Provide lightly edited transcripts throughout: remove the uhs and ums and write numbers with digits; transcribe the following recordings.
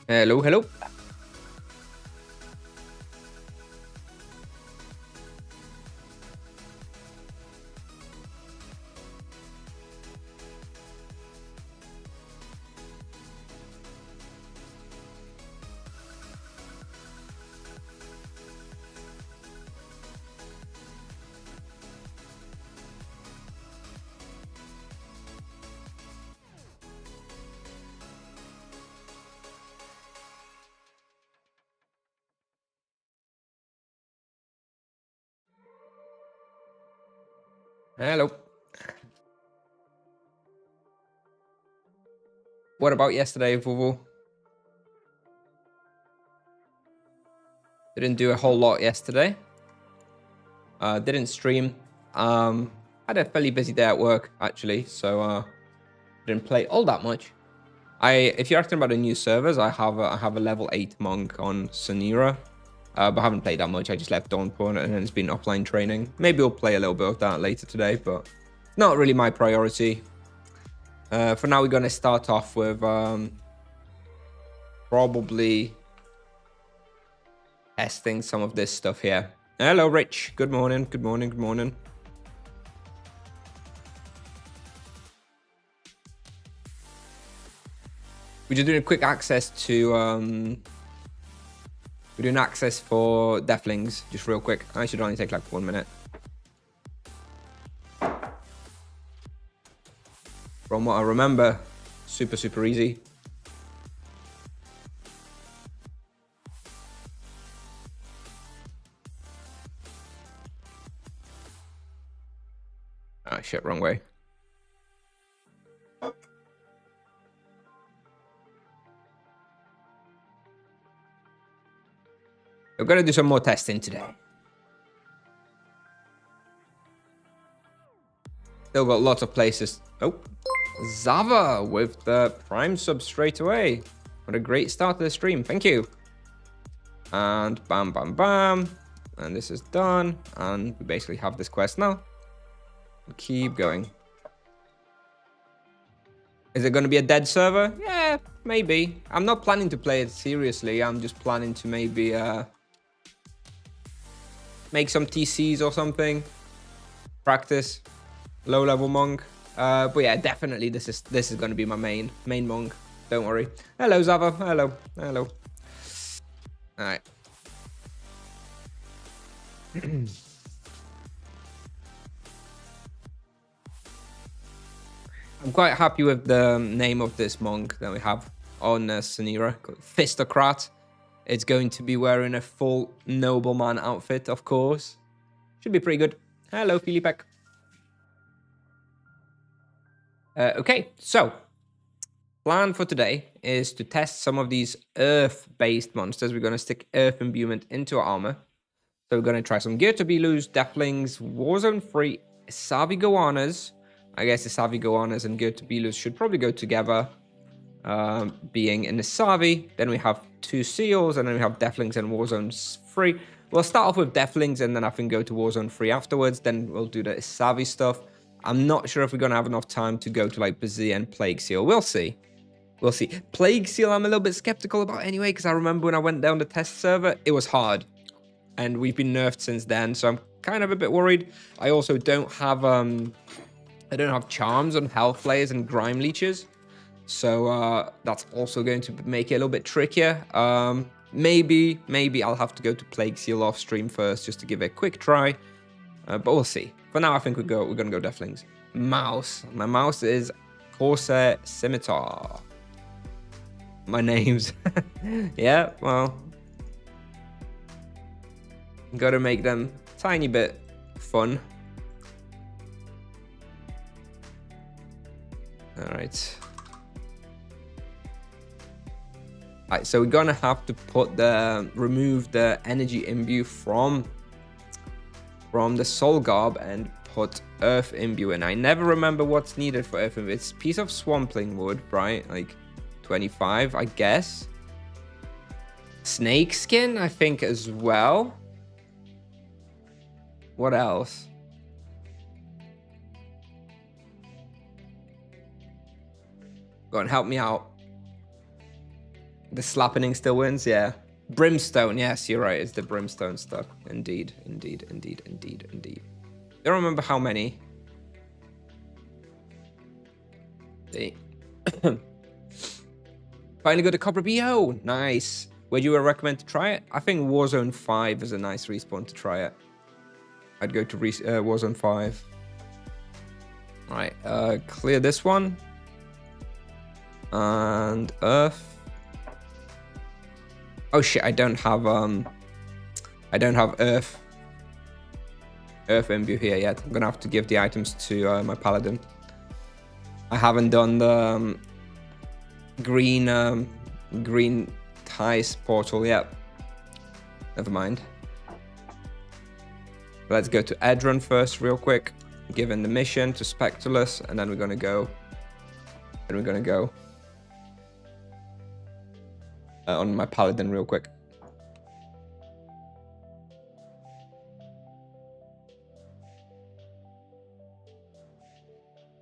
Hello, hello. Hello. What about yesterday, Vuvu? Didn't do a whole lot yesterday. Didn't stream. Had a fairly busy day at work, actually, so didn't play all that much. If you're asking about the new servers, I have a level 8 monk on Kusnier, but I haven't played that much. I just left Dawnpawn and then it's been offline training. Maybe we'll play a little bit of that later today, but not really my priority. For now, we're going to start off with probably testing some of this stuff here. Hello, Rich. Good morning. Good morning. Good morning. We're just doing a quick access to we're doing access for Deathlings, just real quick. I should only take like 1 minute. From what I remember, super easy. Ah, shit, wrong way. We're going to do some more testing today. Still got lots of places. Oh, Zava with the Prime sub straight away. What a great start to the stream. Thank you. And bam, bam, bam. And this is done. And we basically have this quest now. Keep going. Is it going to be a dead server? Yeah, maybe. I'm not planning to play it seriously. I'm just planning to maybe make some TCs or something. Practice. Low-level monk. But yeah, definitely this is going to be my main monk. Don't worry. Hello, Zava. Hello. Hello. All right. I'm quite happy with the name of this monk that we have on Kusnier, Fistocrat. It's going to be wearing a full nobleman outfit, of course. Should be pretty good. Hello, Philipek. Okay, so plan for today is to test some of these earth-based monsters. We're going to stick earth imbuement into our armor. So we're going to try some Gertabilus, Deathlings, Warzone 3, Savi Goanas. I guess the Savi Goanas and Gertabilus should probably go together, being in the Savi. Then we have 2 Seals, and then we have Deathlings and Warzone 3. We'll start off with Deathlings, and then I think go to Warzone 3 afterwards. Then we'll do the Savi stuff. I'm not sure if we're going to have enough time to go to like BiS and Plague Seal. We'll see. We'll see. Plague Seal I'm a little bit skeptical about anyway, because I remember when I went down the test server, it was hard. And we've been nerfed since then, so I'm kind of a bit worried. I also don't have charms on health flayers and grime leeches, so that's also going to make it a little bit trickier. Maybe I'll have to go to Plague Seal off stream first just to give it a quick try, but we'll see. For now, I think we're gonna go Deathlings. Mouse. My mouse is Corsair Scimitar. My name's yeah. Well. Gotta make them a tiny bit fun. Alright. Alright, so we're gonna have to remove the energy imbue from the soul garb and put earth imbue in. I never remember what's needed for earth imbue. It's a piece of swampling wood, right? Like 25, I guess. Snake skin, I think, as well. What else? Go and help me out. The slappening still wins, yeah. Brimstone, yes, you're right. It's the brimstone stuff. Indeed. Don't remember how many. See. Finally got a copper BO. Nice. Would you recommend to try it? I think Warzone 5 is a nice respawn to try it. I'd go to Warzone 5. All right, clear this one. And Earth. Oh shit, I don't have Earth imbue here yet. I'm gonna have to give the items to my paladin. I haven't done the green ties portal yet. Never mind. Let's go to Edron first real quick. Given the mission to Spectralus, and then we're gonna go. On my paladin real quick.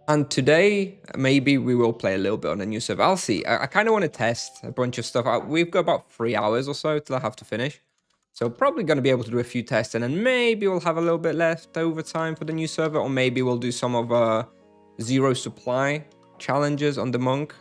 And today, maybe we will play a little bit on a new server. I'll see. I kind of want to test a bunch of stuff out. We've got about 3 hours or so till I have to finish. So probably going to be able to do a few tests, and then maybe we'll have a little bit left over time for the new server, or maybe we'll do some of zero supply challenges on the monk.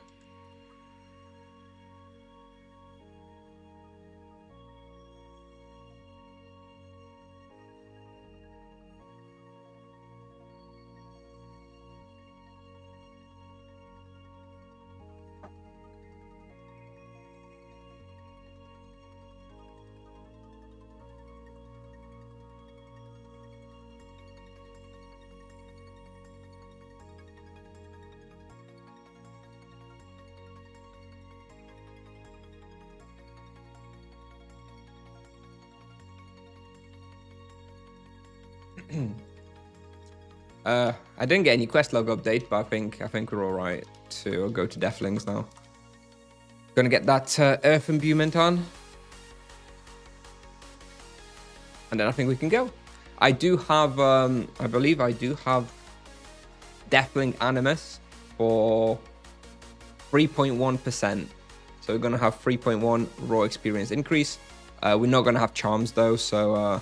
I didn't get any quest log update, but I think we're all right to go to Deathlings now. Gonna get that Earth imbuement on, and then I think we can go. I do have, I believe I do have Deathling Animus for 3.1%. So we're gonna have 3.1 raw experience increase. We're not gonna have charms though, so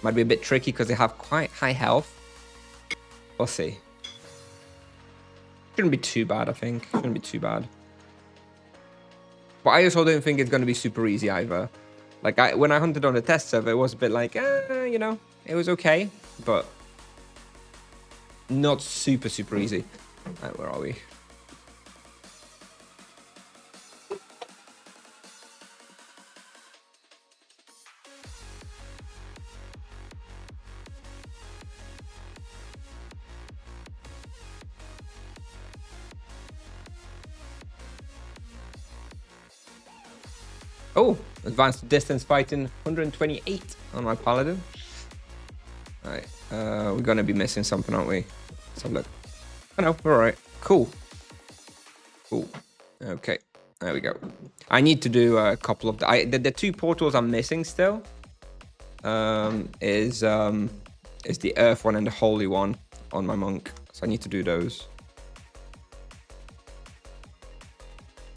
might be a bit tricky because they have quite high health. We'll see. Shouldn't be too bad, I think. Shouldn't be too bad. But I also don't think it's going to be super easy either. Like, when I hunted on the test server, it was a bit like, you know, it was okay. But not super easy. Right, where are we? Oh, advanced distance fighting 128 on my paladin. All right, we're gonna be missing something, aren't we? Let's have a look. Oh no, we're all right. Cool. Okay, there we go. I need to do a couple of the 2 portals I'm missing still. Is the Earth one and the Holy one on my monk. So I need to do those.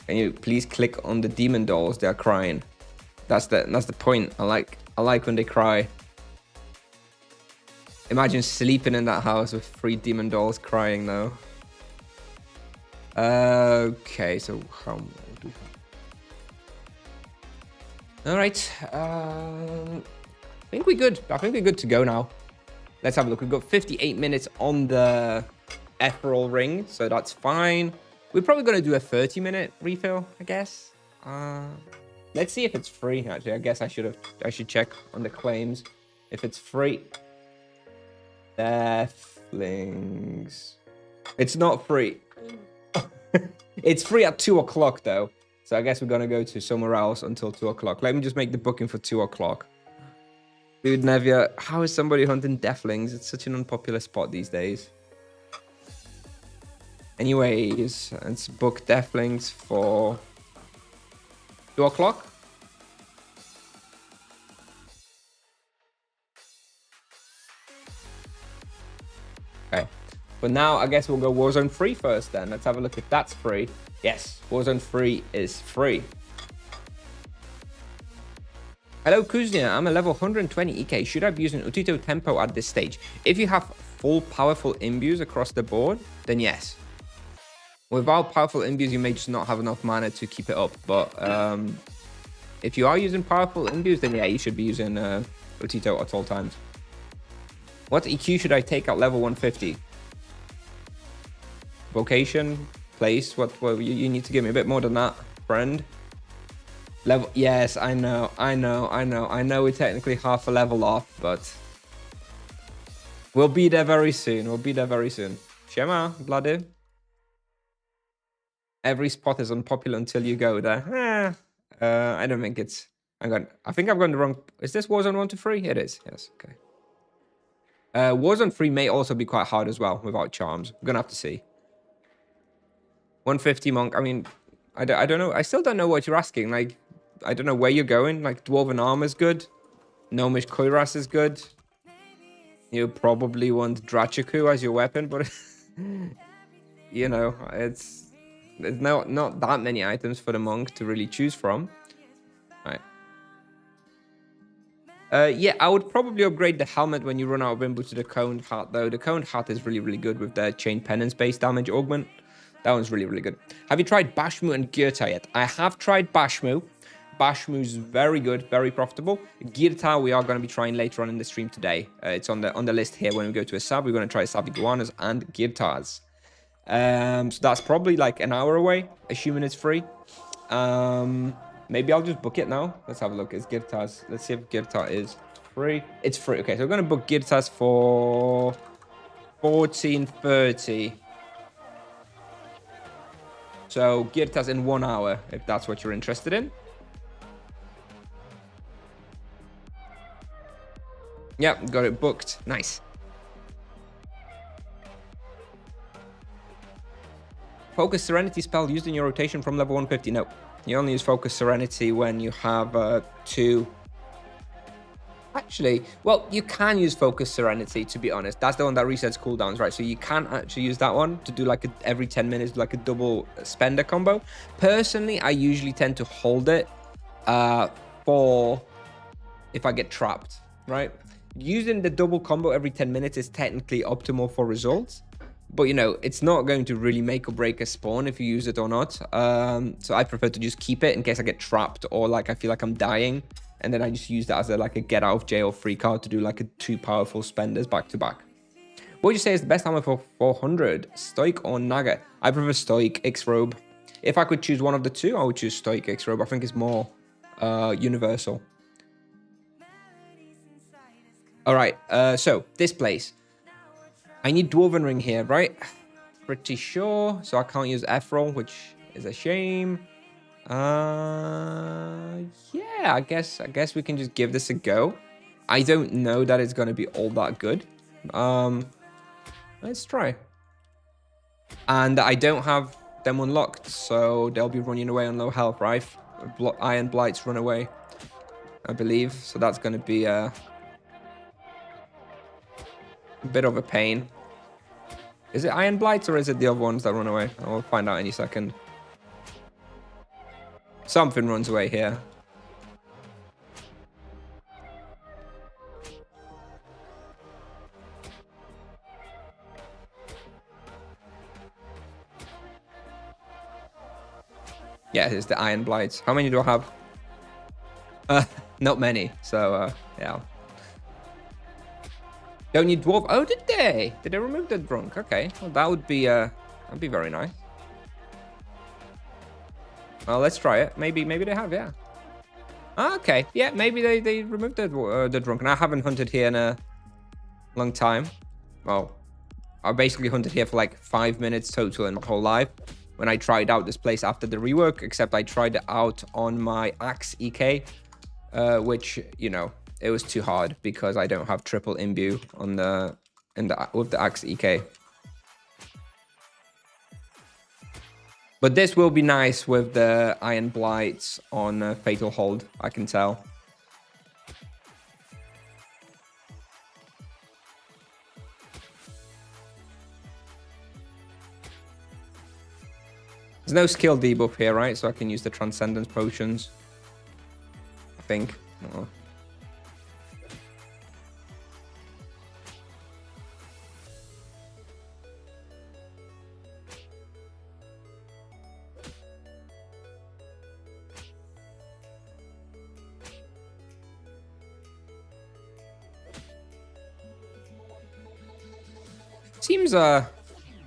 Can you please click on the demon dolls? They're crying. That's the point. I like when they cry. Imagine sleeping in that house with 3 demon dolls crying though. Okay, so how do all right. I think we're good. I think we're good to go now. Let's have a look. We've got 58 minutes on the ethereal ring, so that's fine. We're probably going to do a 30-minute refill, I guess. Let's see if it's free, actually. I guess I should check on the claims if it's free. Deathlings. It's not free. It's free at 2 o'clock, though. So I guess we're going to go to somewhere else until 2 o'clock. Let me just make the booking for 2 o'clock. Dude, Nevia, how is somebody hunting Deathlings? It's such an unpopular spot these days. Anyways, let's book Deathlings for 2 o'clock. Okay. But now, I guess we'll go Warzone 3 first then. Let's have a look if that's free. Yes, Warzone 3 is free. Hello, Kusnier. I'm a level 120 EK. Should I be using Utito Tempo at this stage? If you have full powerful imbues across the board, then yes. Without powerful imbues, you may just not have enough mana to keep it up. But if you are using powerful imbues, then yeah, you should be using Utito at all times. What EQ should I take at level 150? Vocation, place, what you need to give me a bit more than that, friend. Level, yes, I know we're technically half a level off, but we'll be there very soon. Shema, bloody. Every spot is unpopular until you go there. I don't think it's, I think I've gone the wrong, is this Warzone 1 to 3? It is, yes, okay. Warzone 3 may also be quite hard as well without charms. We're gonna have to see. 150 monk. I mean, I don't know. I still don't know what you're asking. Like, I don't know where you're going. Like, Dwarven Armor's good. Gnomish Koiras is good. You probably want Drachaku as your weapon, but you know, there's not that many items for the monk to really choose from. Right. Yeah, I would probably upgrade the helmet when you run out of imbu to the coned hat, though. The coned hat is really, really good with their chain penance base damage augment. That one's really, really good. Have you tried Bashmu and Girta yet? I have tried Bashmu. Bashmu's very good, very profitable. Girta we are going to be trying later on in the stream today. It's on the list here. When we go to a sub, we're going to try Sabi Goanas and Girtas. So that's probably like an hour away, assuming it's free. Maybe I'll just book it now. Let's have a look. It's Girtas. Let's see if Girta is free. It's free. Okay, so we're going to book Girtas for 14:30. So Girtas in 1 hour, if that's what you're interested in. Yeah, got it booked. Nice. Focus Serenity spell used in your rotation from level 150. No, you only use Focus Serenity when you have 2. Actually, well, you can use Focus Serenity, to be honest. That's the one that resets cooldowns, right? So you can actually use that one to do like every 10 minutes, like a double spender combo. Personally, I usually tend to hold it for if I get trapped, right? Using the double combo every 10 minutes is technically optimal for results. But, you know, it's not going to really make or break a spawn if you use it or not. So I prefer to just keep it in case I get trapped or like I feel like I'm dying. And then I just use that as like a get out of jail free card to do like 2 powerful spenders back to back. What would you say is the best armor for 400? Stoic or Naga? I prefer Stoic X-Robe. If I could choose one of the two, I would choose Stoic X-Robe. I think it's more universal. All right, so this place. I need Dwarven Ring here, right? Pretty sure. So I can't use F-Roll, which is a shame. Yeah, I guess we can just give this a go. I don't know that it's going to be all that good. Let's try. And I don't have them unlocked, so they'll be running away on low health, right? Iron Blights run away, I believe. So that's going to be a bit of a pain. Is it Iron Blights or is it the other ones that run away? I'll find out any second. Something runs away here. Yeah, it's the Iron Blights. How many do I have? Not many. So, yeah. Don't need dwarf. Oh, did they? Did they remove the drunk? Okay. Well, that'd be very nice. Well, let's try it. Maybe they have, yeah. Okay. Yeah, maybe they removed the drunk. And I haven't hunted here in a long time. Well, I basically hunted here for like 5 minutes total in my whole life. When I tried out this place after the rework, except I tried it out on my Axe EK, which, you know, it was too hard because I don't have triple imbue on with the Axe EK. But this will be nice with the Iron Blights on Fatal Hold, I can tell. There's no skill debuff here, right? So I can use the Transcendence Potions, I think. Oh.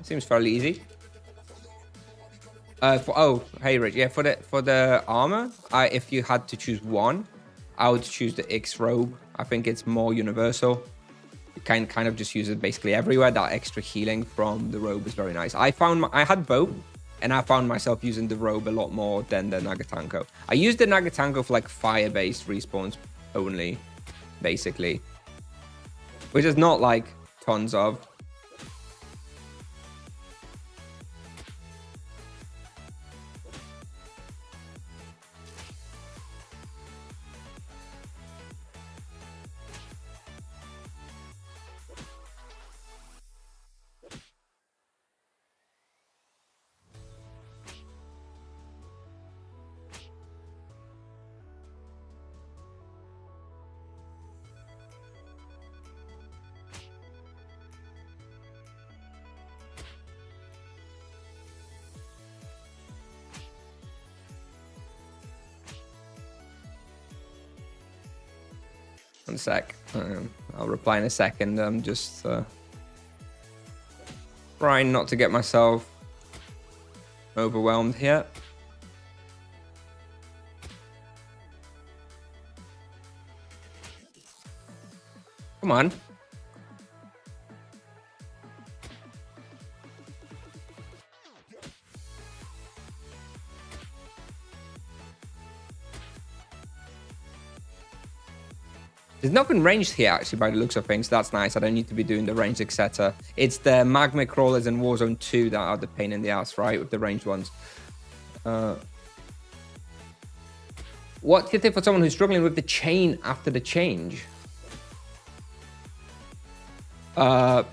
Seems fairly easy. Hey Rich, yeah, for the armor, if you had to choose one, I would choose the X robe. I think it's more universal. You can kind of just use it basically everywhere. That extra healing from the robe is very nice. I had both, and I found myself using the robe a lot more than the Nagatanko. I used the Nagatanko for like fire-based respawns only, basically, which is not like tons of. One sec. I'll reply in a second. I'm just trying not to get myself overwhelmed here. Come on. There's nothing ranged here, actually, by the looks of things. That's nice. I don't need to be doing the ranged, etc. It's the magma crawlers in Warzone 2 that are the pain in the ass, right? With the ranged ones. What's your tip for someone who's struggling with the chain after the change? Not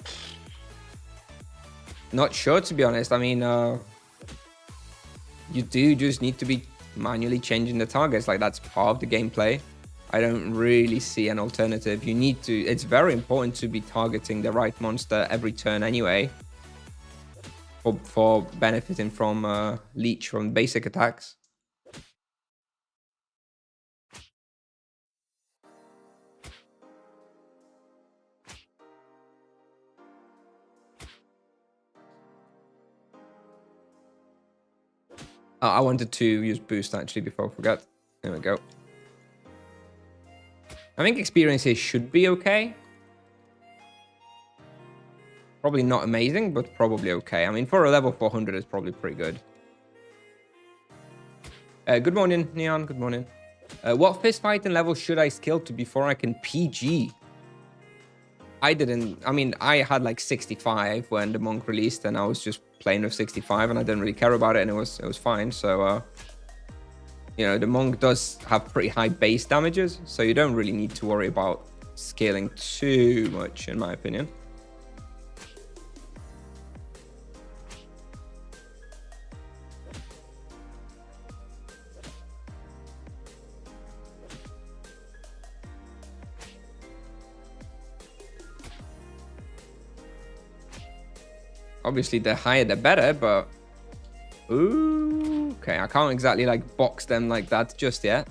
sure, to be honest. I mean, you do just need to be manually changing the targets. Like, that's part of the gameplay. I don't really see an alternative. You need to, it's very important to be targeting the right monster every turn anyway, for benefiting from leech from basic attacks. I wanted to use boost actually before I forgot. There we go. I think experience here should be okay. Probably not amazing, but probably okay. I mean, for a level 400, it's probably pretty good. Good morning, Neon. Good morning. What fist fighting level should I skill to before I can PG? I mean, I had like 65 when the monk released, and I was just playing with 65, and I didn't really care about it, and it was fine. So, you know, the monk does have pretty high base damages, so you don't really need to worry about scaling too much, in my opinion. Obviously, the higher the better, but... Ooh, okay, I can't exactly, like, box them like that just yet.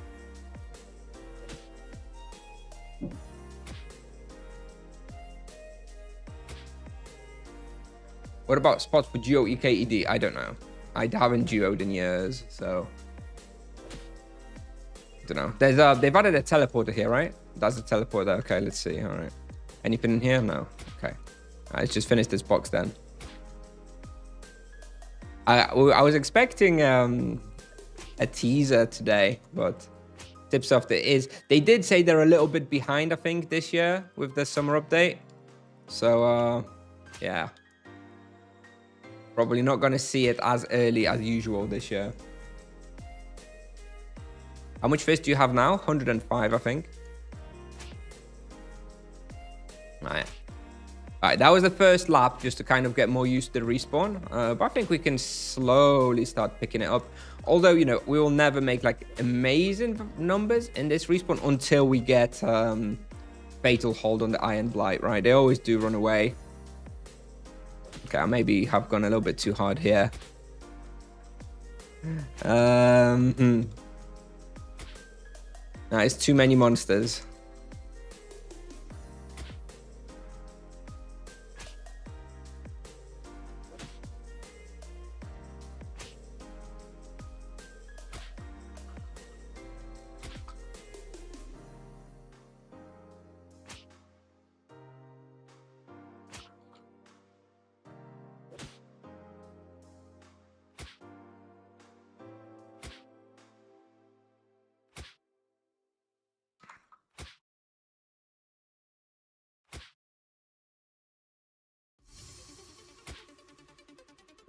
What about spots for Duo EKED? I don't know. I haven't duoed in years, so... I don't know. There's they've added a teleporter here, right? That's a teleporter. Okay, let's see. All right. Anything in here? No. Okay. Let's just finish this box then. I was expecting a teaser today, but tips off there is they did say they're a little bit behind, I think, this year with the summer update. So yeah, probably not going to see it as early as usual this year. How much fist do you have now? 105, I think. Right. All right, that was the first lap just to kind of get more used to the respawn. But I think we can slowly start picking it up. Although, you know, we will never make like amazing numbers in this respawn until we get fatal hold on the Iron Blight, right? They always do run away. Okay, I maybe have gone a little bit too hard here. No, it's too many monsters.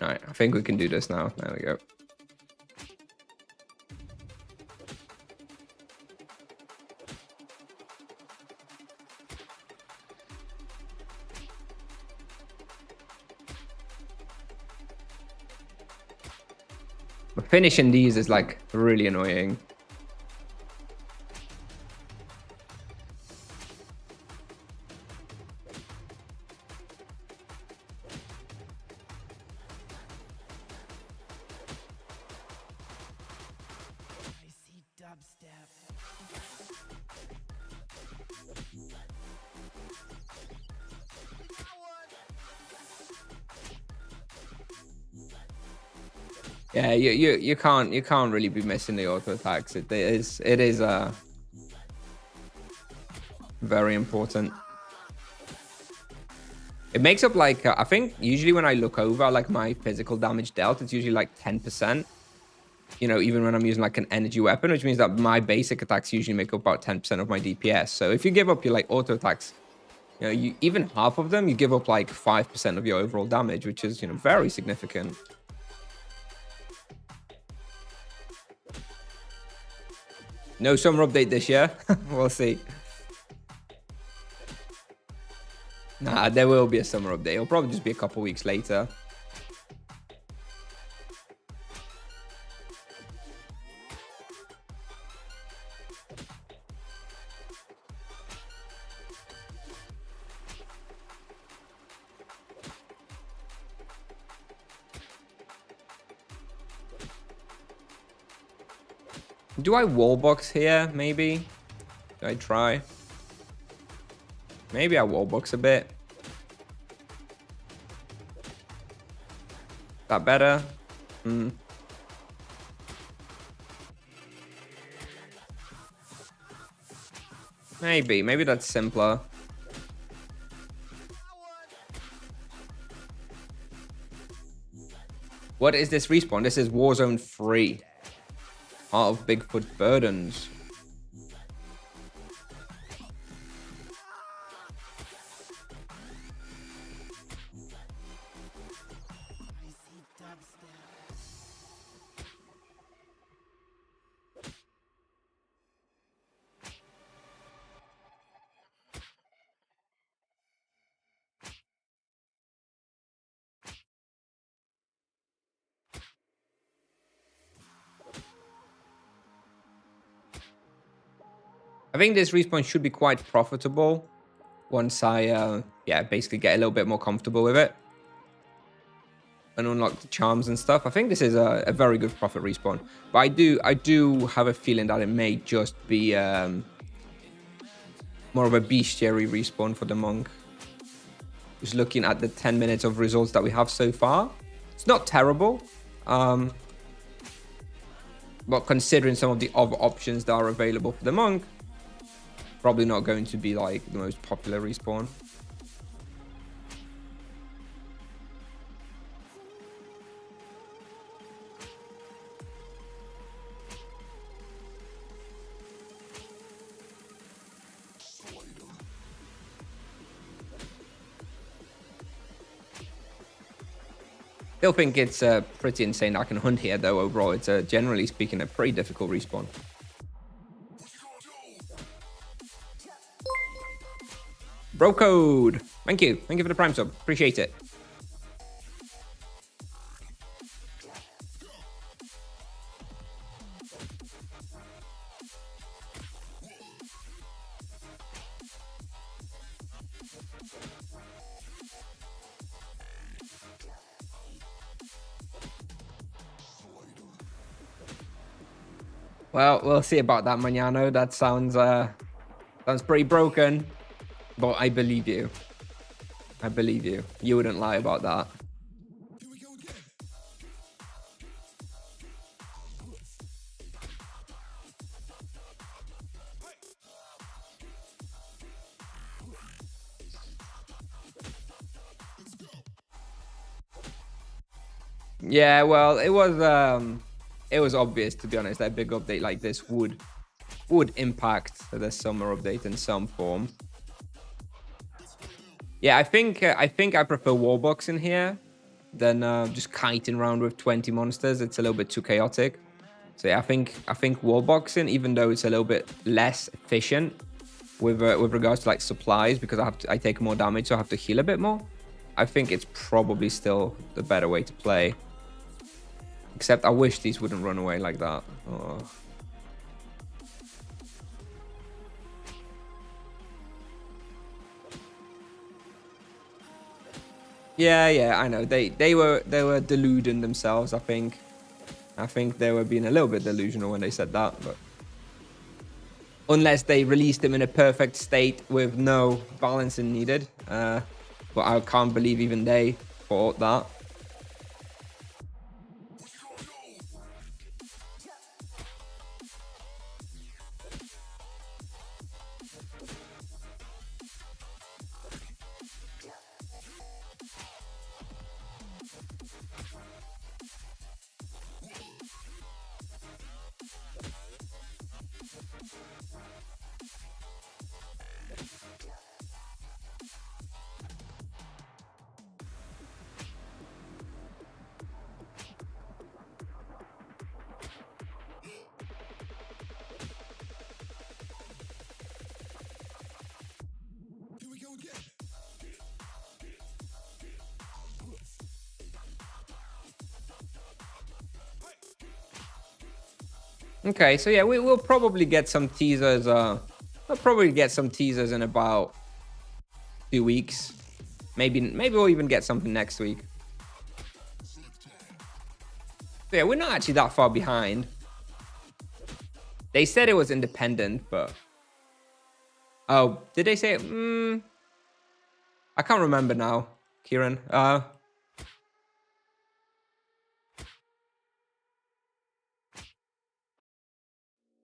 All right, I think we can do this now. There we go. But finishing these is like really annoying. Yeah, you can't really be missing the auto attacks. It is very important. It makes up like I think usually when I look over like my physical damage dealt, it's usually like 10%. You know, even when I'm using like an energy weapon, which means that my basic attacks usually make up about 10% of my DPS. So if you give up your like auto attacks, you know, even half of them, you give up like 5% of your overall damage, which is, you know, very significant. No summer update this year. We'll see. Nah, there will be a summer update. It'll probably just be a couple weeks later. Do I wallbox here, maybe? Do I try? Maybe I wallbox a bit. That better? Maybe that's simpler. What is this respawn? This is Warzone 3. Heart of Bigfoot Burdens. I think this respawn should be quite profitable once I, basically get a little bit more comfortable with it and unlock the charms and stuff. I think this is a very good profit respawn, but I do have a feeling that it may just be more of a bestiary respawn for the monk. Just looking at the 10 minutes of results that we have so far, it's not terrible. But considering some of the other options that are available for the monk, probably not going to be like the most popular respawn. Still think it's pretty insane that I can hunt here, though. Overall, it's generally speaking a pretty difficult respawn. Bro code. Thank you. Thank you for the Prime sub. Appreciate it. Well, we'll see about that, Mañano. That sounds pretty broken, but I believe you. I believe you. You wouldn't lie about that. Yeah, well, it was obvious, to be honest, that a big update like this would impact the summer update in some form. Yeah, I think I prefer Warbox in here than just kiting around with 20 monsters. It's a little bit too chaotic. So yeah, I think Warboxing, even though it's a little bit less efficient with regards to like supplies, because I take more damage, so I have to heal a bit more. I think it's probably still the better way to play. Except I wish these wouldn't run away like that. Oh. Yeah, I know. They were deluding themselves, I think. I think they were being a little bit delusional when they said that, but unless they released them in a perfect state with no balancing needed. But I can't believe even they thought that. Okay, so yeah, we'll probably get some teasers. We'll probably get some teasers in about 2 weeks. Maybe we'll even get something next week. So yeah, we're not actually that far behind. They said it was independent, but oh, did they say it? I can't remember now, Kieran.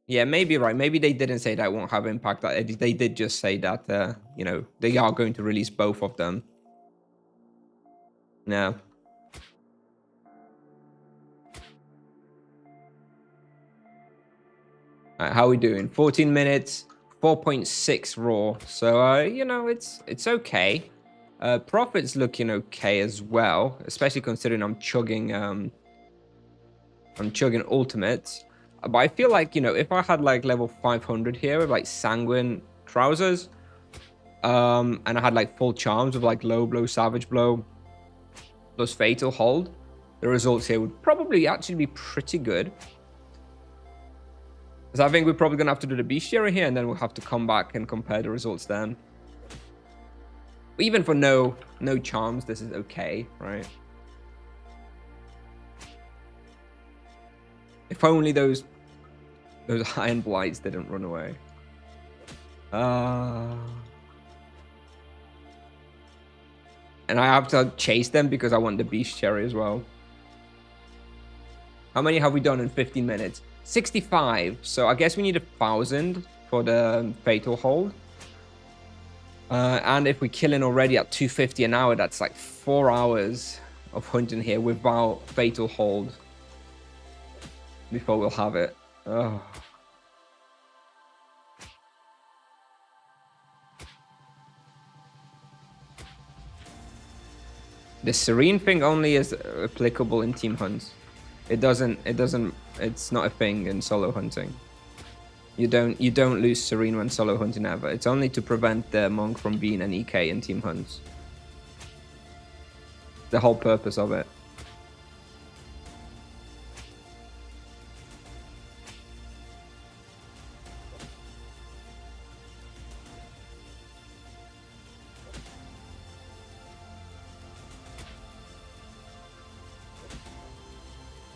Yeah, maybe right. Maybe they didn't say that won't have impact. They did just say that, you know, they are going to release both of them. Yeah. How are we doing? 14 minutes, 4.6 raw. So, you know, it's okay. Profit's looking okay as well, especially considering I'm chugging ultimates. But I feel like, you know, if I had like level 500 here with like sanguine trousers, and I had like full charms with like low blow, savage blow, plus fatal hold, the results here would probably actually be pretty good. Because I think we're probably gonna have to do the bestiary here, and then we'll have to come back and compare the results then. But even for no charms, this is okay, right? If only those iron blights didn't run away. And I have to chase them because I want the bestiary as well. How many have we done in 15 minutes? 65. So I guess we need 1,000 for the fatal hold. And if we're killing already at 250 an hour, that's like 4 hours of hunting here without fatal hold before we'll have it. Oh. The serene thing only is applicable in team hunts. It's not a thing in solo hunting. You don't lose serene when solo hunting ever. It's only to prevent the monk from being an EK in team hunts. The whole purpose of it.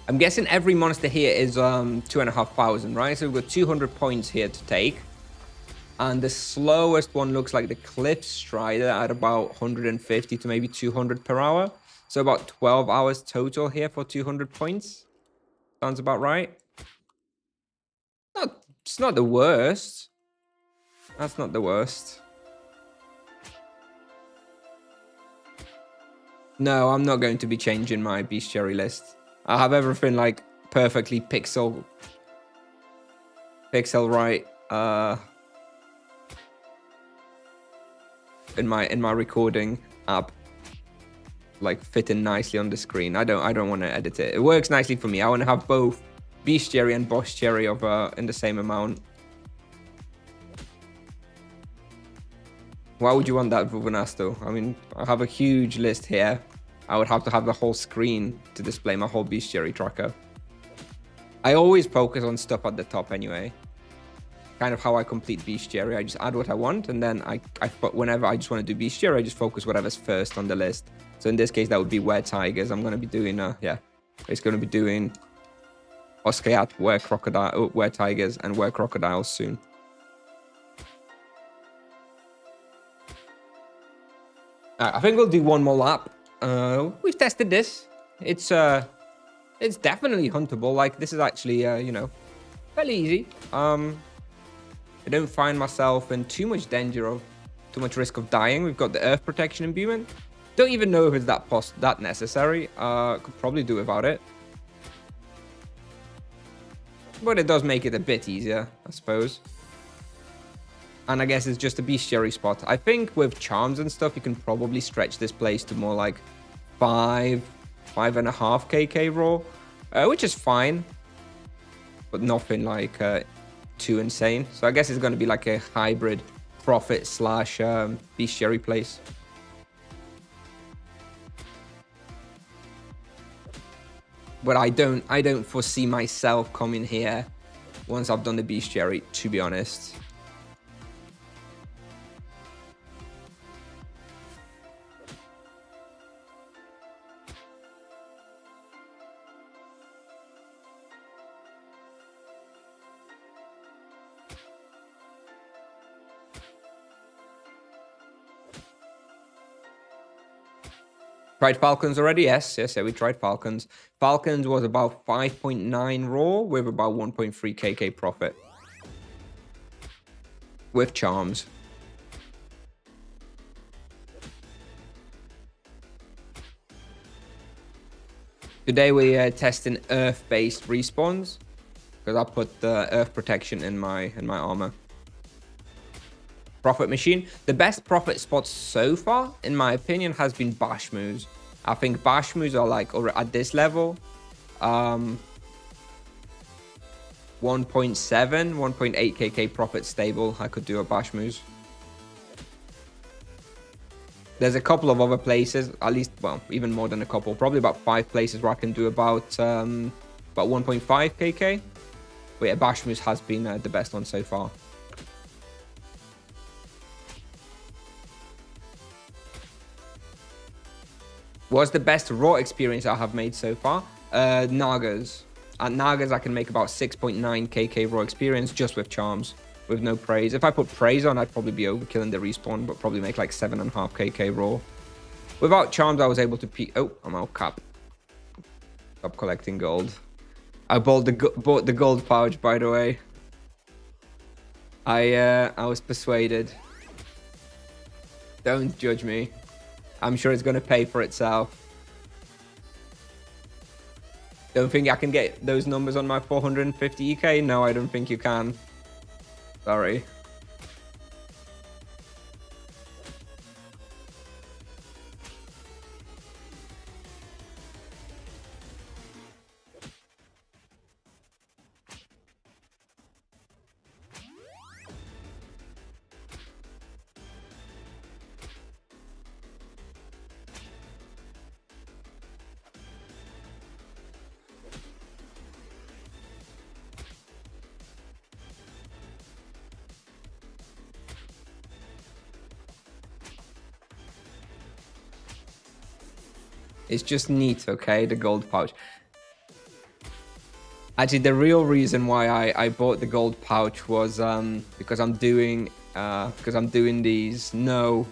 I'm guessing every monster here is 2,500, right? So we've got 200 points here to take. And the slowest one looks like the Cliff Strider at about 150 to maybe 200 per hour. So about 12 hours total here for 200 points. Sounds about right. It's not the worst. That's not the worst. No, I'm not going to be changing my bestiary list. I have everything like perfectly pixel right in my recording app, like fitting nicely on the screen. I don't want to edit it. It works nicely for me. I want to have both bestiary and bestiary of in the same amount. Why would you want that, Vuvenasto? I mean, I have a huge list here. I would have to have the whole screen to display my whole bestiary tracker. I always focus on stuff at the top anyway. Kind of how I complete bestiary. I just add what I want, and then whenever I just want to do bestiary, I just focus whatever's first on the list. So in this case, that would be Were Tigers. I'm going to be doing, it's going to be doing Oskayat, Were Tigers, and Were Crocodiles soon. I think we'll do one more lap. We've tested this. It's definitely huntable. Like, this is actually, fairly easy. I don't find myself in too much danger of, too much risk of dying. We've got the earth protection imbuement. Don't even know if it's that necessary. Could probably do without it. But it does make it a bit easier, I suppose. And I guess it's just a bestiary spot. I think with charms and stuff, you can probably stretch this place to more like 5.5 kk raw, which is fine, but nothing like too insane. So I guess it's going to be like a hybrid profit / bestiary place. But I don't foresee myself coming here once I've done the bestiary, to be honest. Tried Falcons already? Yes, we tried Falcons. Falcons was about 5.9 raw with about 1.3 kk profit. With charms. Today we're testing earth-based respawns, because I put the earth protection in my armor. Profit machine. The best profit spots so far, in my opinion, has been Bashmus. I think Bashmus are like at this level, 1.7, 1.8 kk profit stable. I could do a Bashmus. There's a couple of other places, at least, well, even more than a couple, probably about 5 places where I can do about 1.5 kk. But yeah, Bashmus has been the best one so far. What's the best raw experience I have made so far? Nagas. At Nagas, I can make about 6.9 kk raw experience just with charms, with no praise. If I put praise on, I'd probably be overkilling the respawn, but probably make like 7.5 kk raw. Without charms, I was able to peek. Oh, I'm out cap. Stop collecting gold. I bought the gold pouch, by the way. I was persuaded. Don't judge me. I'm sure it's going to pay for itself. Don't think I can get those numbers on my 450 EK? No, I don't think you can. Sorry. It's just neat, okay? The gold pouch. Actually, the real reason why I bought the gold pouch was because I'm doing these no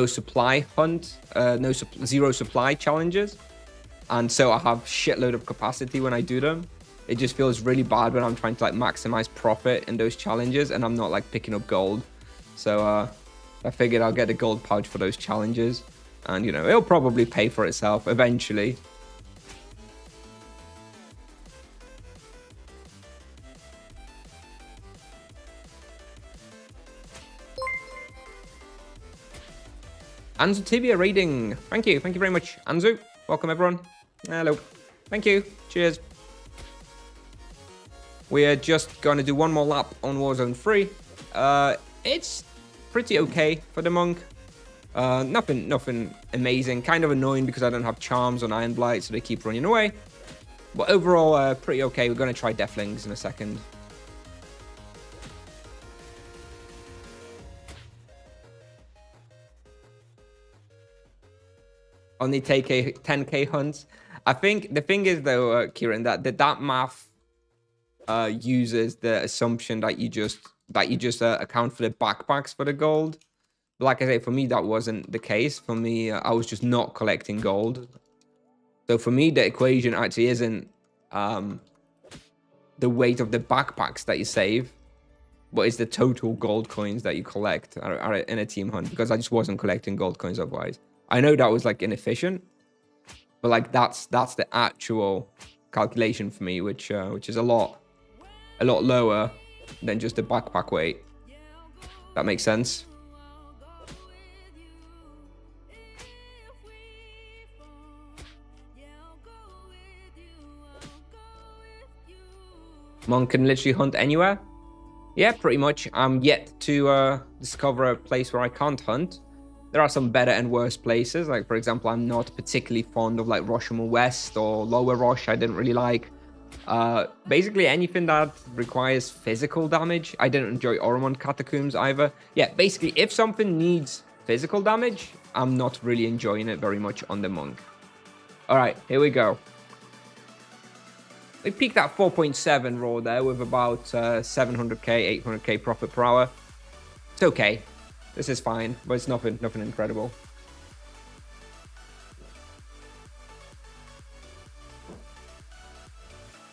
supply hunt, zero supply challenges, and so I have shitload of capacity when I do them. It just feels really bad when I'm trying to like maximize profit in those challenges and I'm not like picking up gold. So I figured I'll get the gold pouch for those challenges, and you know, it'll probably pay for itself eventually. Anzu Tibia raiding. Thank you very much, Anzu. Welcome everyone. Hello. Thank you. Cheers. We are just going to do one more lap on Warzone 3. It's pretty okay for the monk. Nothing amazing. Kind of annoying because I don't have charms on Iron Blight, so they keep running away. But overall, pretty okay. We're going to try Deathlings in a second. Only take 10k hunts. I think the thing is though, Kieran, that math uses the assumption that you just account for the backpacks for the gold. But like I say, for me that wasn't the case. For me, I was just not collecting gold. So for me, the equation actually isn't the weight of the backpacks that you save, but it's the total gold coins that you collect in a team hunt, because I just wasn't collecting gold coins otherwise. I know that was like inefficient, but like that's the actual calculation for me, which is a lot lower than just the backpack weight. That makes sense. Monk can literally hunt anywhere. Yeah, pretty much. I'm yet to discover a place where I can't hunt. There are some better and worse places. Like, for example, I'm not particularly fond of like Roshamon West or Lower Rosh. I didn't really like. Basically anything that requires physical damage. I didn't enjoy Oromond Catacombs either. Yeah, basically if something needs physical damage, I'm not really enjoying it very much on the monk. All right, here we go. We peaked at 4.7 raw there with about 700k, 800k profit per hour. It's okay. This is fine, but it's nothing incredible.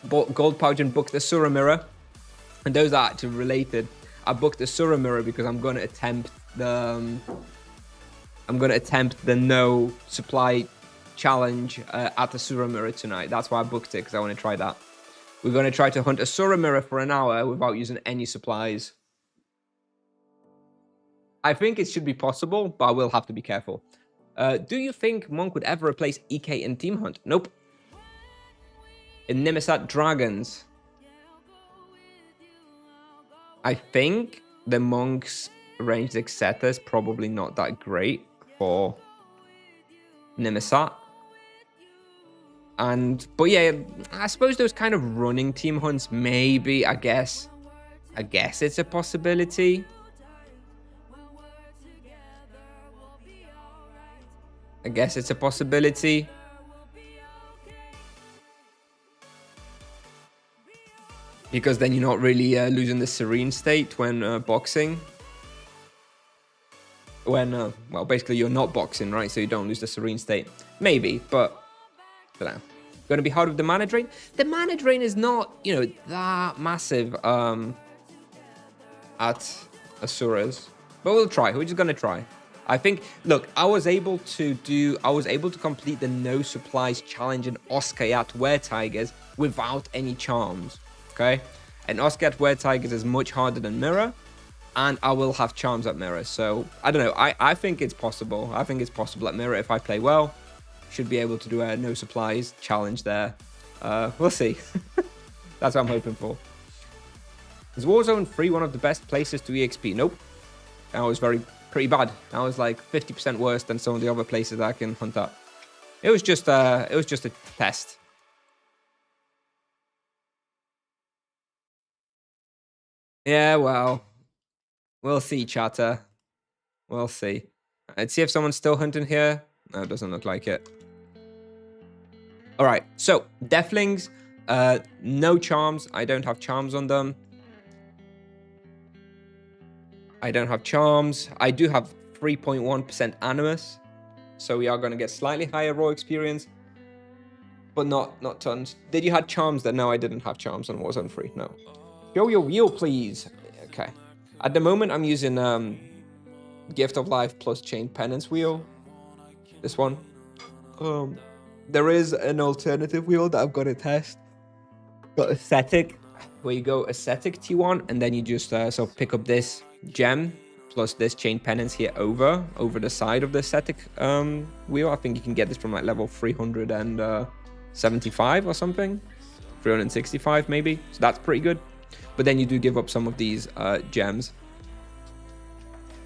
Bought gold pouch and booked the Sura mirror, and those are actually related. I booked the Sura mirror because I'm going to attempt the no supply challenge at the Sura mirror tonight. That's why I booked it, because I want to try that. We're going to try to hunt a Sura mirror for an hour without using any supplies. I think it should be possible, but I will have to be careful. Do you think Monk would ever replace EK in Team Hunt? Nope. In Nimisat Dragons, I think the Monk's ranged etc. is probably not that great for Nimisat. But yeah, I suppose those kind of running team hunts, maybe, I guess it's a possibility. I guess it's a possibility. Because then you're not really losing the serene state when boxing. When, well, basically you're not boxing, right? So you don't lose the serene state. Maybe, but I don't know. Going to be hard with the mana drain. The mana drain is not, you know, that massive at Asuras. But we'll try. We're just going to try. I think, look, I was able to complete the no supplies challenge in Oskayat Were Tigers without any charms, okay? And Oskayat Were Tigers is much harder than Mirror, and I will have charms at Mirror. So, I don't know, I think it's possible. I think it's possible at Mirror if I play well. Should be able to do a no supplies challenge there. We'll see. That's what I'm hoping for. Is Warzone 3 one of the best places to EXP? Nope. That was pretty bad. That was like 50% worse than some of the other places that I can hunt at. It was just a test. Yeah, well, we'll see, chatter. We'll see. Let's see if someone's still hunting here. No, it doesn't look like it. All right, so Deathlings, no charms. I don't have charms on them. I don't have charms. I do have 3.1% animus, so we are going to get slightly higher raw experience, but not tons. Did you have charms? That no, I didn't have charms on Warzone 3. No. Show your wheel, please. Okay. At the moment, I'm using Gift of Life plus Chain Penance wheel. This one. There is an alternative wheel that I've got to test. Got Ascetic, where you go Ascetic T1, and then you just so pick up this gem plus this Chain Penance here over the side of the Ascetic wheel. I think you can get this from like level 375 or something, 365 maybe. So that's pretty good. But then you do give up some of these gems,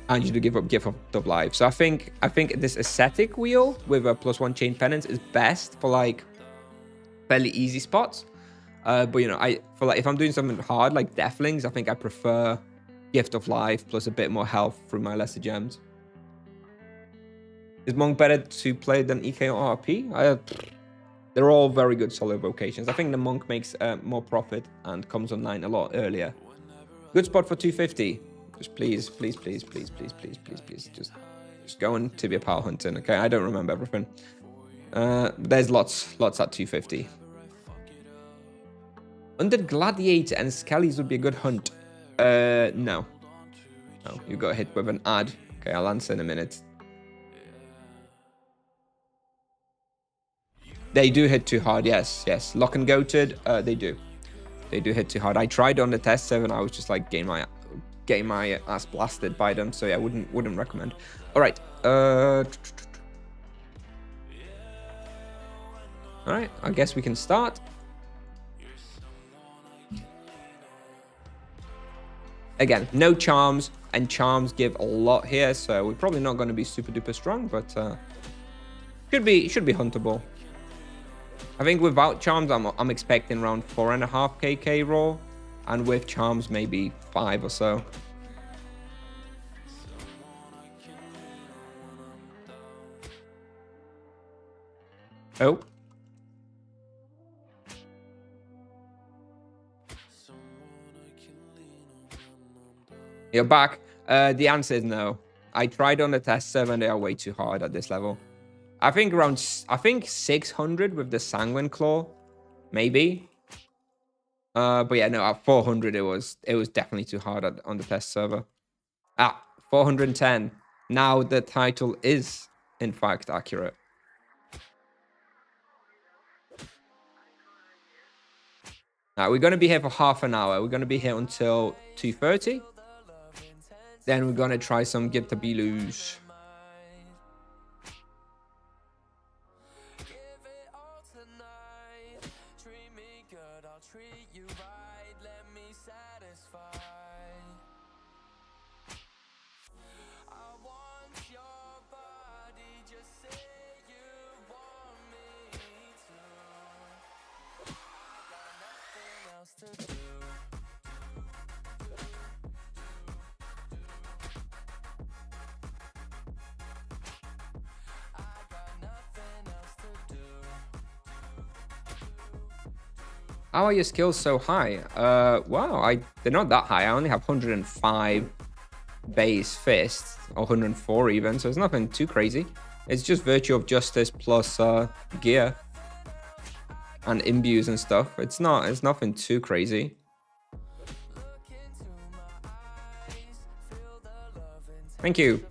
and you do give up Gift of Life. So I think this Ascetic wheel with a +1 Chain Penance is best for like fairly easy spots. But you know, for like if I'm doing something hard like Deathlings, I think I prefer Gift of Life plus a bit more health through my lesser gems. Is Monk better to play than EK or RP? They're all very good solo vocations. I think the Monk makes more profit and comes online a lot earlier. Good spot for 250. Just please, just go on to be a power hunting. Okay, I don't remember everything. There's lots at 250. Undead Gladiator and Skellies would be a good hunt. No, you got hit with an ad. Okay, I'll answer in a minute. They do hit too hard, yes. Lock and Goated, they do hit too hard. I tried on the test server and I was just like getting my ass blasted by them. So yeah, wouldn't recommend. All right, I guess we can start. Again, no charms, and charms give a lot here, so we're probably not going to be super duper strong, but should be huntable. I think without charms, I'm expecting around 4.5 KK raw, and with charms maybe 5 or so. Oh. You're back. The answer is no. I tried on the test server and they are way too hard at this level. I think 600 with the Sanguine Claw, maybe. But yeah, no, at 400 it was definitely too hard on the test server. 410. Now the title is in fact accurate. Now we're gonna be here for half an hour. We're gonna be here until 2:30. Then we're gonna try some Gertabilus. How are your skills so high? Wow, they're not that high. I only have 105 base fists, or 104 even, so it's nothing too crazy. It's just Virtue of Justice plus gear and imbues and stuff. It's nothing too crazy. Thank you.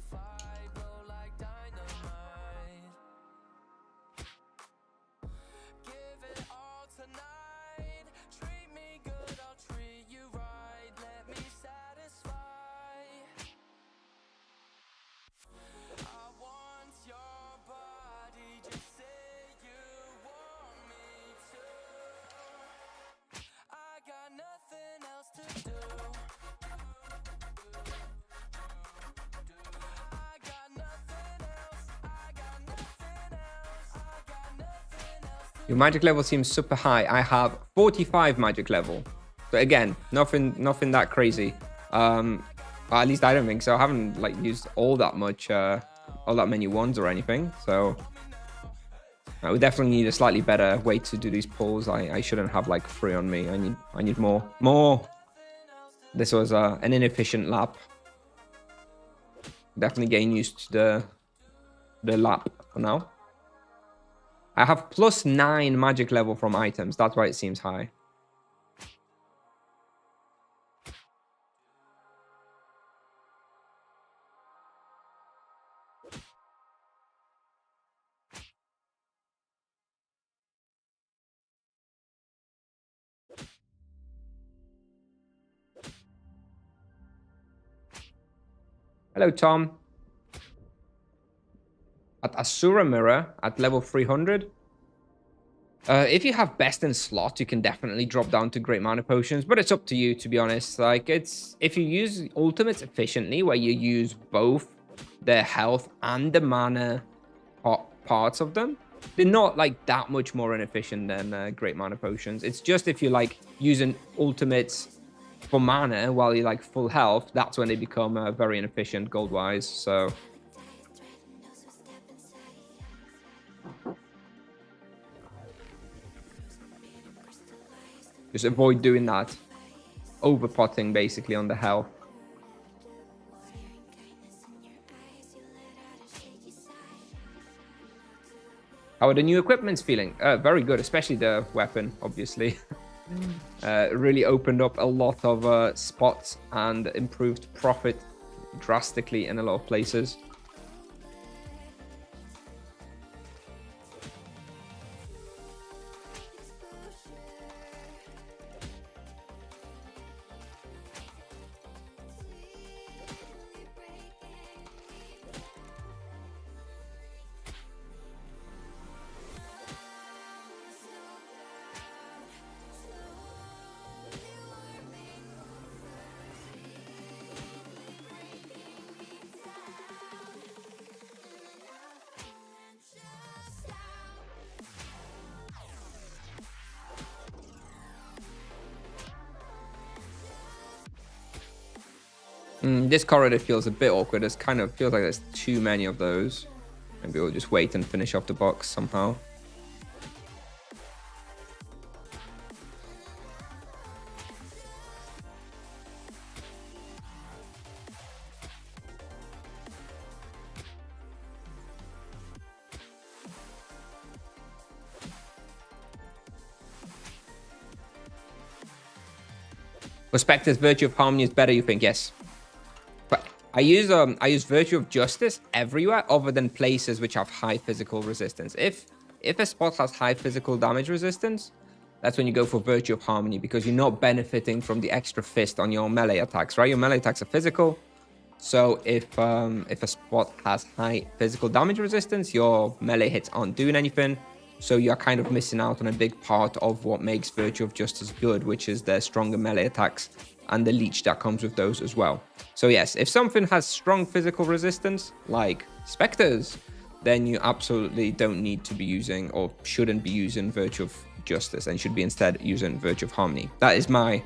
Your magic level seems super high. I have 45 magic level. So again, nothing that crazy. At least I don't think so. I haven't like used all that much all that many ones or anything. So we definitely need a slightly better way to do these pulls. I shouldn't have like 3 on me. I need more. This was an inefficient lap. Definitely getting used to the lap for now. I have +9 magic level from items. That's why it seems high. Hello, Tom. At Asura Mirror at level 300. If you have best in slot, you can definitely drop down to great mana potions, but it's up to you, to be honest. Like, it's if you use ultimates efficiently, where you use both the health and the mana parts of them, they're not like that much more inefficient than great mana potions. It's just if you like using ultimates for mana while you're like full health, that's when they become very inefficient gold wise. So just avoid doing that. Overpotting basically on the health. How are the new equipments feeling? Very good, especially the weapon, obviously. Really opened up a lot of spots and improved profit drastically in a lot of places. This corridor feels a bit awkward. It kind of feels like there's too many of those. Maybe we'll just wait and finish off the box somehow. Perspective's Virtue of Harmony is better, you think? Yes. But I use Virtue of Justice everywhere other than places which have high physical resistance. If a spot has high physical damage resistance, that's when you go for Virtue of Harmony, because you're not benefiting from the extra fist on your melee attacks, right? Your melee attacks are physical. So if a spot has high physical damage resistance, your melee hits aren't doing anything. So you're kind of missing out on a big part of what makes Virtue of Justice good, which is the stronger melee attacks and the leech that comes with those as well. So yes, if something has strong physical resistance, like Spectres, then you absolutely don't need to be using, or shouldn't be using, Virtue of Justice, and should be instead using Virtue of Harmony. That is my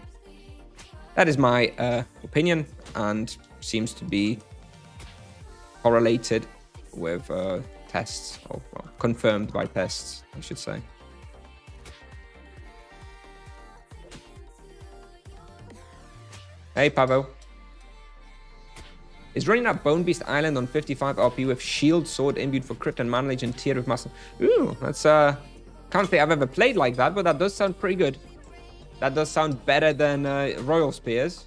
opinion, and seems to be correlated with tests, or well, confirmed by tests, I should say. Hey, Pavo. Is running that Bone Beast Island on 55 RP with Shield, Sword imbued for crit and manage and tiered with Master. Ooh, that's can't say I've ever played like that, but that does sound pretty good. That does sound better than Royal Spears.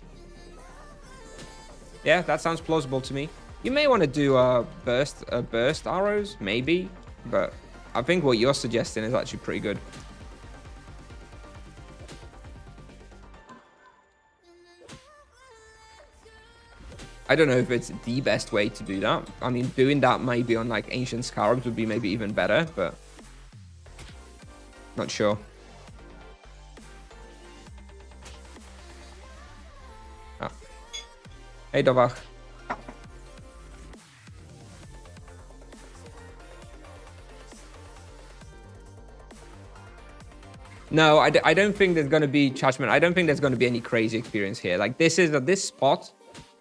Yeah, that sounds plausible to me. You may want to do burst arrows, maybe, but I think what you're suggesting is actually pretty good. I don't know if it's the best way to do that. I mean, doing that maybe on like Ancient Scarabs would be maybe even better, but not sure. Ah. Hey, Dovach. No, I don't think there's going to be judgment. I don't think there's going to be any crazy experience here. Like, this spot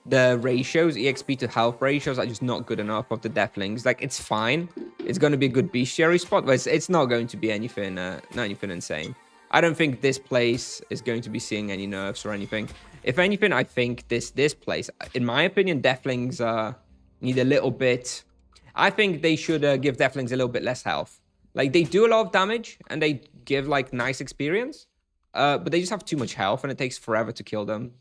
the ratios, EXP to health ratios, are just not good enough of the Deathlings. Like, it's fine. It's going to be a good bestiary spot, but it's not going to be anything, not anything insane. I don't think this place is going to be seeing any nerfs or anything. If anything, I think this place, in my opinion, Deathlings need a little bit. I think they should give Deathlings a little bit less health. Like, they do a lot of damage and they give like nice experience, but they just have too much health and it takes forever to kill them.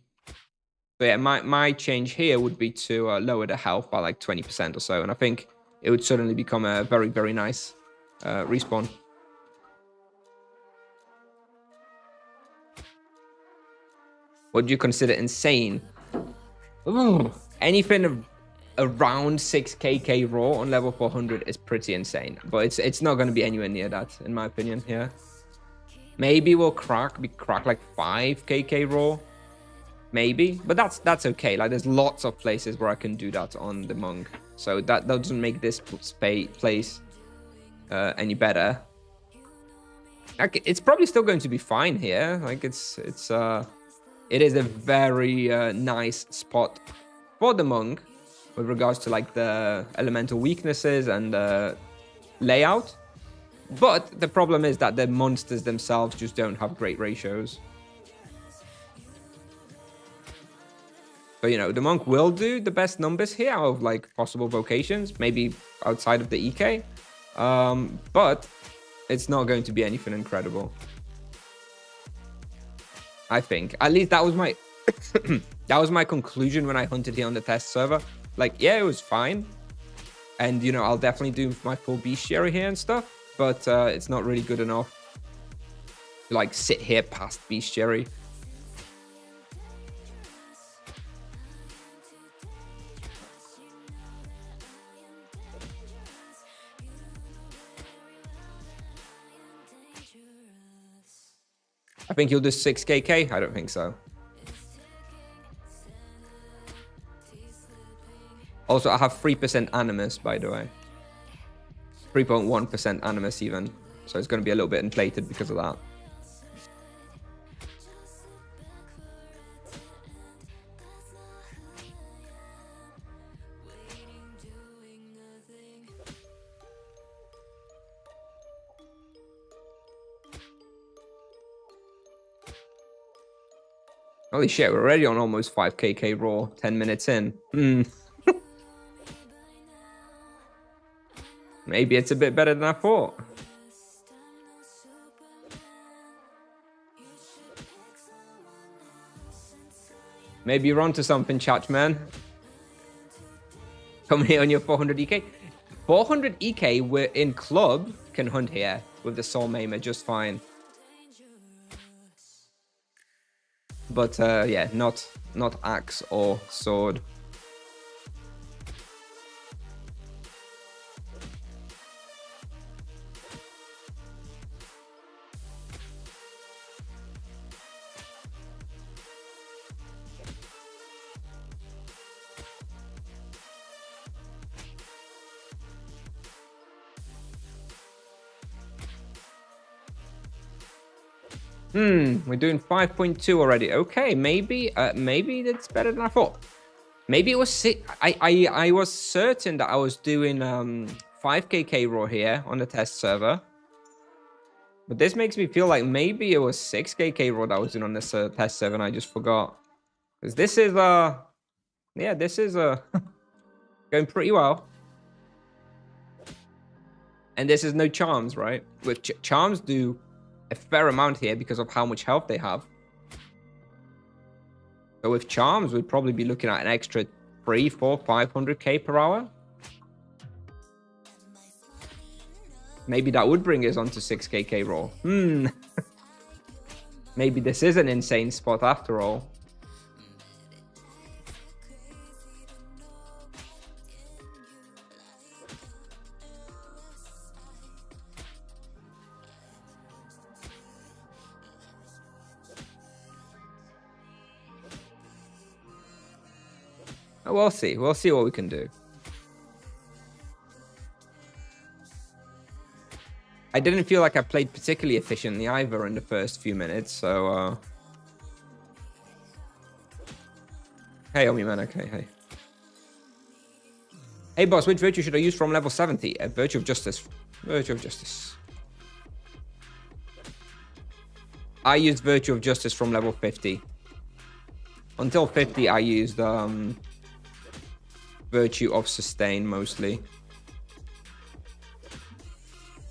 But yeah, my change here would be to lower the health by like 20% or so, and I think it would suddenly become a very, very nice respawn. What do you consider insane? Ooh, anything around 6kk raw on level 400 is pretty insane, but it's not going to be anywhere near that, in my opinion. Yeah, maybe we'll crack like 5kk raw, maybe, but that's okay. Like, there's lots of places where I can do that on the monk, so that doesn't make this place any better. Like, it's probably still going to be fine here. Like, it is a very nice spot for the monk with regards to like the elemental weaknesses and layout. But the problem is that the monsters themselves just don't have great ratios. So, you know, the monk will do the best numbers here out of like possible vocations, maybe outside of the EK. But it's not going to be anything incredible. I think. At least that was my that was my conclusion when I hunted here on the test server. Like, yeah, it was fine. And, you know, I'll definitely do my full bestiary here and stuff, but it's not really good enough to like sit here past bestiary. I think you'll do 6kk. I don't think so. Also, I have 3% animus, by the way. 3.1% animus even. So it's going to be a little bit inflated because of that. Holy shit, we're already on almost 5kk raw, 10 minutes in. Maybe it's a bit better than I thought. Maybe you're onto something, chat man. Come here on your 400 EK. 400 EK, we're in club, can hunt here with the Soul Maimer just fine. But yeah, not axe or sword. We're doing 5.2 already. Okay, maybe that's better than I thought. Maybe it was 6. I was certain that I was doing 5kk raw here on the test server. But this makes me feel like maybe it was 6kk raw that I was doing on this test server and I just forgot. Because this is yeah, this is going pretty well. And this is no charms, right? With charms do a fair amount here because of how much health they have. So with charms, we'd probably be looking at an extra 300, 400, 500k per hour. Maybe that would bring us onto 6kk raw. Maybe this is an insane spot after all. We'll see. We'll see what we can do. I didn't feel like I played particularly efficiently either in the first few minutes, so... Hey, Omi man. Okay, hey. Hey, boss, which virtue should I use from level 70? Virtue of Justice. Virtue of Justice. I used Virtue of Justice from level 50. Until 50, I used Virtue of Sustain mostly.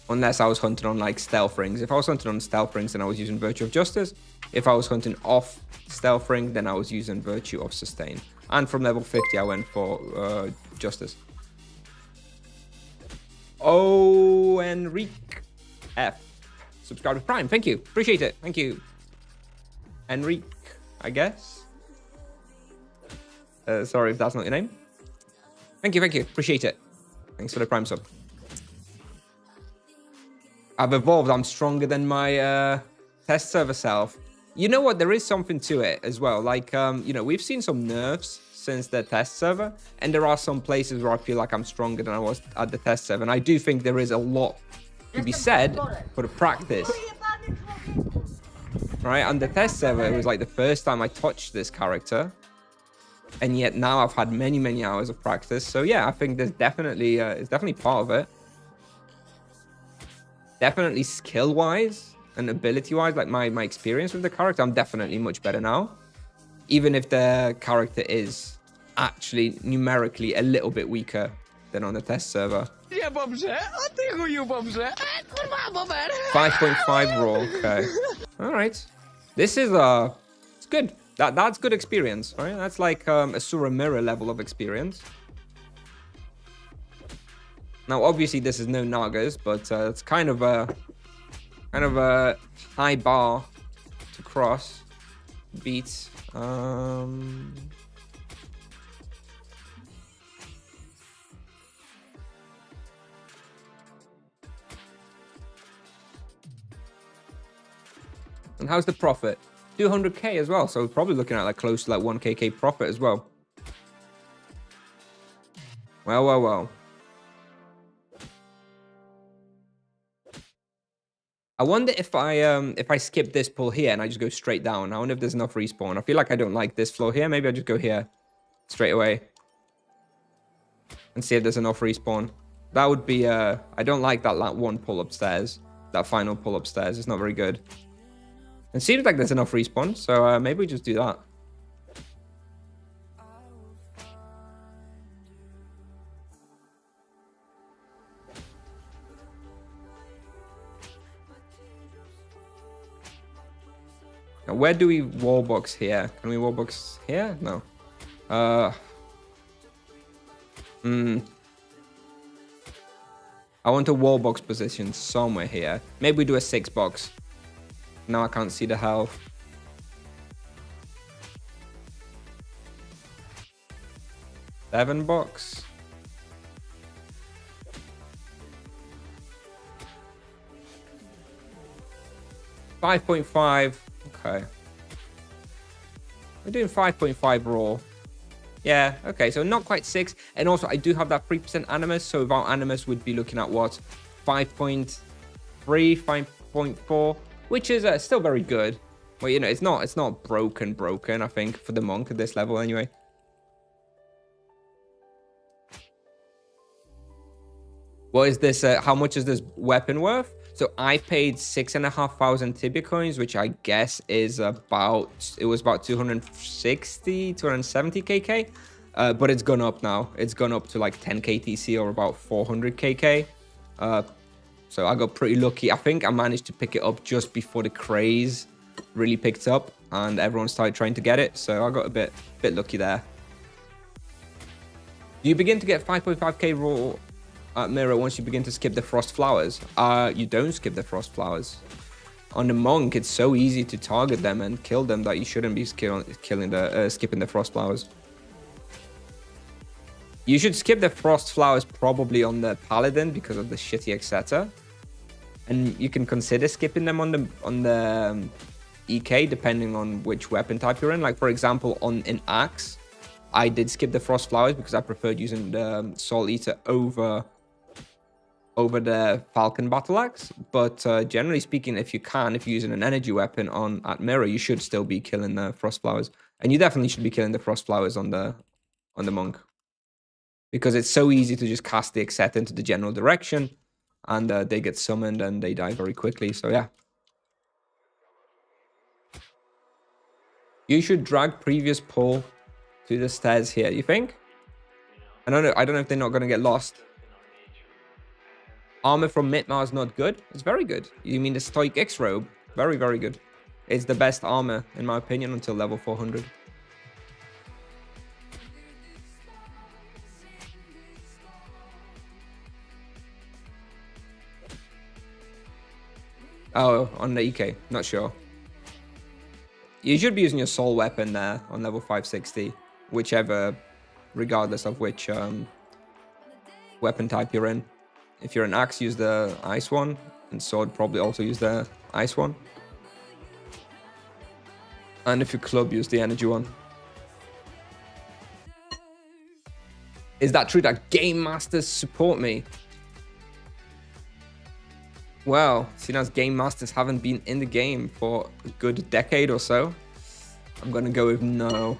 Unless I was hunting on like stealth rings. If I was hunting on stealth rings, then I was using Virtue of Justice. If I was hunting off stealth ring, then I was using Virtue of Sustain. And from level 50, I went for Justice. Oh, Enrique F. Subscribe to Prime. Thank you. Appreciate it. Thank you. Enrique, I guess. Sorry if that's not your name. Thank you. Thank you. Appreciate it. Thanks for the Prime sub. I've evolved. I'm stronger than my test server self. You know what? There is something to it as well. Like, you know, we've seen some nerfs since the test server, and there are some places where I feel like I'm stronger than I was at the test server. And I do think there is a lot to be said for the practice. Right? On the test server, it was like the first time I touched this character. And yet now I've had many, many hours of practice. So yeah, I think there's definitely, it's definitely part of it. Definitely skill-wise and ability-wise, like my experience with the character, I'm definitely much better now. Even if the character is actually numerically a little bit weaker than on the test server. 5.5 raw, okay. Alright. This is, it's good. That's good experience, right? That's like a Sura Mirror level of experience. Now, obviously, this is no Nagas, but it's kind of a high bar to cross. Beat. And how's the profit? 200k as well, so we're probably looking at like close to like 1kk profit as well. Well. I wonder if I skip this pull here and I just go straight down. I wonder if there's enough respawn. I feel like I don't like this floor here. Maybe I just go here straight away and see if there's enough respawn. That would be I don't like that one pull upstairs. That final pull upstairs. It's not very good. It seems like there's enough respawn, so maybe we just do that. Now, where do we wallbox here? Can we wallbox here? No. I want a wallbox position somewhere here. Maybe we do a 6 box. Now I can't see the health. Seven box. $5.5. Okay. We're doing 5.5 raw. Yeah, okay, so not quite 6. And also, I do have that 3% animus, so without animus, we'd be looking at what? 5.3, 5.4, which is still very good. Well, you know, it's not broken, I think, for the monk at this level anyway. What is this? How much is this weapon worth? So I paid 6,500 Tibia coins, which I guess is about, it was about 260, 270 KK. But it's gone up now. It's gone up to like 10 KTC or about 400 KK. So I got pretty lucky. I think I managed to pick it up just before the craze really picked up and everyone started trying to get it. So I got a bit lucky there. Do you begin to get 5.5k raw mirror once you begin to skip the frost flowers? You don't skip the frost flowers. On the monk, it's so easy to target them and kill them that you shouldn't be skipping the frost flowers. You should skip the frost flowers probably on the paladin because of the shitty etc. And you can consider skipping them on the EK depending on which weapon type you're in. Like for example, on an axe, I did skip the frost flowers because I preferred using the Soul Eater over over the Falcon Battle Axe. But generally speaking, if you're using an energy weapon at mirror, you should still be killing the frost flowers, and you definitely should be killing the frost flowers on the monk, because it's so easy to just cast the Exet into the general direction, and they get summoned and they die very quickly. So yeah, you should drag previous pull to the stairs here. You think? I don't know if they're not going to get lost. Armor from Mitmar is not good. It's very good. You mean the Stoic X robe? Very, very good. It's the best armor, in my opinion, until level 400. Oh, on the EK. Not sure. You should be using your soul weapon there on level 560. Whichever, regardless of which weapon type you're in. If you're an axe, use the ice one. And sword, probably also use the ice one. And if you club, use the energy one. Is that true that Game Masters support me? Well, seeing as Game Masters haven't been in the game for a good decade or so, I'm going to go with no.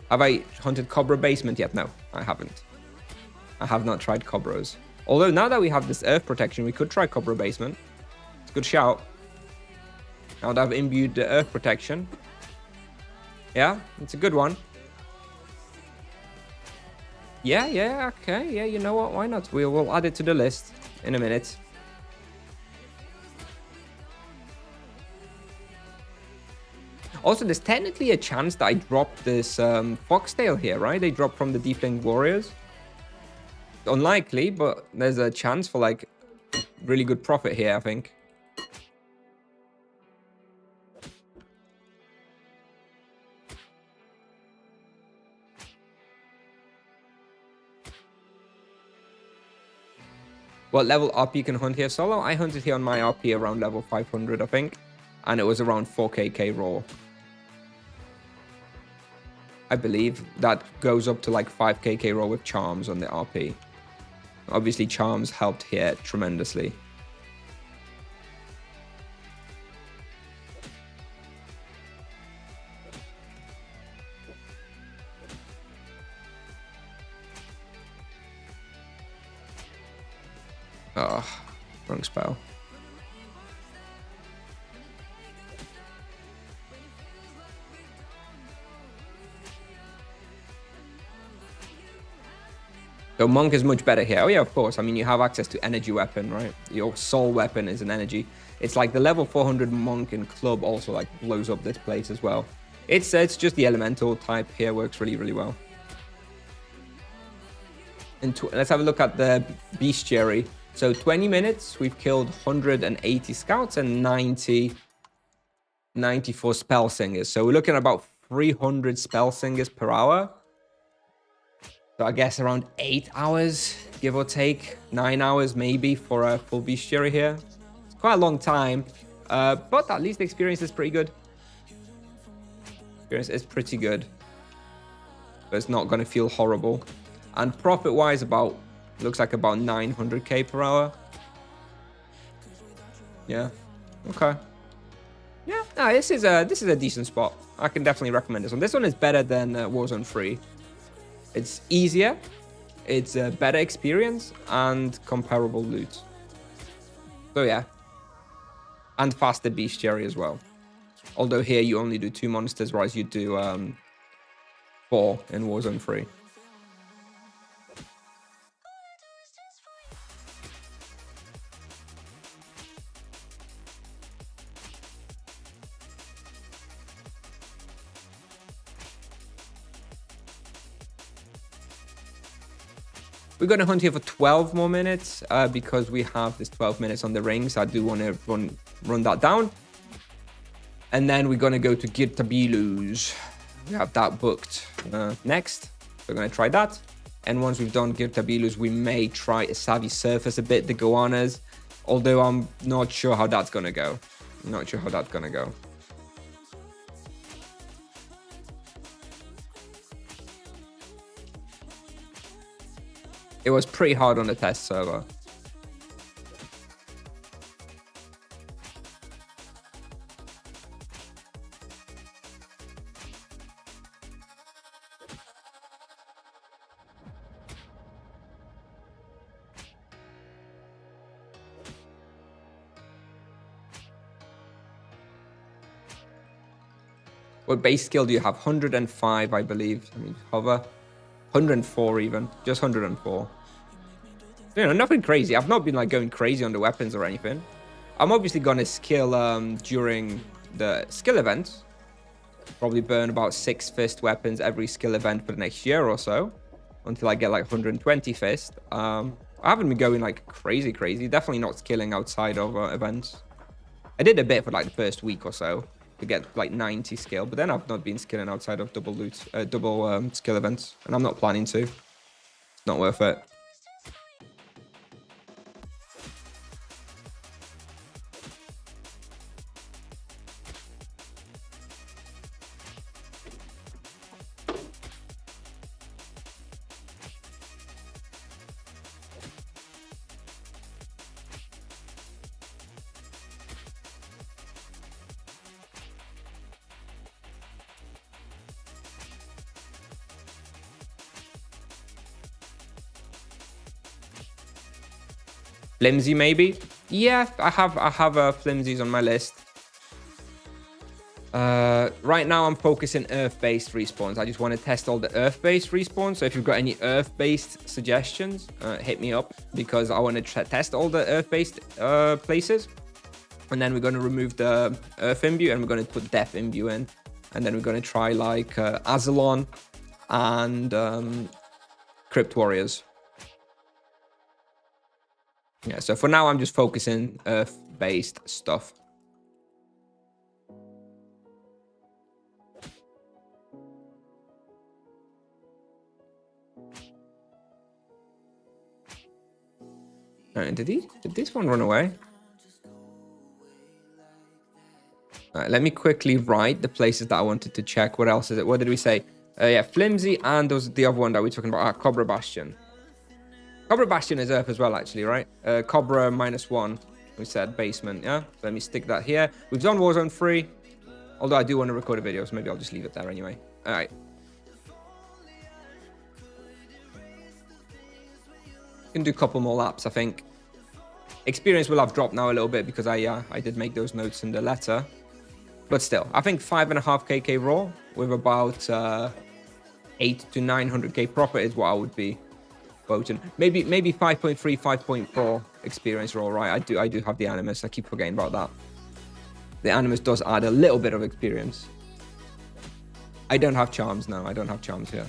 Have I hunted Cobra Basement yet? No, I haven't. I have not tried Cobras. Although now that we have this Earth Protection, we could try Cobra Basement. It's a good shout. Now that I've imbued the Earth Protection. Yeah, it's a good one. Yeah, okay. Yeah, you know what? Why not? We will add it to the list in a minute. Also, there's technically a chance that I drop this Foxtail here, right? They drop from the Deathling Warriors. Unlikely, but there's a chance for like really good profit here, I think. What level RP can hunt here solo? I hunted here on my RP around level 500, I think. And it was around 4kk raw. I believe that goes up to like 5kk raw with charms on the RP. Obviously, charms helped here tremendously. Oh, wrong spell. So Monk is much better here. Oh yeah, of course. I mean, you have access to energy weapon, right? Your soul weapon is an energy. It's like the level 400 Monk and Club also like blows up this place as well. It's just the elemental type here works really, really well. And let's have a look at the bestiary. So 20 minutes, we've killed 180 scouts and 94 spell singers. So we're looking at about 300 spell singers per hour. So I guess around 8 hours, give or take. 9 hours maybe for a full bestiary here. It's quite a long time, but at least the experience is pretty good. Experience is pretty good. But it's not going to feel horrible. And profit-wise, looks like about 900k per hour. Yeah. Okay. Yeah. No, this is a decent spot. I can definitely recommend this one. This one is better than Warzone 3. It's easier, it's a better experience, and comparable loot. So yeah. And faster bestiary as well. Although here you only do 2 monsters, whereas you do 4 in Warzone 3. We're going to hunt here for 12 more minutes because we have this 12 minutes on the ring. So I do want to run that down. And then we're going to go to Gertabilus. We have that booked next. We're going to try that. And once we've done Gertabilus, we may try a Savvy Surface a bit, the Goanas. Although I'm not sure how that's going to go. Not sure how that's going to go. It was pretty hard on the test server. What base skill do you have? 105, I believe. I mean, hover. 104 even. Just 104. You know, nothing crazy. I've not been like going crazy on the weapons or anything. I'm obviously going to skill during the skill events. Probably burn about 6 fist weapons every skill event for the next year or so. Until I get like 120 fist. I haven't been going like crazy. Definitely not skilling outside of events. I did a bit for like the first week or so to get like 90 skill, but then I've not been skilling outside of double skill events, and I'm not planning to. It's not worth it. Flimsy, maybe? Yeah, I have flimsies on my list. Right now, I'm focusing Earth-based respawns. I just want to test all the Earth-based respawns. So if you've got any Earth-based suggestions, hit me up, because I want to test all the Earth-based places. And then we're going to remove the Earth imbue, and we're going to put Death imbue in. And then we're going to try like Azalon and Crypt Warriors. Yeah, so for now, I'm just focusing Earth-based stuff. Did this one run away? All right, let me quickly write the places that I wanted to check. What else is it? What did we say? Yeah, Flimsy, and those the other one that we were talking about, Cobra Bastion. Cobra Bastion is Earth as well, actually, right? Cobra -1, we said basement, yeah? Let me stick that here. We've done Warzone 3, although I do want to record a video, so maybe I'll just leave it there anyway. All right. Can do a couple more laps, I think. Experience will have dropped now a little bit because I did make those notes in the letter. But still, I think 5.5 KK raw with about 8 to 900k profit is what I would be voting. Maybe 5.3, 5.4 experience raw, right? I do have the Animus. I keep forgetting about that. The Animus does add a little bit of experience. I don't have charms now. I don't have charms here.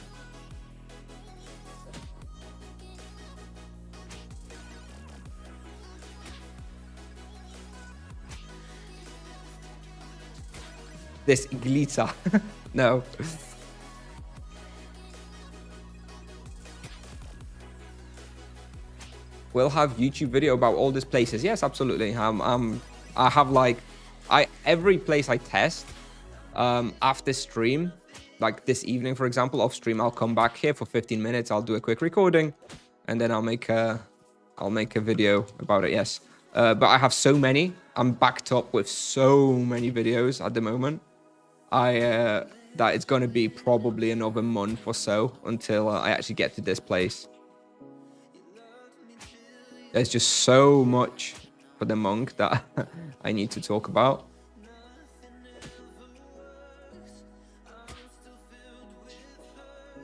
This glitter. No. We'll have YouTube video about all these places. Yes, absolutely. I have like every place I test after stream, like this evening, for example, off stream, I'll come back here for 15 minutes. I'll do a quick recording, and then I'll make a video about it. Yes. But I have so many. I'm backed up with so many videos at the moment. That it's going to be probably another month or so until I actually get to this place. There's just so much for the monk that I need to talk about.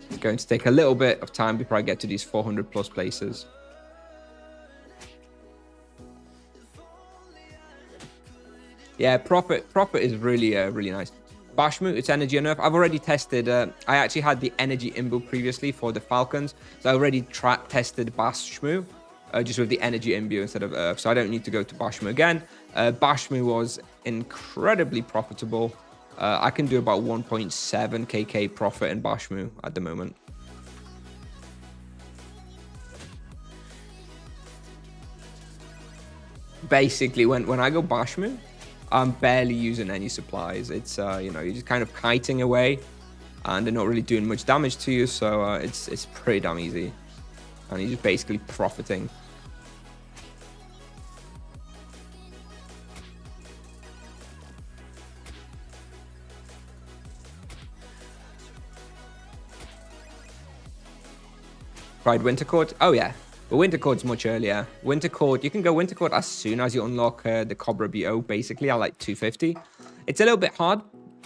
It's going to take a little bit of time before I get to these 400 plus places. Yeah, profit is really really nice. Bashmu, it's energy and earth. I've already tested. I actually had the energy imbue previously for the Falcons, so I already tested Bashmu just with the energy imbue instead of earth. So I don't need to go to Bashmu again. Bashmu was incredibly profitable. I can do about 1.7 KK profit in Bashmu at the moment. Basically, when I go Bashmu, I'm barely using any supplies. It's you know, you're just kind of kiting away, and they're not really doing much damage to you, so it's pretty damn easy. and he's just basically profiting. Tried Winter Court? Oh yeah, but Winter Court's much earlier. Winter Court, you can go Winter Court as soon as you unlock the Cobra BO, basically at like 250. It's a little bit hard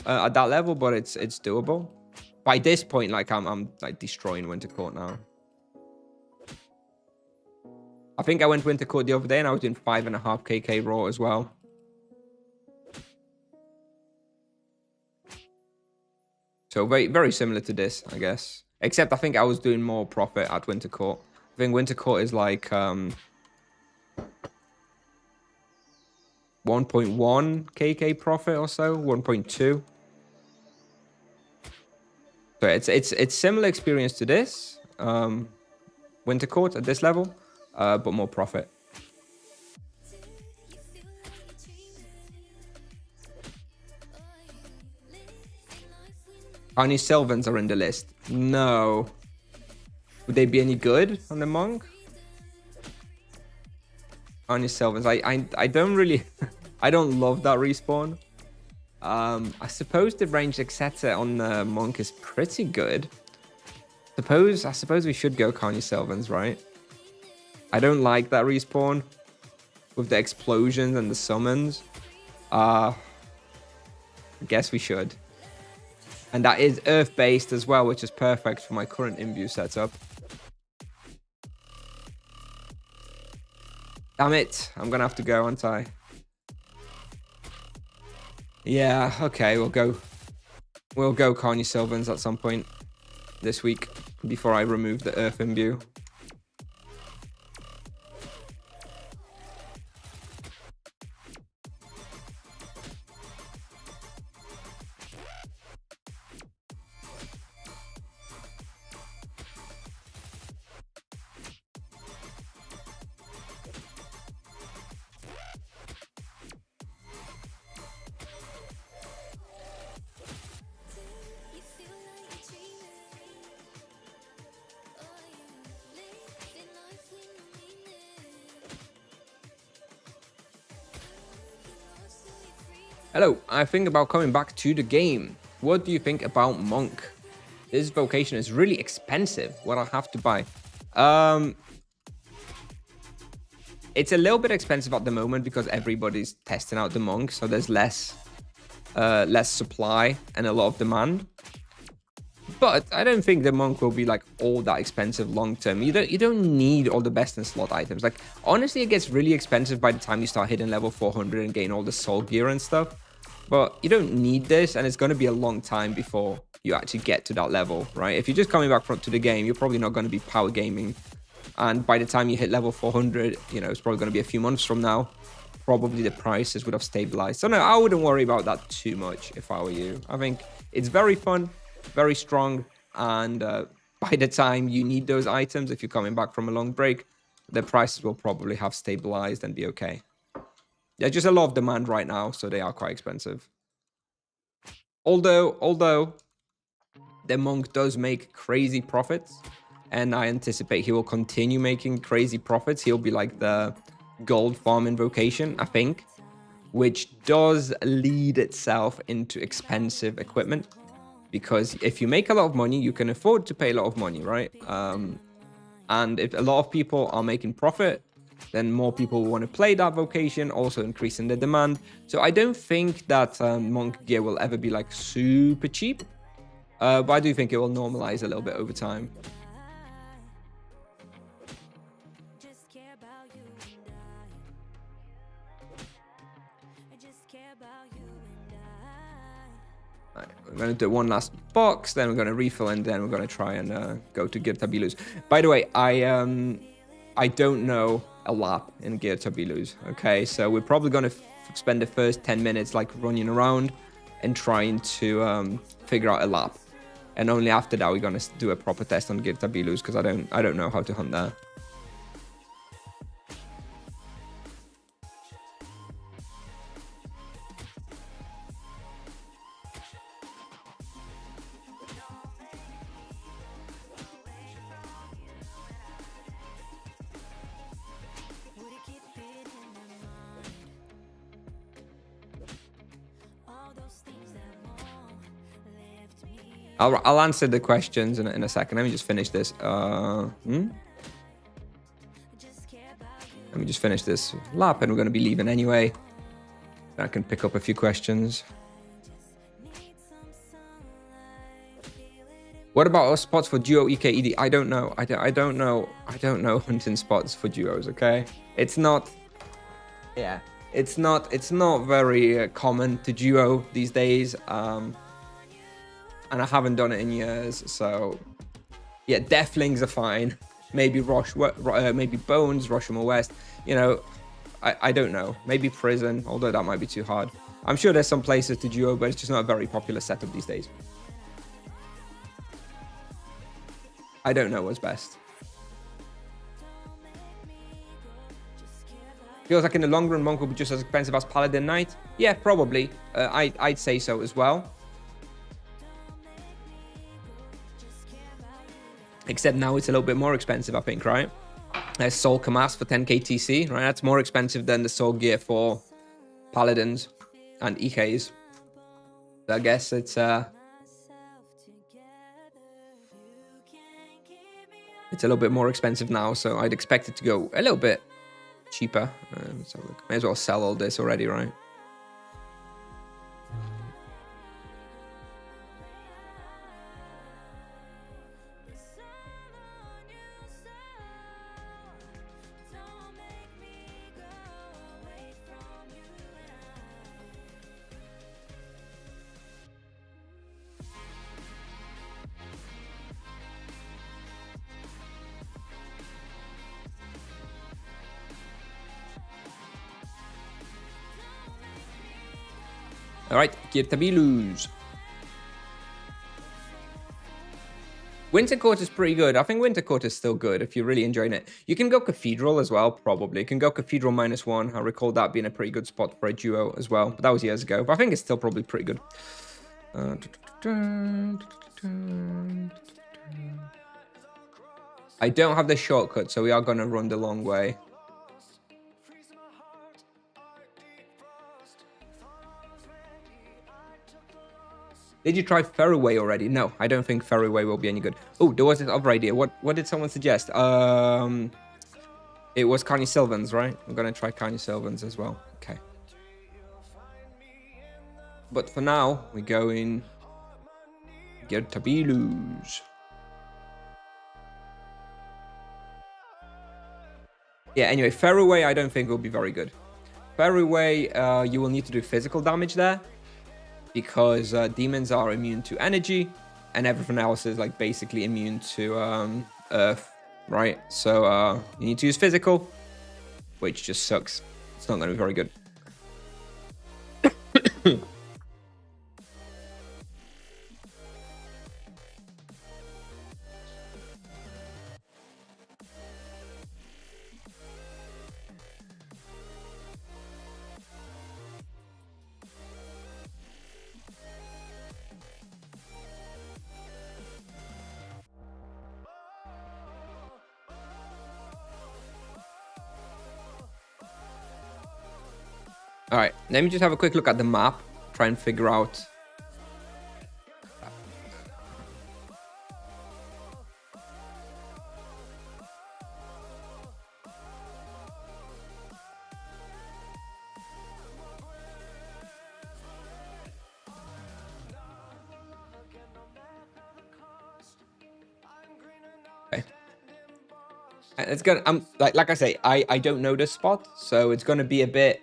at that level, but it's doable. By this point, like I'm like destroying Winter Court now. I think I went Winter Court the other day and I was doing 5.5 KK raw as well. So very, very similar to this, I guess. Except I think I was doing more profit at Winter Court. I think Winter Court is like 1.1 KK profit or so, 1.2. So it's similar experience to this Winter Court at this level, but more profit. How many Sylvans are in the list? No. Would they be any good on the monk? How many Sylvans? I don't really I don't love that respawn. I suppose the range etc on the monk is pretty good. I suppose we should go Carney Sylvans, right? I don't like that respawn with the explosions and the summons. I guess we should. And that is earth-based as well, which is perfect for my current imbue setup. Damn it. I'm going to have to go, aren't I? Yeah, okay, we'll go Carney Sylvans at some point this week before I remove the earth imbue. Hello, I think about coming back to the game. What do you think about Monk? This vocation is really expensive. What I have to buy? It's a little bit expensive at the moment because everybody's testing out the Monk, so there's less supply and a lot of demand. But I don't think the Monk will be like all that expensive long term. You don't need all the best in slot items. Like honestly, it gets really expensive by the time you start hitting level 400 and gain all the soul gear and stuff. But you don't need this, and it's going to be a long time before you actually get to that level, right? If you're just coming back to the game, you're probably not going to be power gaming. And by the time you hit level 400, you know, it's probably going to be a few months from now. Probably the prices would have stabilized. So no, I wouldn't worry about that too much if I were you. I think it's very fun, very strong, and by the time you need those items, if you're coming back from a long break, the prices will probably have stabilized and be okay. Yeah, just a lot of demand right now, so they are quite expensive. Although the Monk does make crazy profits, and I anticipate he will continue making crazy profits. He'll be like the gold farm invocation, I think, which does lead itself into expensive equipment. Because if you make a lot of money, you can afford to pay a lot of money, right? And if a lot of people are making profit, then more people will want to play that vocation, also increasing the demand. So I don't think that Monk gear will ever be like super cheap, but I do think it will normalize a little bit over time. Right, we're going to do one last box, then we're going to refill, and then we're going to try and go to Gertabilus. By the way, I don't know a lap in Gertabilus, okay? So we're probably going to spend the first 10 minutes like running around and trying to figure out a lap. And only after that we're going to do a proper test on Gertabilus because I don't know how to hunt there. I'll answer the questions in a second. Let me just finish this. Let me just finish this lap, and we're going to be leaving anyway. I can pick up a few questions. What about our spots for duo EKED? I don't know. I don't know hunting spots for duos. Okay, it's not. Yeah, it's not very common to duo these days. And I haven't done it in years. So yeah, Deathlings are fine. Maybe maybe Bones, Rosham West. You know, I don't know. Maybe Prison, although that might be too hard. I'm sure there's some places to duo, but it's just not a very popular setup these days. I don't know what's best. Feels like in the long run, Monk will be just as expensive as Paladin Knight. Yeah, probably. I'd say so as well. Except now it's a little bit more expensive, I think, right? There's Soul Kamas for 10k TC, right? That's more expensive than the Soul Gear for Paladins and EKs. So I guess it's a little bit more expensive now, so I'd expect it to go a little bit cheaper. So may as well sell all this already, right? All right, Gertabilus. Winter Court is pretty good. I think Winter Court is still good if you're really enjoying it. You can go Cathedral as well, probably. You can go Cathedral -1. I recall that being a pretty good spot for a duo as well. But that was years ago. But I think it's still probably pretty good. I don't have the shortcut, so we are going to run the long way. Did you try Ferryway already? No, I don't think Ferryway will be any good. Oh, there was this other idea. What did someone suggest? It was Carney Sylvans, right? I'm gonna try Carney Sylvans as well. Okay. But for now, we go in Gertabilus. Yeah, anyway, Ferryway I don't think will be very good. Ferryway, you will need to do physical damage there, because demons are immune to energy, and everything else is like basically immune to earth, right? So you need to use physical, which just sucks. It's not going to be very good. All right, let me just have a quick look at the map, try and figure out. Okay. It's gonna. Like I say, I don't know this spot, so it's gonna be a bit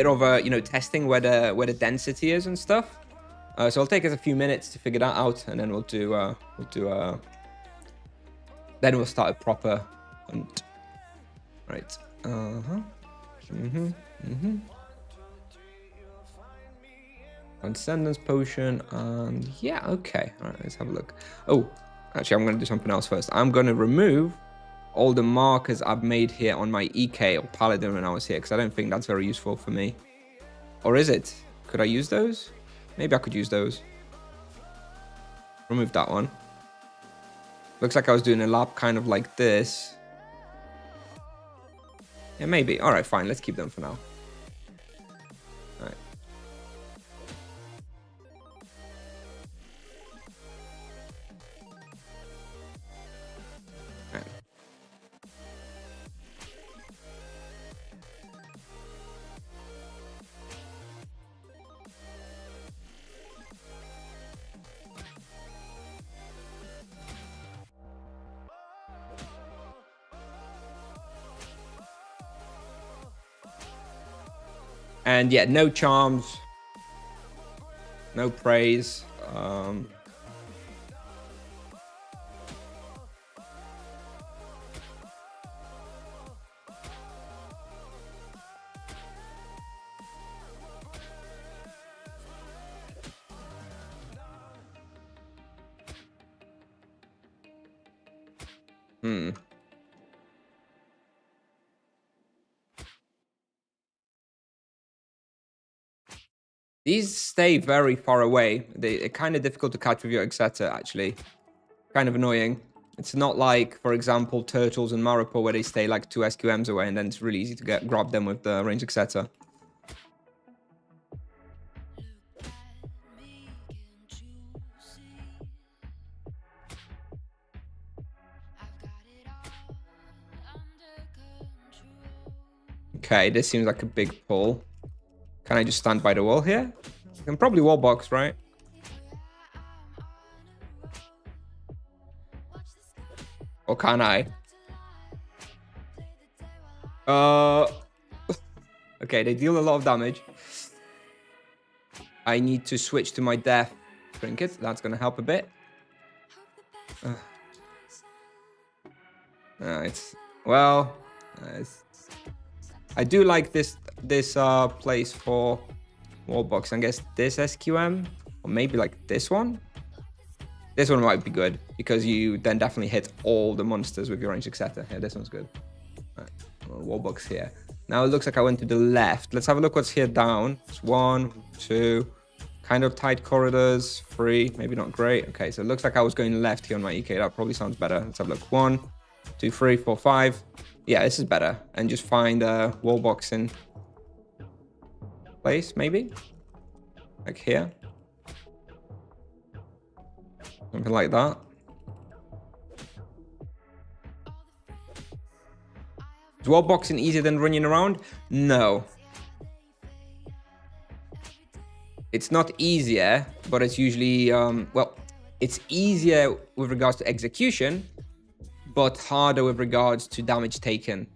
of a testing where the density is and stuff. So it'll take us a few minutes to figure that out, and then then we'll start a proper hunt. Right. Transcendence potion, and yeah, okay. All right, let's have a look. Oh, actually, I'm gonna do something else first. I'm gonna remove all the markers I've made here on my EK or Paladin when I was here, because I don't think that's very useful for me. Or is it? Could I use those? Maybe I could use those. Remove that one. Looks like I was doing a lap kind of like this. Yeah, maybe. All right, fine. Let's keep them for now. All right. And yeah, no charms, no praise. These stay very far away. They're kind of difficult to catch with your Exeter, actually. Kind of annoying. It's not like, for example, Turtles and Maripo, where they stay like 2 SQMs away, and then it's really easy to grab them with the range Exeter. Okay, this seems like a big pull. Can I just stand by the wall here? I can probably wall box, right? Or can I? Okay, they deal a lot of damage. I need to switch to my death trinket. That's going to help a bit. Well, I do like this place for wall box. I guess this SQM, or maybe like this one. This one might be good because you then definitely hit all the monsters with your range, etc. Yeah, this one's good. Right. Wall box here. Now it looks like I went to the left. Let's have a look what's here down. It's 1, 2, kind of tight corridors. 3, maybe not great. Okay, so it looks like I was going left here on my EK. That probably sounds better. Let's have a look. 1, 2, 3, 4, 5. Yeah, this is better. And just find a wall box in place, maybe? Like here. Something like that. Is wall boxing easier than running around? No. It's not easier, but it's usually, well, it's easier with regards to execution, but harder with regards to damage taken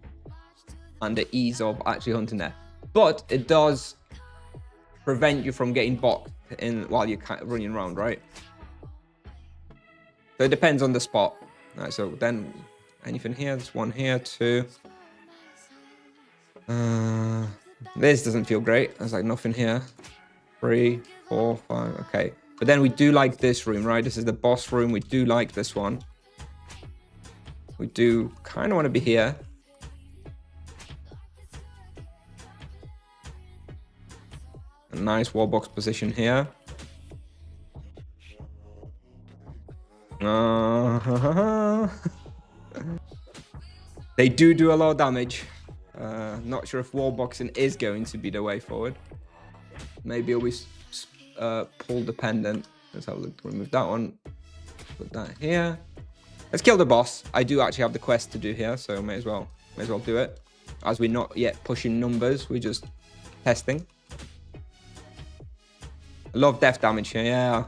and the ease of actually hunting there. But it does prevent you from getting boxed in while you're running around, right? So it depends on the spot. All right, so then anything here? There's 1 here, 2. This doesn't feel great. There's like nothing here. 3, 4, 5. Okay, but then we do like this room, right? This is the boss room. We do like this one. We do kind of want to be here. A nice wall box position here. They do a lot of damage. Not sure if wall boxing is going to be the way forward. Maybe it'll be pull dependent. Let's have a look. Remove that one. Put that here. Let's kill the boss. I do actually have the quest to do here, so may as well do it. As we're not yet pushing numbers, we're just testing. A lot of death damage here, yeah.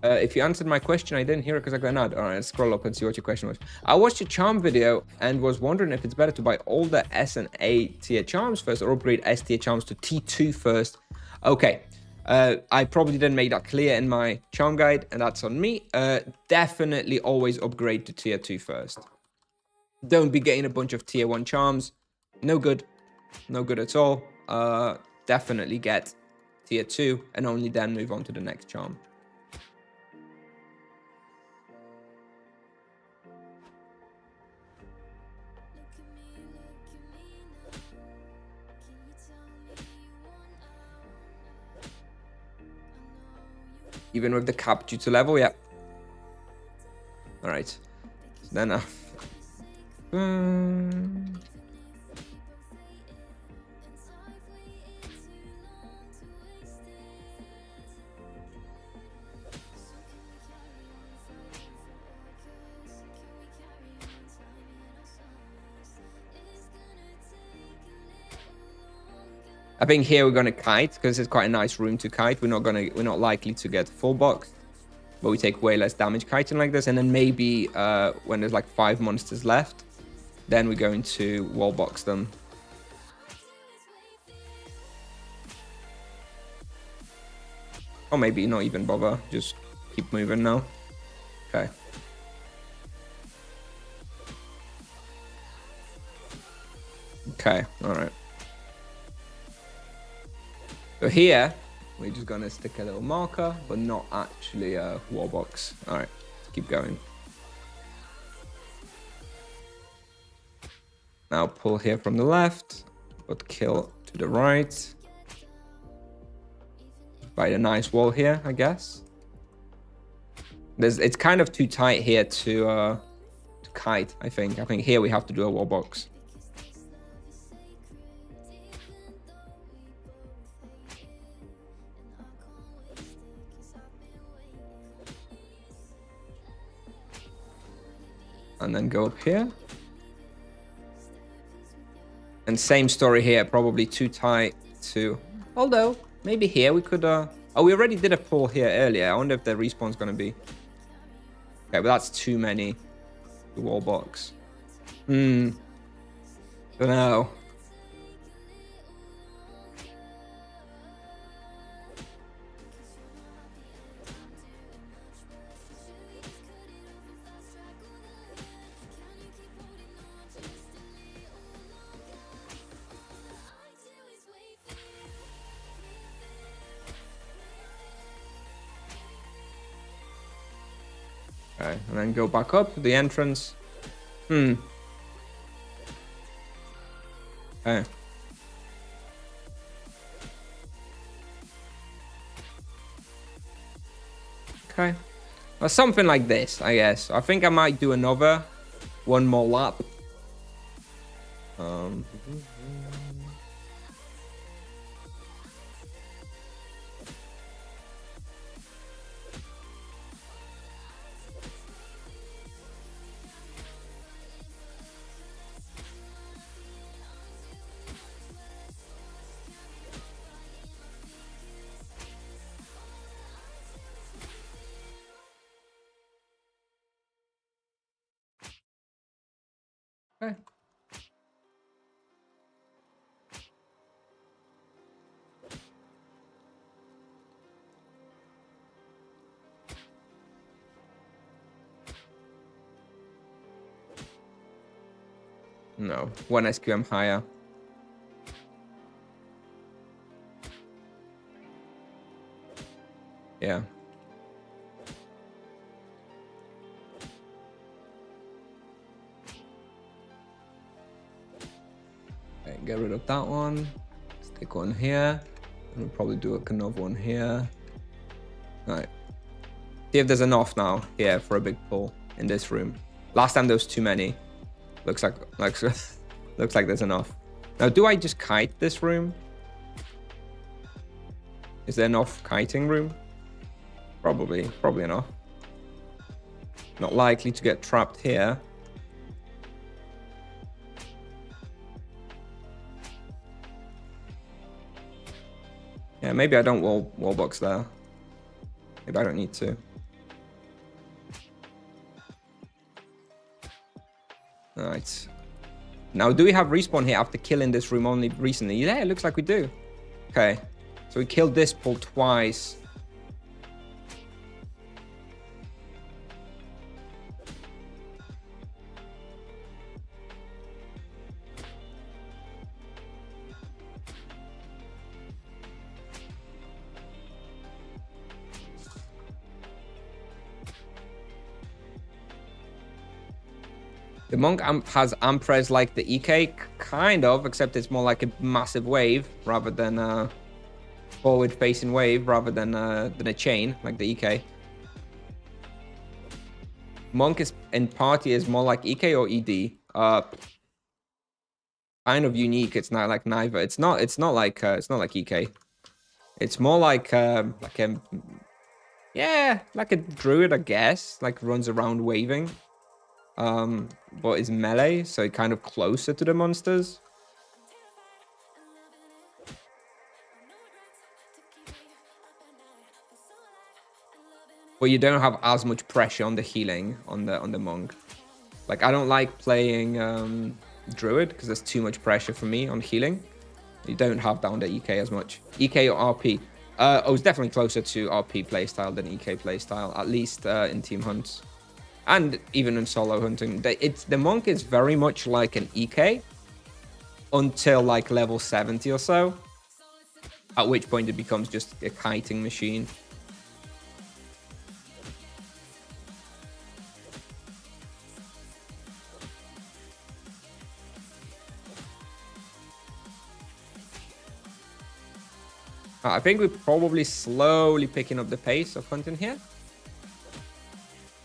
If you answered my question, I didn't hear it because I got an ad. All right, let's scroll up and see what your question was. I watched your charm video and was wondering if it's better to buy all the S and A tier charms first or upgrade S tier charms to T2 first. Okay, I probably didn't make that clear in my charm guide, and that's on me. Definitely always upgrade to tier 2 first. Don't be getting a bunch of tier 1 charms. No good. No good at all. Definitely get tier 2 and only then move on to the next charm. Even with the cap due to level, yeah. All right. So then, I think here we're gonna kite because it's quite a nice room to kite. We're not likely to get full box, but we take way less damage kiting like this. And then maybe when there's like 5 monsters left, Then we're going to wall box them. Or maybe not even bother, just keep moving now. Okay. Okay, alright. So here, we're just gonna stick a little marker, but not actually a wall box. Alright, let's keep going. Now pull here from the left, but kill to the right. By a nice wall here, I guess. It's kind of too tight here to kite, I think. I think here we have to do a wall box. And then go up here. And same story here, probably too tight to... Although, maybe here we could... Oh, we already did a pull here earlier. I wonder if the respawn's going to be... Okay, but that's too many. The wall box. Don't know. Okay, and then go back up to the entrance. Okay. Okay. Well, something like this, I guess. I think I might do one more lap. Okay. No, one SQM higher. Yeah. Okay, get rid of that one. Stick one here. And we'll probably do another one here. Alright. See if there's enough now here for a big pull in this room. Last time there was too many. Looks like looks like there's enough. Now, do I just kite this room? Is there enough kiting room? Probably enough. Not likely to get trapped here. Yeah, maybe I don't wall box there. Maybe I don't need to. Alright. Now, do we have respawn here after killing this room only recently? Yeah, it looks like we do. Okay. So we killed this pull twice. The monk has ampres like the EK, kind of, except it's more like a massive wave rather than a forward-facing wave rather than a chain like the EK. Monk is in party is more like EK or ED. Kind of unique. It's not like neither. It's not like EK. It's more like a like a druid, I guess. Like runs around waving. But is melee, so kind of closer to the monsters. But you don't have as much pressure on the healing on the monk. Like, I don't like playing Druid because there's too much pressure for me on healing. You don't have down the EK as much. EK or RP? I was definitely closer to RP playstyle than EK playstyle, at least in team hunts. And even in solo hunting. The monk is very much like an EK until like level 70 or so. At which point it becomes just a kiting machine. I think we're probably slowly picking up the pace of hunting here.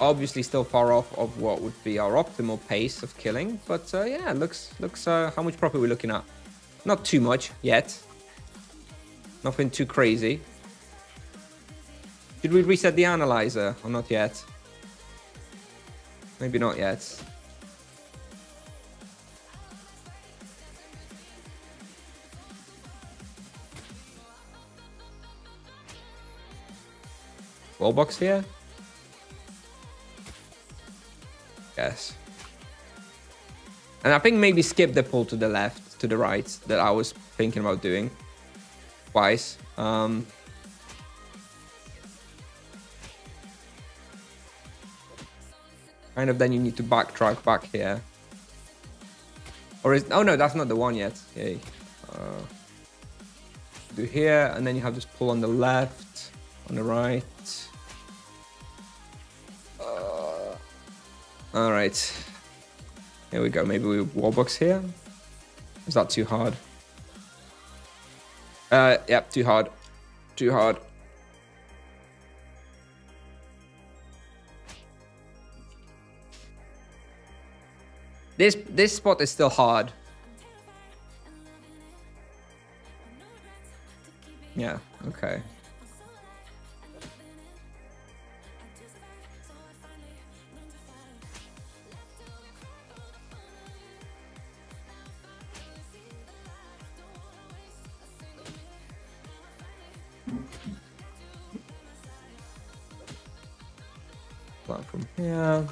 Obviously still far off of what would be our optimal pace of killing. But yeah, looks how much profit we're looking at. Not too much yet. Nothing too crazy. Should we reset the analyzer or not yet? Maybe not yet. Wallbox here? Yes. And I think maybe skip the pull to the left, to the right, that I was thinking about doing. Twice. Kind of then you need to backtrack back here. Or is... Oh no, that's not the one yet. Yay. Do here, and then you have this pull on the left, on the right. All right. Here we go. Maybe we wallbox here. Is that too hard? Yep, too hard. Too hard. This spot is still hard. Yeah, okay. Plan from here.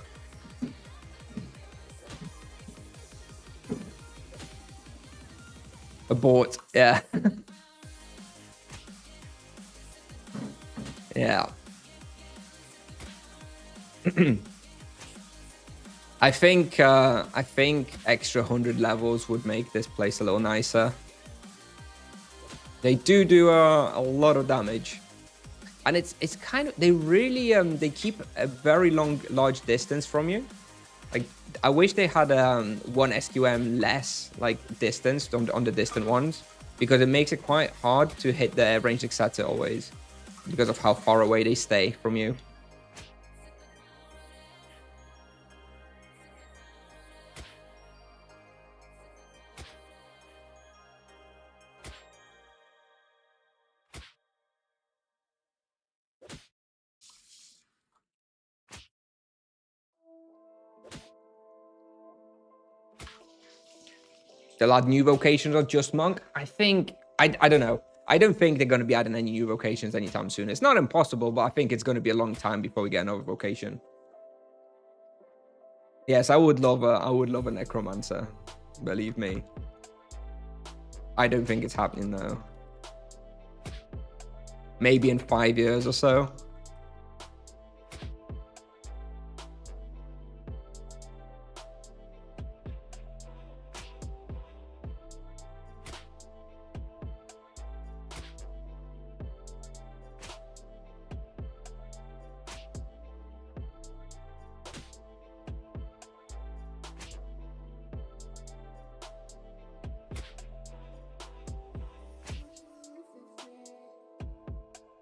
Abort, yeah. Yeah. I think extra 100 levels would make this place a little nicer. They do a lot of damage, and it's kind of, they really they keep a very large distance from you. Like, I wish they had one SQM less like distance on the distant ones, because it makes it quite hard to hit the ranged etc always, because of how far away they stay from you. They'll add new vocations or just monk. I think, I don't know. I don't think they're going to be adding any new vocations anytime soon. It's not impossible, but I think it's going to be a long time before we get another vocation. Yes, I would love a necromancer. Believe me. I don't think it's happening though. Maybe in 5 years or so.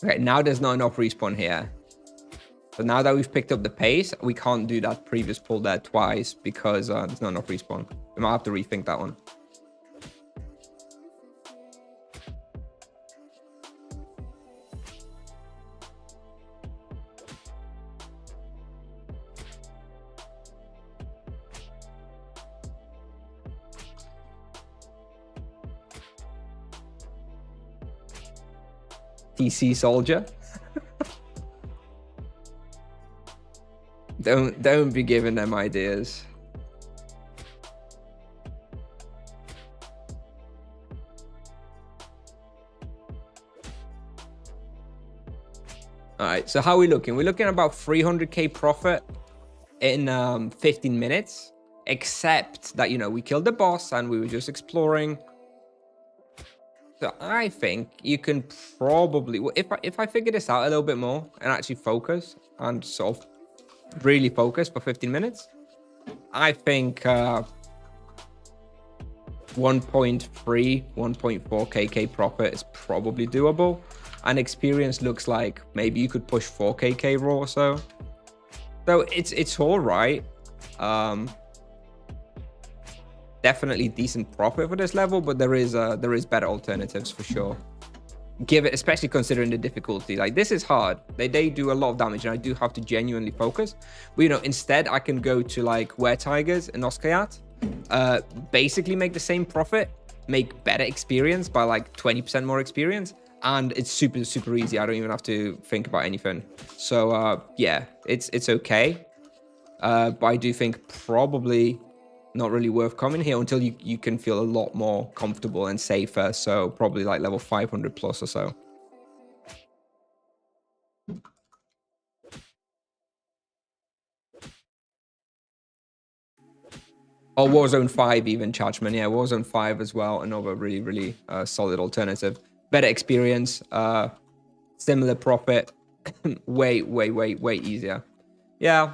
Okay, now there's not enough respawn here. So now that we've picked up the pace, we can't do that previous pull there twice because there's not enough respawn. We might have to rethink that one. TC soldier. Don't be giving them ideas. All right, so how are we looking? We're looking at about 300k profit in 15 minutes, except that, you know, we killed the boss and we were just exploring. So I think you can probably, if I figure this out a little bit more and actually focus and sort of really focus for 15 minutes, I think 1.4k profit is probably doable. And experience looks like maybe you could push 4k raw or so. So it's all right. Definitely decent profit for this level, but there is better alternatives for sure. Give it, especially considering the difficulty. Like, this is hard. They do a lot of damage, and I do have to genuinely focus. But, you know, instead I can go to like Were Tigers and Oskayat, basically make the same profit, make better experience by like 20% more experience, and it's super easy. I don't even have to think about anything. So yeah, it's okay. But I do think probably not really worth coming here until you can feel a lot more comfortable and safer. So probably like level 500 plus or so. Or Warzone 5 even, Chargeman. Yeah, Warzone 5 as well. Another really solid alternative. Better experience, similar profit, way easier. Yeah.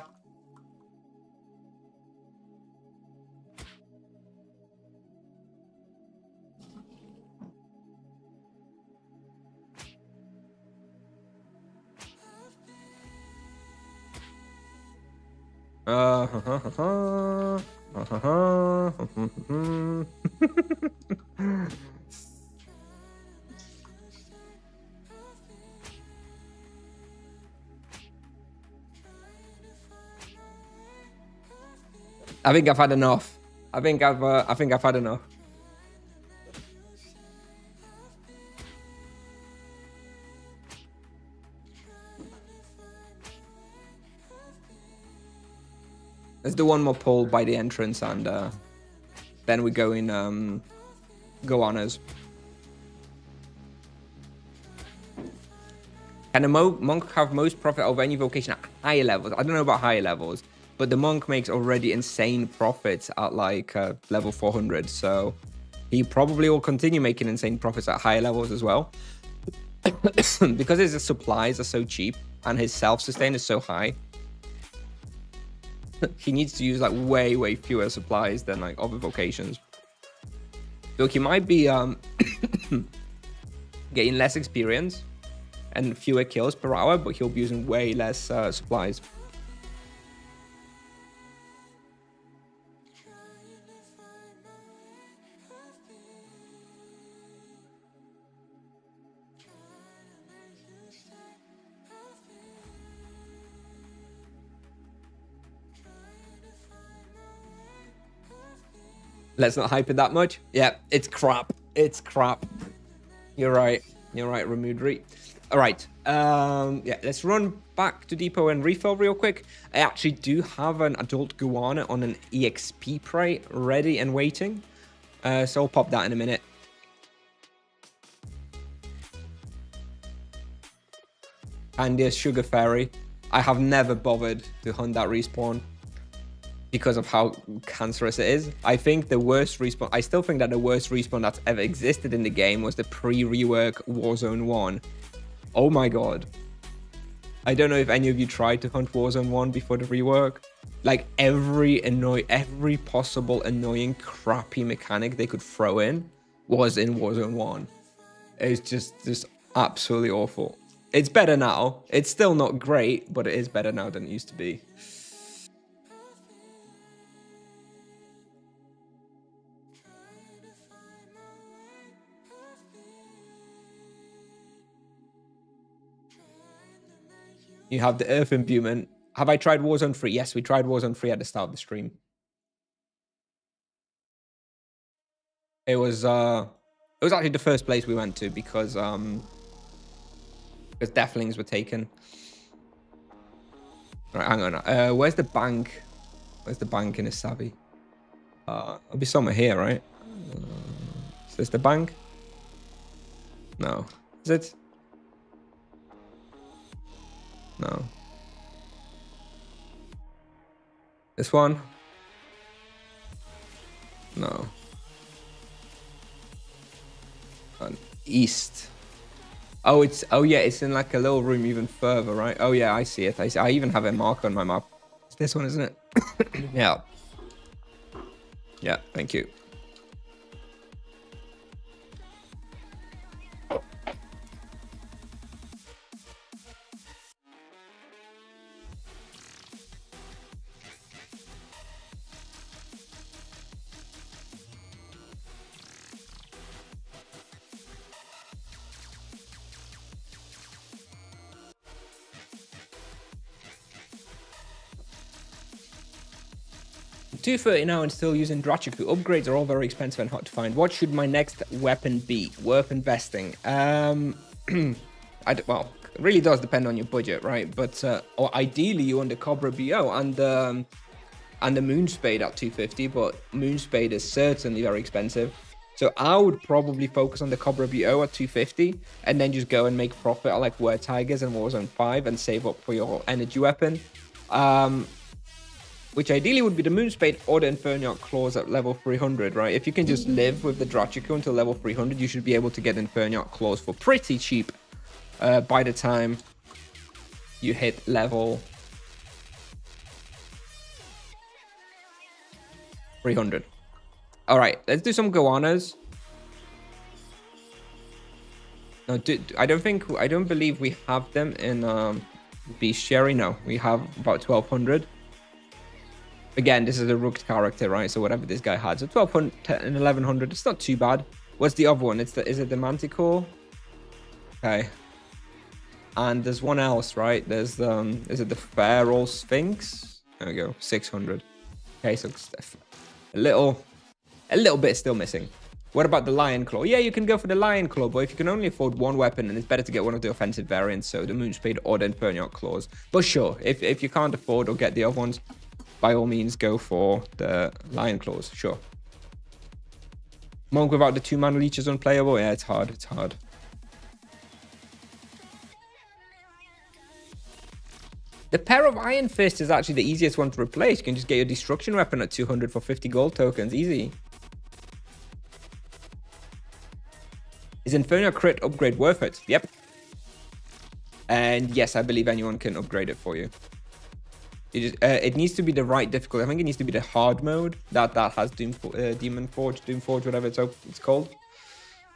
I think I've had enough. I think I've had enough. Let's do one more pull by the entrance, and then we go in Goanas. Can a monk have most profit over any vocation at higher levels? I don't know about higher levels, but the monk makes already insane profits at like level 400. So he probably will continue making insane profits at higher levels as well. Because his supplies are so cheap and his self-sustain is so high. He needs to use like way fewer supplies than like other vocations. Look, he might be getting less experience and fewer kills per hour, but he'll be using way less supplies. Let's not hype it that much. Yeah, it's crap. It's crap. You're right. You're right, Ramudri. All right. Yeah, let's run back to depot and refill real quick. I actually do have an adult Goana on an EXP prey ready and waiting. So I'll pop that in a minute. And there's Sugar Fairy. I have never bothered to hunt that respawn because of how cancerous it is. I think the worst respawn, I still think that the worst respawn that's ever existed in the game was the pre-rework Warzone 1. Oh my god. I don't know if any of you tried to hunt Warzone 1 before the rework. Like every possible annoying crappy mechanic they could throw in was in Warzone 1. It's just absolutely awful. It's better now. It's still not great, but it is better now than it used to be. You have the Earth Imbuement. Have I tried Warzone 3? Yes, we tried Warzone 3 at the start of the stream. It was actually the first place we went to because Deathlings were taken. All right, hang on. Where's the bank? Where's the bank in a savvy? It'll be somewhere here, right? Is this the bank? No. Is it? No. This one? No. East. Oh, yeah, it's in like a little room even further, right? Oh yeah, I see it. I even have a marker on my map. It's this one, isn't it? Yeah. Yeah, thank you. $230 now and still using Drachiku. Upgrades are all very expensive and hard to find. What should my next weapon be? Worth investing. Well, it really does depend on your budget, right? But or ideally you want the Cobra BO and the Moon Spade at 250, but Moon Spade is certainly very expensive. So I would probably focus on the Cobra BO at 250 and then just go and make profit at like Were Tigers and Warzone 5 and save up for your energy weapon. Which ideally would be the Moon Spade or the Inferniarch Claws at level 300, right? If you can just live with the Drachiku until level 300, you should be able to get Inferniarch Claws for pretty cheap by the time you hit level 300. All right, let's do some Goanas. No, I don't believe we have them in BiS Gear. No, we have about 1200. Again, this is a rooked character, right? So whatever this guy had. So 1200 and 1100. It's not too bad. What's the other one? Is it the Manticore? Okay. And there's one else, right? There's is it the Feral Sphinx? There we go. 600. Okay, so a little bit still missing. What about the Lion Claw? Yeah, you can go for the Lion Claw, but if you can only afford one weapon, then it's better to get one of the offensive variants, so the Moon Spade or the Inferniarch Claws. But sure, if you can't afford or get the other ones, by all means, go for the Lion Claws, sure. Monk without the 2-man leech is unplayable. Yeah, it's hard, it's hard. The Pair of Iron Fist is actually the easiest one to replace. You can just get your destruction weapon at 200 for 50 gold tokens, easy. Is Inferno crit upgrade worth it? Yep. And yes, I believe anyone can upgrade it for you. It needs to be the right difficulty. I think it needs to be the hard mode that has Demon Forge, Doom Forge, whatever it's called.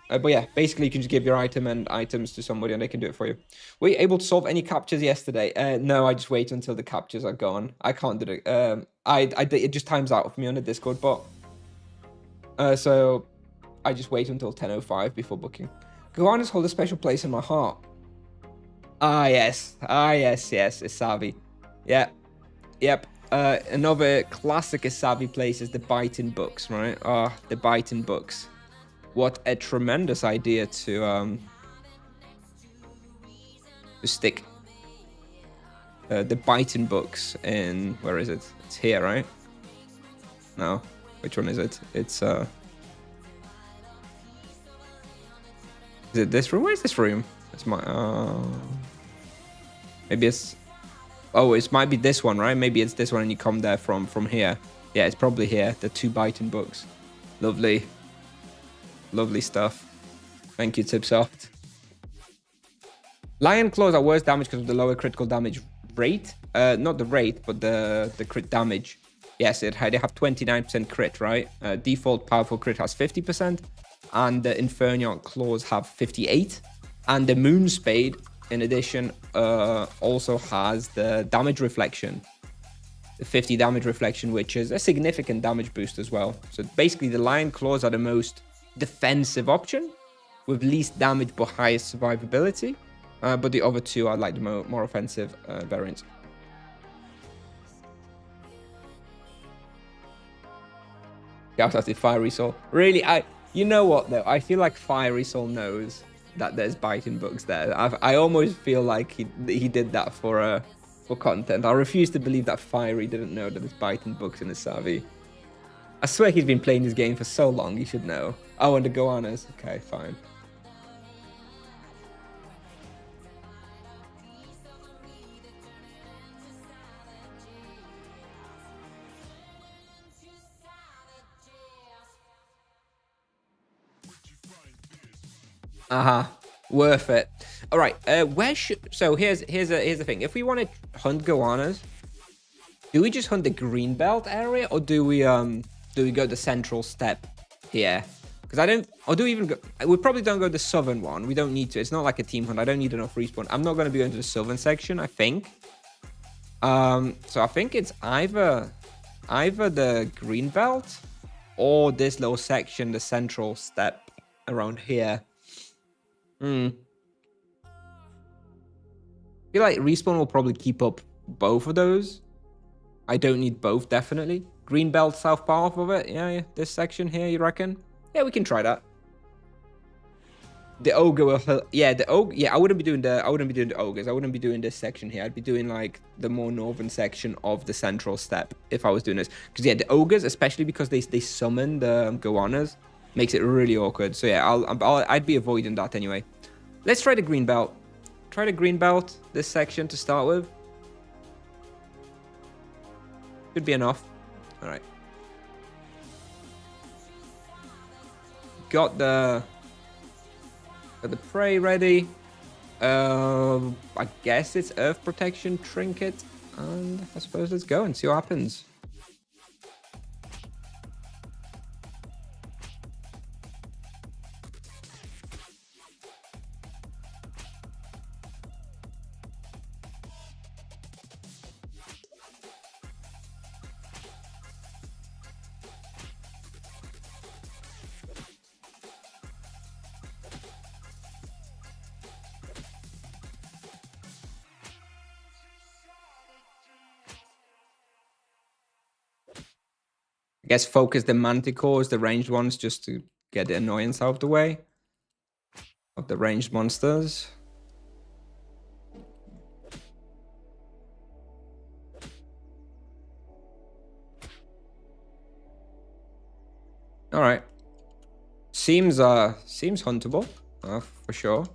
But yeah, basically you can just give your item and items to somebody and they can do it for you. Were you able to solve any captures yesterday? No, I just wait until the captures are gone. I can't do it. It just times out for me on the Discord bot. So I just wait until 10:05 before booking. Goanas hold a special place in my heart. Yes, Isavi. Yeah. Yep, another classic Isavi place is the Biting Books, right? The Biting Books. What a tremendous idea to stick the Biting Books in, where is it? It's here, right? No, which one is it? It's, is it this room? Where's this room? It's my, maybe it's... Oh, it might be this one, right? Maybe it's this one and you come there from here. Yeah, it's probably here. The 2 Biting Books. Lovely. Lovely stuff. Thank you, Tipsoft. Lion Claws are worse damage because of the lower critical damage rate. Not the rate, but the crit damage. Yes, they have 29% crit, right? Default powerful crit has 50%. And the Inferniarch Claws have 58%. And the Moon Spade, in addition, also has the damage reflection, the 50 damage reflection, which is a significant damage boost as well. So basically the Lion Claws are the most defensive option with least damage but highest survivability. But the other two are like the more offensive variants. Yeah, that's the Fiery Soul. Really, you know what though? I feel like Fiery Soul knows that there's Biting Books there. I almost feel like he did that for content. I refuse to believe that Fiery didn't know that there's Biting Books in the Savi. I swear he's been playing this game for so long, he should know. Oh, and the Goanas. Okay, fine. Worth it. All right. Where should? So here's the thing. If we want to hunt Goanas, do we just hunt the green belt area, or do we go the central step here? Because I don't. Or do we even go? We probably don't go the southern one. We don't need to. It's not like a team hunt. I don't need enough respawn. I'm not going to be going to the southern section, I think. So I think it's either the green belt or this little section, the central step around here. I feel like respawn will probably keep up both of those. I don't need both, definitely. Green belt south part of it. Yeah. This section here, you reckon? Yeah, we can try that. The ogre will, yeah, the ogre. Yeah, I wouldn't be doing the ogres. I wouldn't be doing this section here. I'd be doing like the more northern section of the central step if I was doing this. Because yeah, the ogres, especially because they summon the Goanas, makes it really awkward. So yeah, I'd be avoiding that anyway. Let's try the green belt. Try the green belt, this section to start with. Should be enough. All right. Got the prey ready. I guess it's earth protection trinket, and I suppose let's go and see what happens. I guess focus the manticores, the ranged ones, just to get the annoyance out of the way of the ranged monsters. All right. Seems huntable, for sure.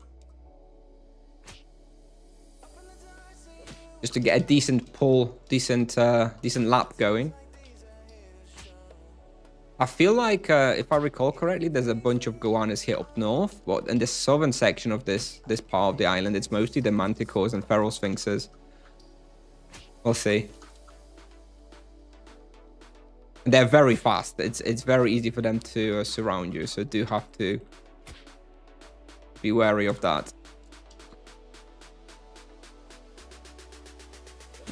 Just to get a decent pull, decent lap going. I feel like, if I recall correctly, there's a bunch of Goanas here up north, but in the southern section of this part of the island, it's mostly the manticores and feral sphinxes. We'll see. They're very fast. It's very easy for them to surround you, so do have to be wary of that.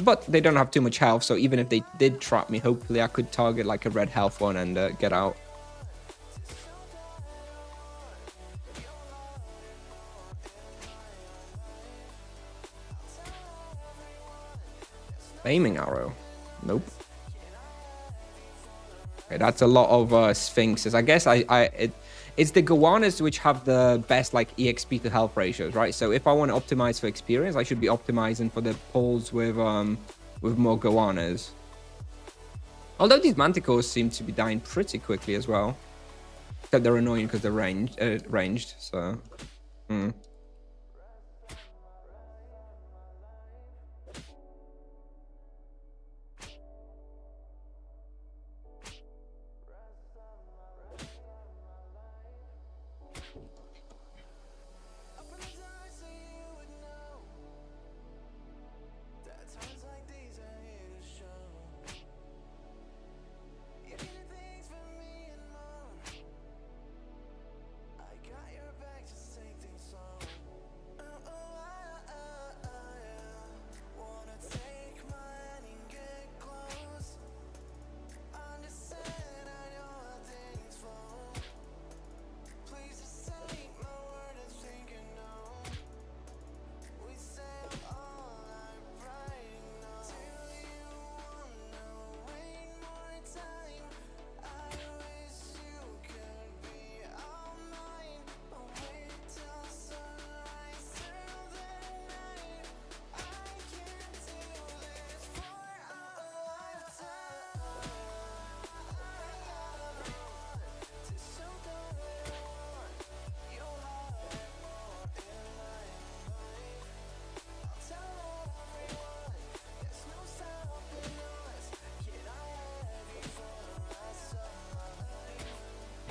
But they don't have too much health, so even if they did trap me, hopefully I could target like a red health one and get out. Flaming arrow. Nope. Okay, that's a lot of sphinxes. I guess it's the Goanas which have the best like EXP to health ratios, right? So if I want to optimize for experience, I should be optimizing for the pulls with more Goanas. Although these manticores seem to be dying pretty quickly as well. Except they're annoying because they're ranged, so...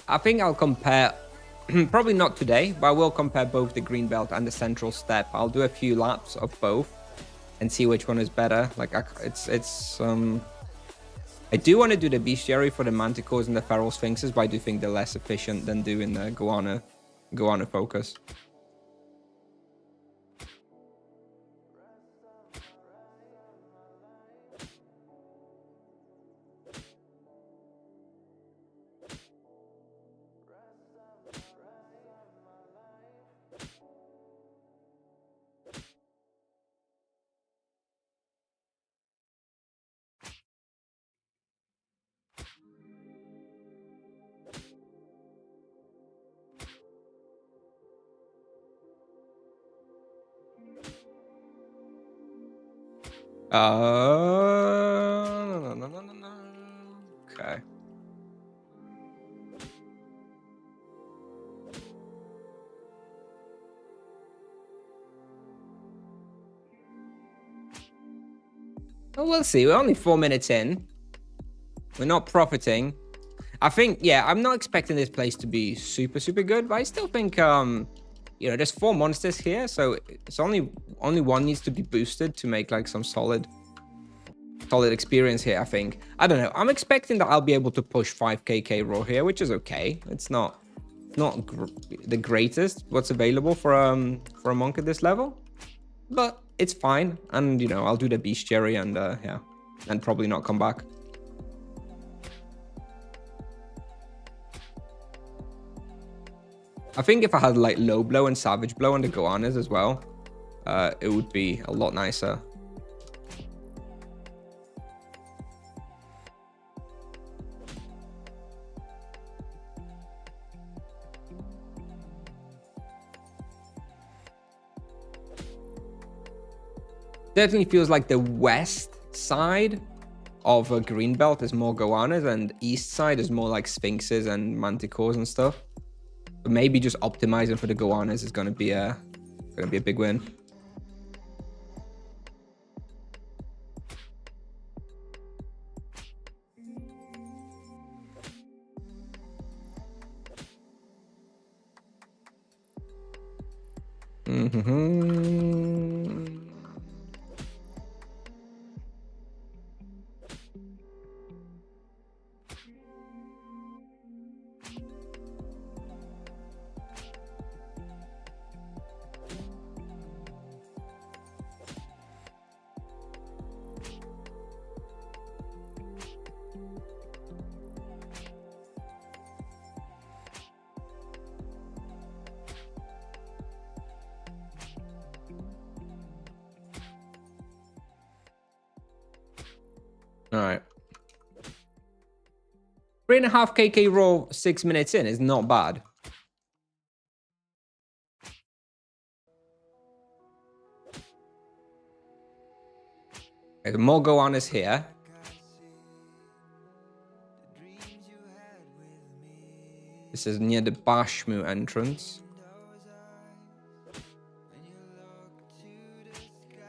I think I'll compare Probably not today, but I will compare both the green belt and the central step. I'll do a few laps of both and see which one is better. Like I do want to do the bestiary for the manticores and the feral sphinxes, but I do think they're less efficient than doing the Goana focus. No. Okay. Well, we'll see. We're only 4 minutes in. We're not profiting. I think, yeah, I'm not expecting this place to be super good, but I still think, you know, there's 4 monsters here, so it's only one needs to be boosted to make like some solid experience here, I think. I don't know. I'm expecting that I'll be able to push 5k raw here, which is okay. It's not the greatest what's available for a monk at this level, but it's fine. And you know, I'll do the bestiary and yeah, and probably not come back. I think if I had like low blow and savage blow on the Goanas as well, it would be a lot nicer. Definitely feels like the west side of a green belt is more Goanas and east side is more like sphinxes and manticores and stuff. But maybe just optimizing for the Goanas is going to be a big win. All right. 3.5 KK roll 6 minutes in is not bad. Okay, the more Goanas here. This is near the Bashmu entrance.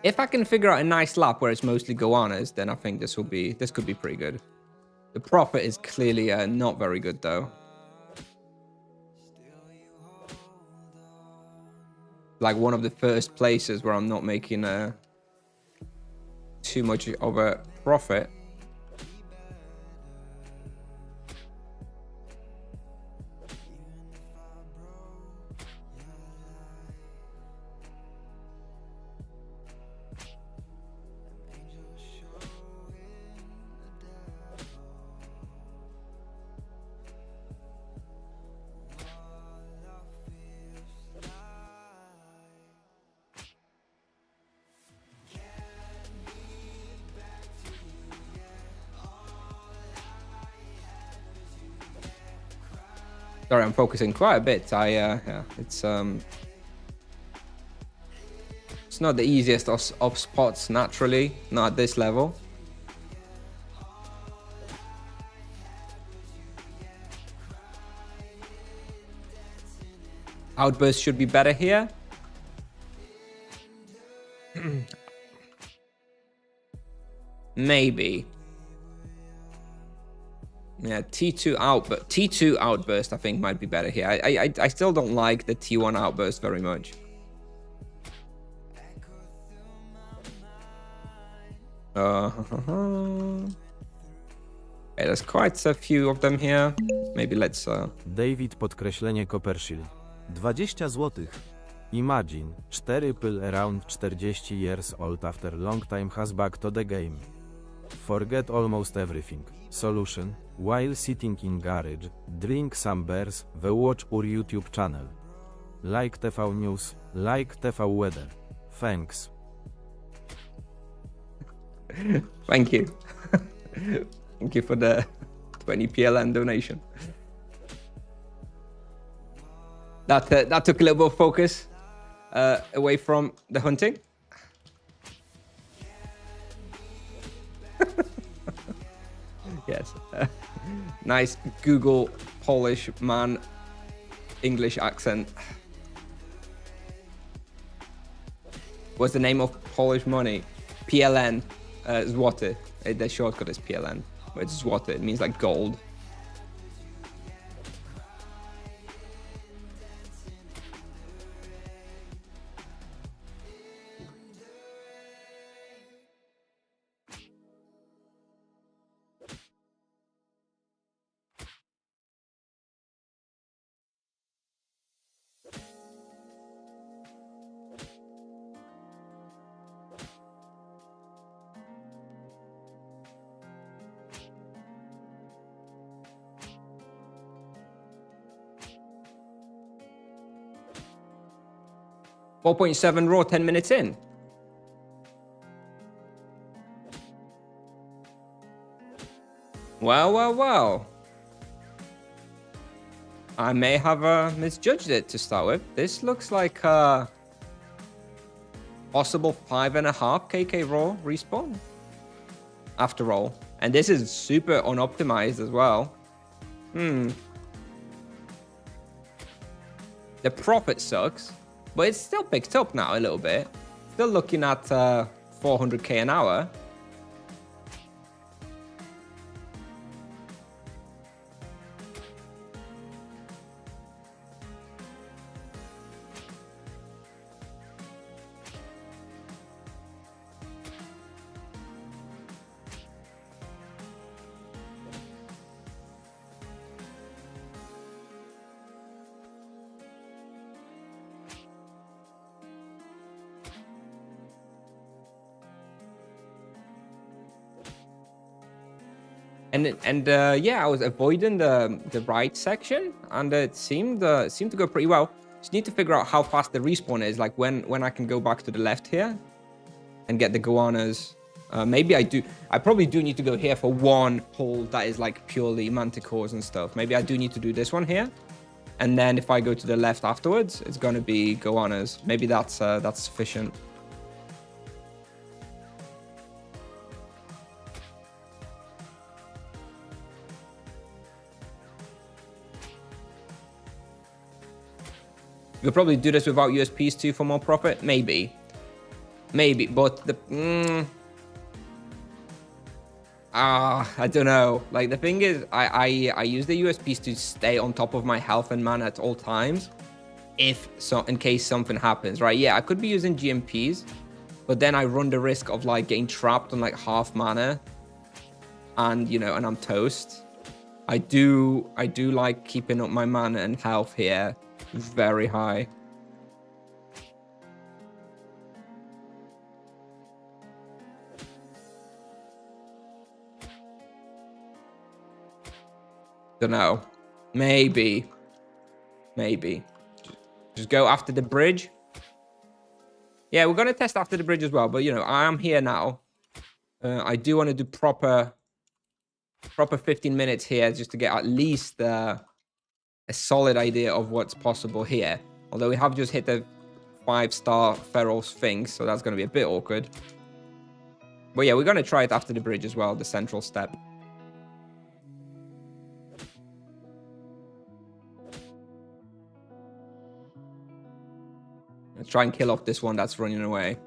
If I can figure out a nice lap where it's mostly Goanas, then I think this could be pretty good. The profit is clearly not very good though. Like one of the first places where I'm not making too much of a profit. Sorry, I'm focusing quite a bit. Yeah, it's not the easiest of spots naturally, not at this level. Outburst should be better here. Maybe. Yeah, T2 outburst. T2 outburst, I think, might be better here. I still don't like the T1 outburst very much. Okay, there's quite a few of them here. Maybe let's. David podkreślenie Copperfield. 20 zł. Imagine, 4 pill around 40 years old after long time has back to the game. Forget almost everything. Solution, while sitting in garage, drink some beers, watch our YouTube channel. Like TV News, like TV Weather. Thanks. Thank you. Thank you for the 20 PLN donation. That took a little bit of focus away from the hunting. Yes. Nice Google Polish man English accent. What's the name of Polish money? PLN. Złoty. The shortcut is PLN. But it's złoty. It means like gold. .7 raw, 10 minutes in. Well. I may have misjudged it to start with. This looks like a possible 5.5 KK raw respawn. After all. And this is super unoptimized as well. The profit sucks. But it's still picked up now a little bit. Still looking at 400k an hour. And yeah, I was avoiding the right section, and it seemed to go pretty well. Just need to figure out how fast the respawn is, like when I can go back to the left here and get the Goanas. Maybe I probably do need to go here for one pull that is like purely manticores and stuff. Maybe I do need to do this one here, and then if I go to the left afterwards, it's going to be Goanas. Maybe that's sufficient. You could probably do this without USPs too for more profit. Maybe, but I don't know. Like the thing is, I use the USPs to stay on top of my health and mana at all times, in case something happens, right? Yeah, I could be using GMPs, but then I run the risk of like getting trapped on like half mana, and and I'm toast. I do like keeping up my mana and health here very high. Don't know. Maybe. Just go after the bridge. Yeah, we're gonna test after the bridge as well, but I am here now. I do want to do proper 15 minutes here just to get at least a solid idea of what's possible here. Although we have just hit the 5-star feral sphinx, so that's going to be a bit awkward. But yeah, we're going to try it after the bridge as well, the central step. Let's try and kill off this one that's running away.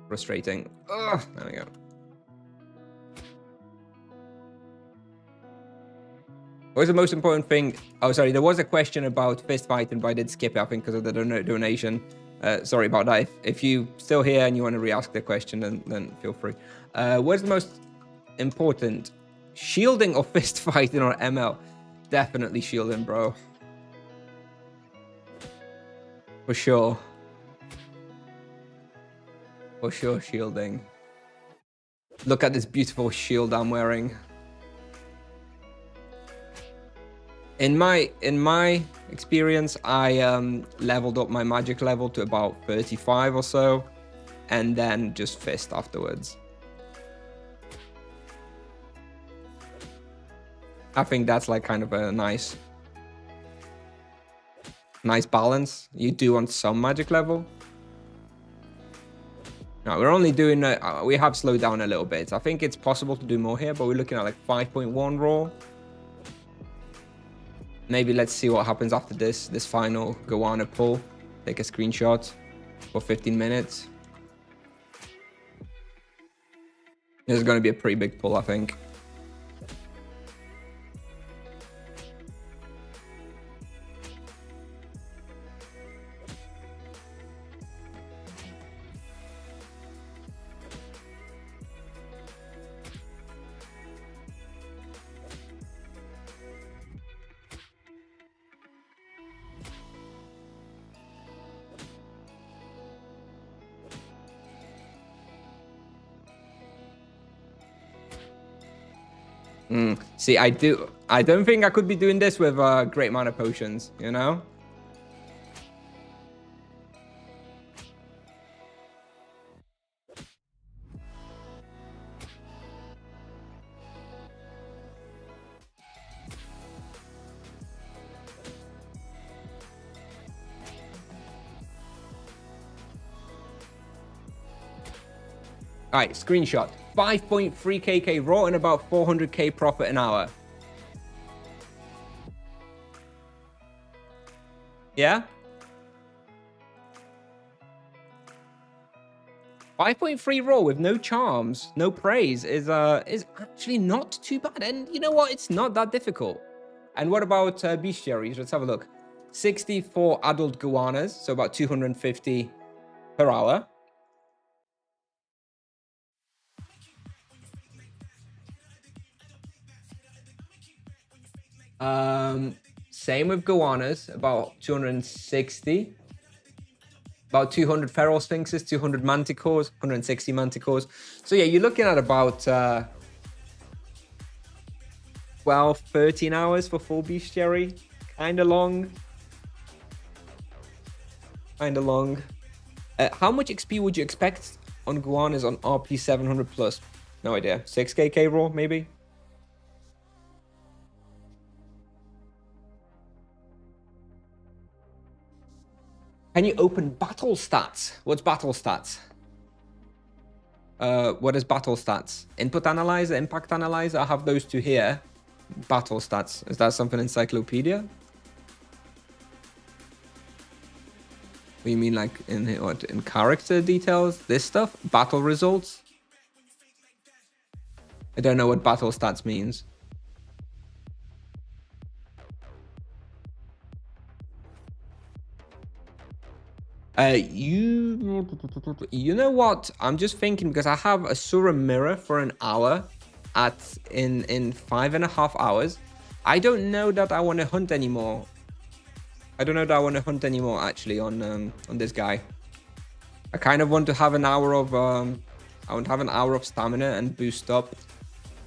Frustrating. Ugh, there we go. What was the most important thing? Oh, sorry. There was a question about fist fighting, but I did skip it, I think, because of the donation. Sorry about that. If you still here and you want to re-ask the question, then feel free. What's the most important? Shielding or fist fighting or ML? Definitely shielding, bro. For sure. For sure, shielding. Look at this beautiful shield I'm wearing. In my experience, I leveled up my magic level to about 35 or so, and then just fist afterwards. I think that's like kind of a nice balance you do on some magic level. Now we're only doing we have slowed down a little bit. I think it's possible to do more here, but we're looking at like 5.1 raw. Maybe let's see what happens after this final Goana pull. Take a screenshot for 15 minutes. This is going to be a pretty big pull, I think. See, I don't think I could be doing this with great mana potions, you know? All right, screenshot. 5.3 KK raw and about 400k profit an hour. Yeah? 5.3 raw with no charms, no praise is actually not too bad. And you know what? It's not that difficult. And what about bestiaries? Let's have a look. 64 adult Goanas, so about 250 per hour. Same with Goanas, about 260. About 200 feral sphinxes, 200 manticores, 160 manticores. So yeah, you're looking at about 12, 13 hours for full bestiary. Kind of long. Kind of long. How much XP would you expect on Goanas on RP 700 plus? No idea. 6kk raw, maybe? Can you open battle stats? What's battle stats? What is battle stats? Input analyzer, impact analyzer. I have those two here. Battle stats. Is that something encyclopedia? What do you mean, like in what? In character details? This stuff? Battle results? I don't know what battle stats means. You know what? I'm just thinking because I have a Sura mirror for an hour in 5.5 hours. I don't know that I want to hunt anymore. I don't know that I want to hunt anymore actually on this guy. I kind of want to have an hour of I want to have an hour of stamina and boost up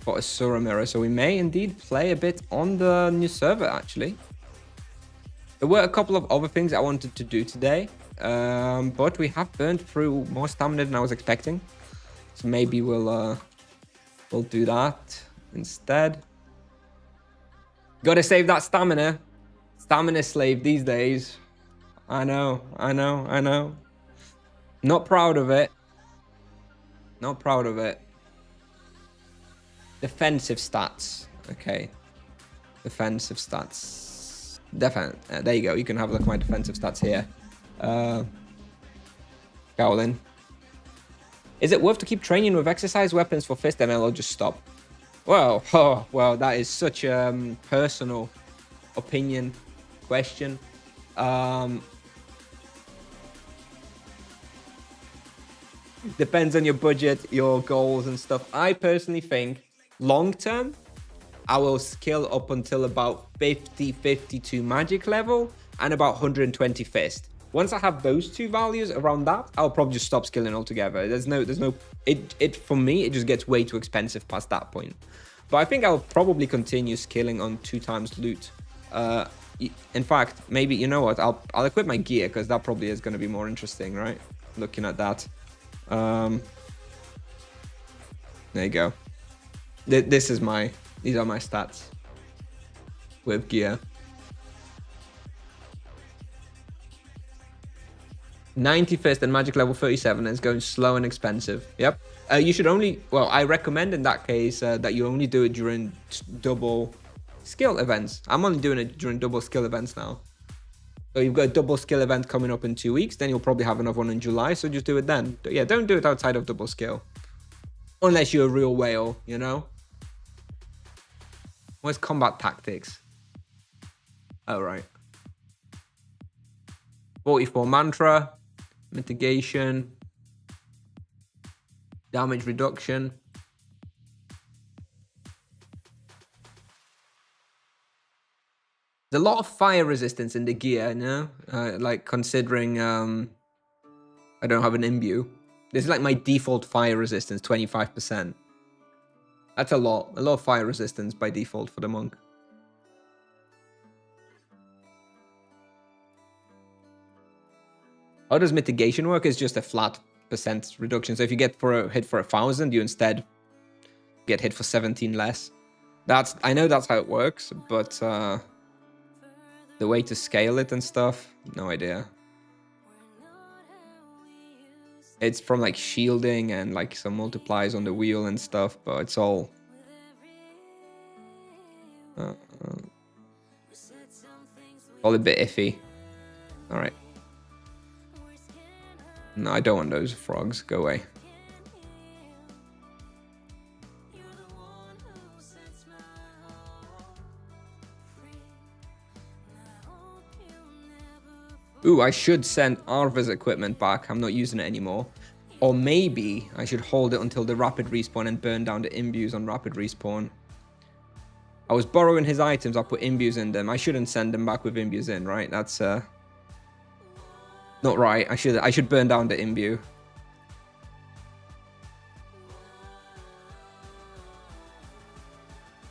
for a Sura mirror. So we may indeed play a bit on the new server actually. There were a couple of other things I wanted to do today. But we have burned through more stamina than I was expecting, so maybe we'll do that instead. Gotta save that stamina. Stamina slave these days. I know. Not proud of it. Not proud of it. Defensive stats. Okay. Defensive stats. There you go. You can have a look at my defensive stats here. Gowlin. Is it worth to keep training with exercise weapons for fist ML or just stop? Well, oh, well, that is such a personal opinion question. Depends on your budget, your goals and stuff. I personally think long term, I will skill up until about 50, 52 magic level and about 120 fist. Once I have those two values around that, I'll probably just stop skilling altogether. It for me, it just gets way too expensive past that point. But I think I'll probably continue skilling on 2 times loot. In fact, maybe, you know what, I'll equip my gear because that probably is going to be more interesting, right? Looking at that. There you go. These are my stats with gear. 91st and magic level 37, and it's going slow and expensive. Yep. You should only, well, I recommend in that case that you only do it during double skill events. I'm only doing it during double skill events now. So you've got a double skill event coming up in 2 weeks, then you'll probably have another one in July, so just do it then. Yeah, don't do it outside of double skill. Unless you're a real whale, you know? Where's combat tactics? Oh, right. 44 mantra, mitigation, damage reduction. There's a lot of fire resistance in the gear, you know? Like considering I don't have an imbue. This is like my default fire resistance, 25%. That's a lot of fire resistance by default for the monk. How does mitigation work? It's just a flat percent reduction. So if you get hit for 1,000, you instead get hit for 17 less. I know that's how it works, but the way to scale it and stuff, no idea. It's from like shielding and like some multipliers on the wheel and stuff, but it's all a bit iffy. All right. No, I don't want those frogs. Go away. Ooh, I should send Arva's equipment back. I'm not using it anymore. Or maybe I should hold it until the rapid respawn and burn down the imbues on rapid respawn. I was borrowing his items. I'll put imbues in them. I shouldn't send them back with imbues in, right? That's not right. I should burn down the imbue.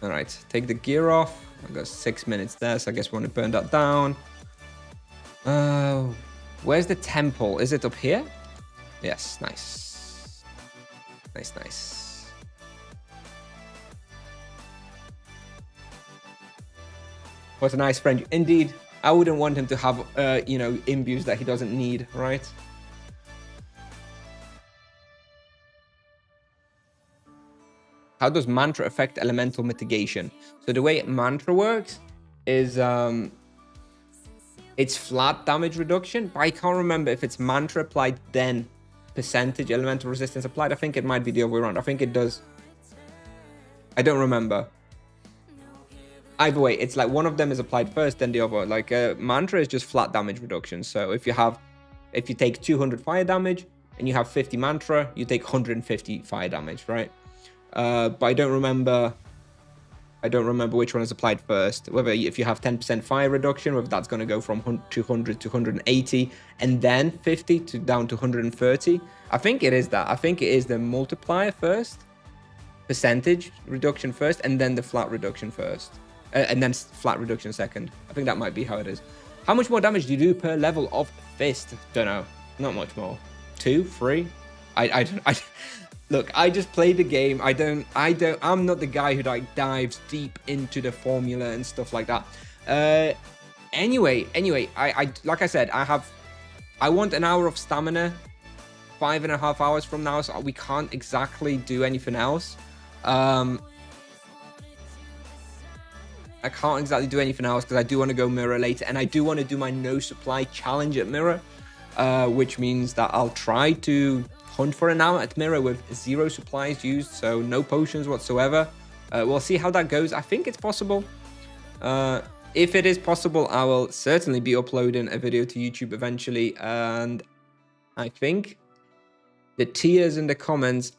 All right, take the gear off. I've got 6 minutes there, so I guess we want to burn that down. Where's the temple? Is it up here? Yes, nice. Nice. What a nice friend. Indeed, I wouldn't want him to have, imbues that he doesn't need, right? How does mantra affect elemental mitigation? So the way mantra works is, it's flat damage reduction, but I can't remember if it's mantra applied then percentage elemental resistance applied. I think it might be the other way around. I think it does. I don't remember. Either way, it's like one of them is applied first, then the other. Like mantra is just flat damage reduction. So if you take 200 fire damage and you have 50 mantra, you take 150 fire damage, right? But I don't remember which one is applied first. Whether if you have 10% fire reduction, whether that's going to go from 200 to 180 and then 50 to down to 130. I think it is that. I think it is the multiplier first, percentage reduction first, and then the flat reduction first, and then flat reduction second. I think that might be how it is. How much more damage do you do per level of fist? Don't know. Not much more. 2, 3. I Look, I just played the game. I'm not the guy who like dives deep into the formula and stuff like that. Anyway, I like I said, I want an hour of stamina, 5.5 hours from now, so we can't exactly do anything else. I can't exactly do anything else because I do want to go mirror later, and I do want to do my no supply challenge at mirror, which means that I'll try to hunt for an hour at mirror with 0 supplies used, so no potions whatsoever. We'll see how that goes. I think it's possible. If it is possible, I will certainly be uploading a video to YouTube eventually. And I think the tiers in the comments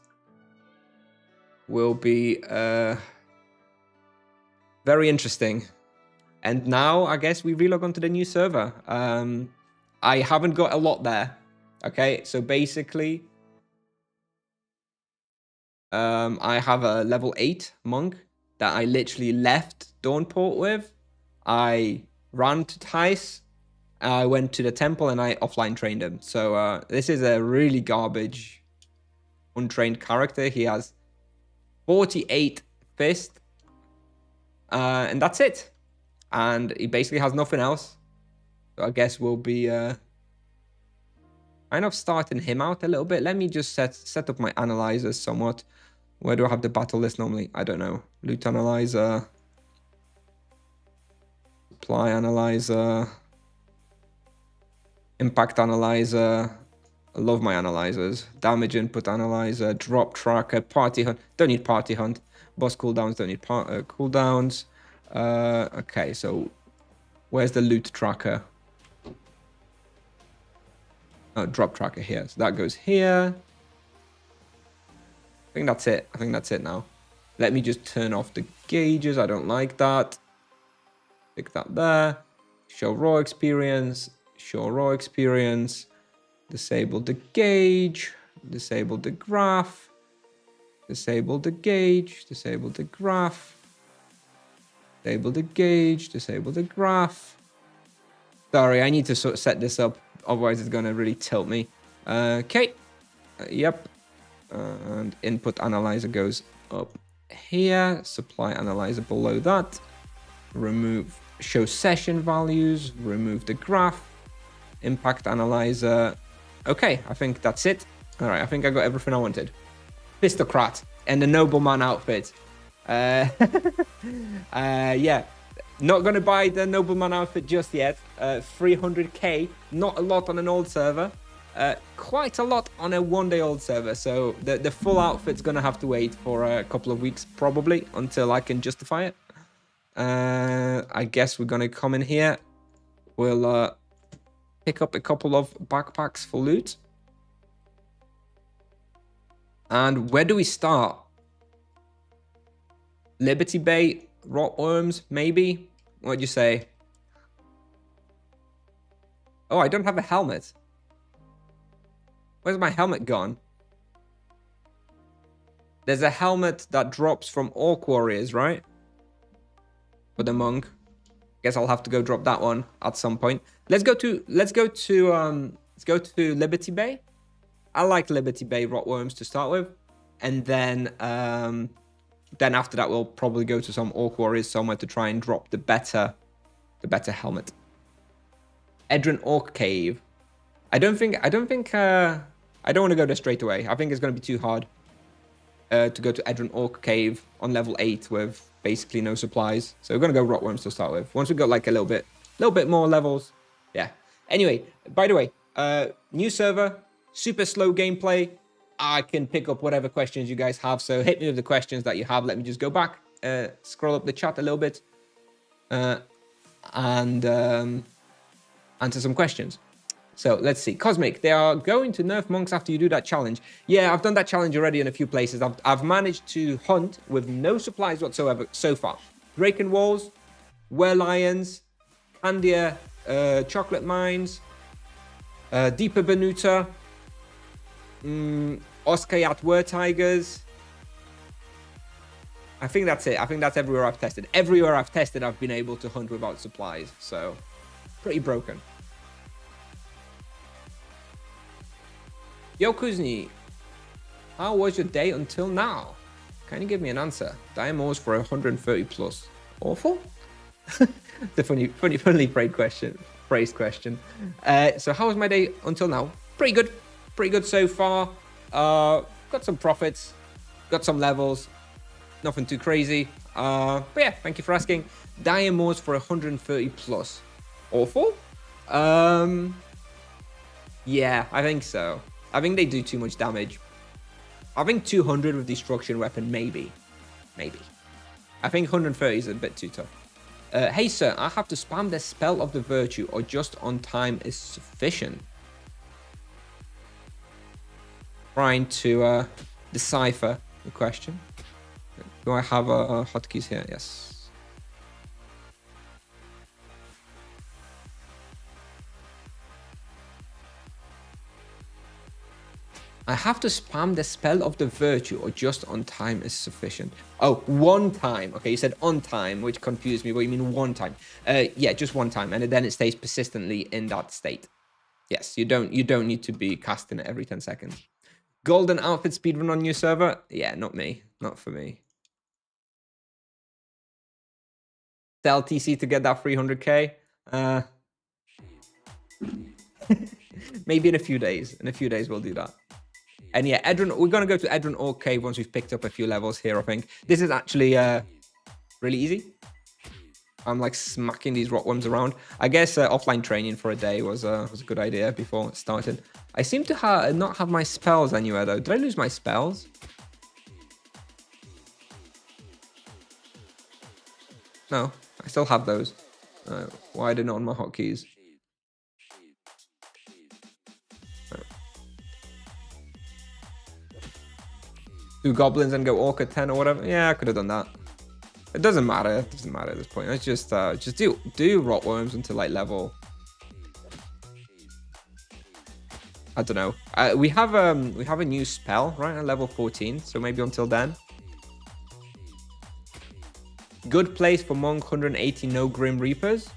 will be very interesting. And now I guess we relog onto the new server. I haven't got a lot there. Okay, so basically, I have a level 8 monk that I literally left Dawnport with. I ran to Tice, I went to the temple, and I offline trained him. So this is a really garbage, untrained character. He has 48 fist, and that's it. And he basically has nothing else. So I guess we'll be kind of starting him out a little bit. Let me just set up my analyzers somewhat. Where do I have the battle list normally? I don't know. Loot analyzer. Supply analyzer. Impact analyzer. I love my analyzers. Damage input analyzer. Drop tracker. Party hunt. Don't need party hunt. Boss cooldowns. Don't need cooldowns. Okay, so where's the loot tracker? Oh, drop tracker here. So that goes here. I think that's it. I think that's it now. Let me just turn off the gauges. I don't like that. Pick that there. Show raw experience. Show raw experience. Disable the gauge. Disable the graph. Disable the gauge. Disable the graph. Disable the gauge. Disable the graph. Sorry, I need to sort of set this up. Otherwise, it's going to really tilt me. Okay. Yep. And input analyzer goes up here. Supply analyzer below that. Remove show session values. Remove the graph. Impact analyzer. Okay, I think that's it. All right, I think I got everything I wanted. Fistocrat and the nobleman outfit. Yeah, not gonna buy the nobleman outfit just yet. 300k, not a lot on an old server. Quite a lot on a one-day-old server, so the full outfit's gonna have to wait for a couple of weeks probably until I can justify it. I guess we're gonna come in here. We'll pick up a couple of backpacks for loot. And where do we start? Liberty Bay, rotworms, maybe? What'd you say? Oh, I don't have a helmet. Where's my helmet gone? There's a helmet that drops from Orc Warriors, right? For the monk. Guess I'll have to go drop that one at some point. Let's go to Liberty Bay. I like Liberty Bay rotworms to start with, and then after that we'll probably go to some Orc Warriors somewhere to try and drop the better helmet. Edrin Orc Cave. I don't want to go there straight away. I think it's going to be too hard to go to Edrin Orc Cave on level 8 with basically no supplies. So we're going to go rotworms to start with. Once we've got like a little bit more levels. Yeah. Anyway, by the way, new server, super slow gameplay. I can pick up whatever questions you guys have. So hit me with the questions that you have. Let me just go back, scroll up the chat a little bit, and answer some questions. So let's see. Cosmic, they are going to nerf monks after you do that challenge. Yeah, I've done that challenge already in a few places. I've managed to hunt with no supplies whatsoever so far. Draken Walls, Were Lions, Candia, Chocolate Mines, Deeper Benuta, Oskayat Were Tigers. I think that's it. I think that's everywhere I've tested. Everywhere I've tested, I've been able to hunt without supplies. So, pretty broken. Yo, Kusnier, how was your day until now? Can you give me an answer? Diamos for 130 plus. Awful? It's a funny phrased question. So how was my day until now? Pretty good so far. Got some profits, got some levels, nothing too crazy. But yeah, thank you for asking. Diamos for 130 plus. Awful? Yeah, I think so. I think they do too much damage. I think 200 with Destruction Weapon, maybe. I think 130 is a bit too tough. Hey, sir, I have to spam the spell of the virtue or just on time is sufficient. Trying to decipher the question. Do I have hotkeys here? Yes. I have to spam the spell of the virtue or just on time is sufficient. Oh, one time. Okay, you said on time, which confused me. What do you mean one time? Yeah, just one time, and then it stays persistently in that state. Yes, you don't need to be casting it every 10 seconds. Golden outfit speedrun on new server? Yeah, not me. Not for me. Sell TC to get that 300k? Maybe in a few days. In a few days, we'll do that. And yeah, Edron, we're going to go to Edron or Cave once we've picked up a few levels here, I think. This is actually really easy. I'm like smacking these rockworms around. I guess offline training for a day was a good idea before it started. I seem to not have my spells anywhere though. Did I lose my spells? No, I still have those. Why are they not on my hotkeys? Do goblins and go orc at 10 or whatever? Yeah, I could have done that. It doesn't matter. It doesn't matter at this point. Let's just do rotworms until like level. I don't know. We have a new spell right at level 14, so maybe until then. Good place for monk 180 no grim reapers.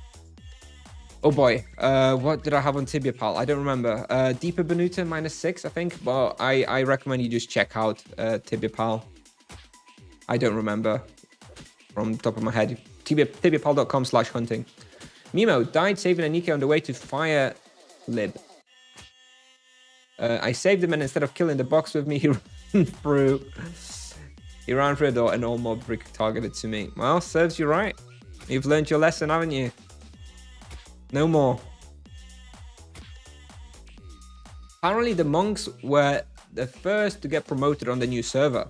Oh boy, what did I have on Tibia Pal? I don't remember. Deeper Benuta -6, I think. But I recommend you just check out Tibia Pal. I don't remember from the top of my head. tibiapal.com/hunting. Mimo died saving Anike on the way to Fire Lib. I saved him, and instead of killing the box with me, he ran through. He ran through a door, and all mob targeted to me. Well, serves you right. You've learned your lesson, haven't you? No more. Apparently the monks were the first to get promoted on the new server.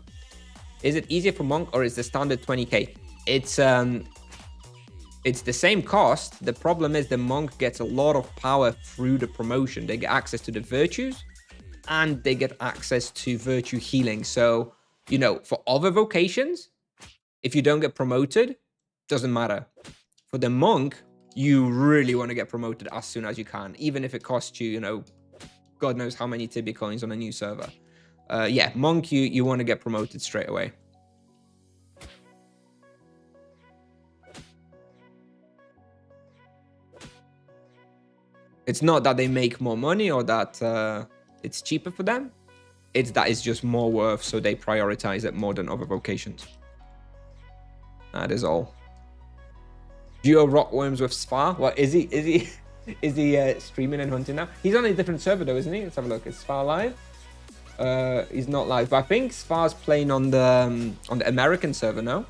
Is it easier for monk or is the standard 20k? It's the same cost. The problem is the monk gets a lot of power through the promotion. They get access to the virtues and they get access to virtue healing. So, you know, for other vocations, if you don't get promoted, doesn't matter. For the monk, you really want to get promoted as soon as you can, even if it costs you, you know, God knows how many Tibia coins on a new server. Yeah, monk, you want to get promoted straight away. It's not that they make more money or that it's cheaper for them. It's that it's just more worth, so they prioritize it more than other vocations. That is all. Duo Rockworms with Sfar. What is he? Is he streaming and hunting now? He's on a different server though, isn't he? Let's have a look. Is Sfar live? He's not live, but I think Sfar's playing on the American server now.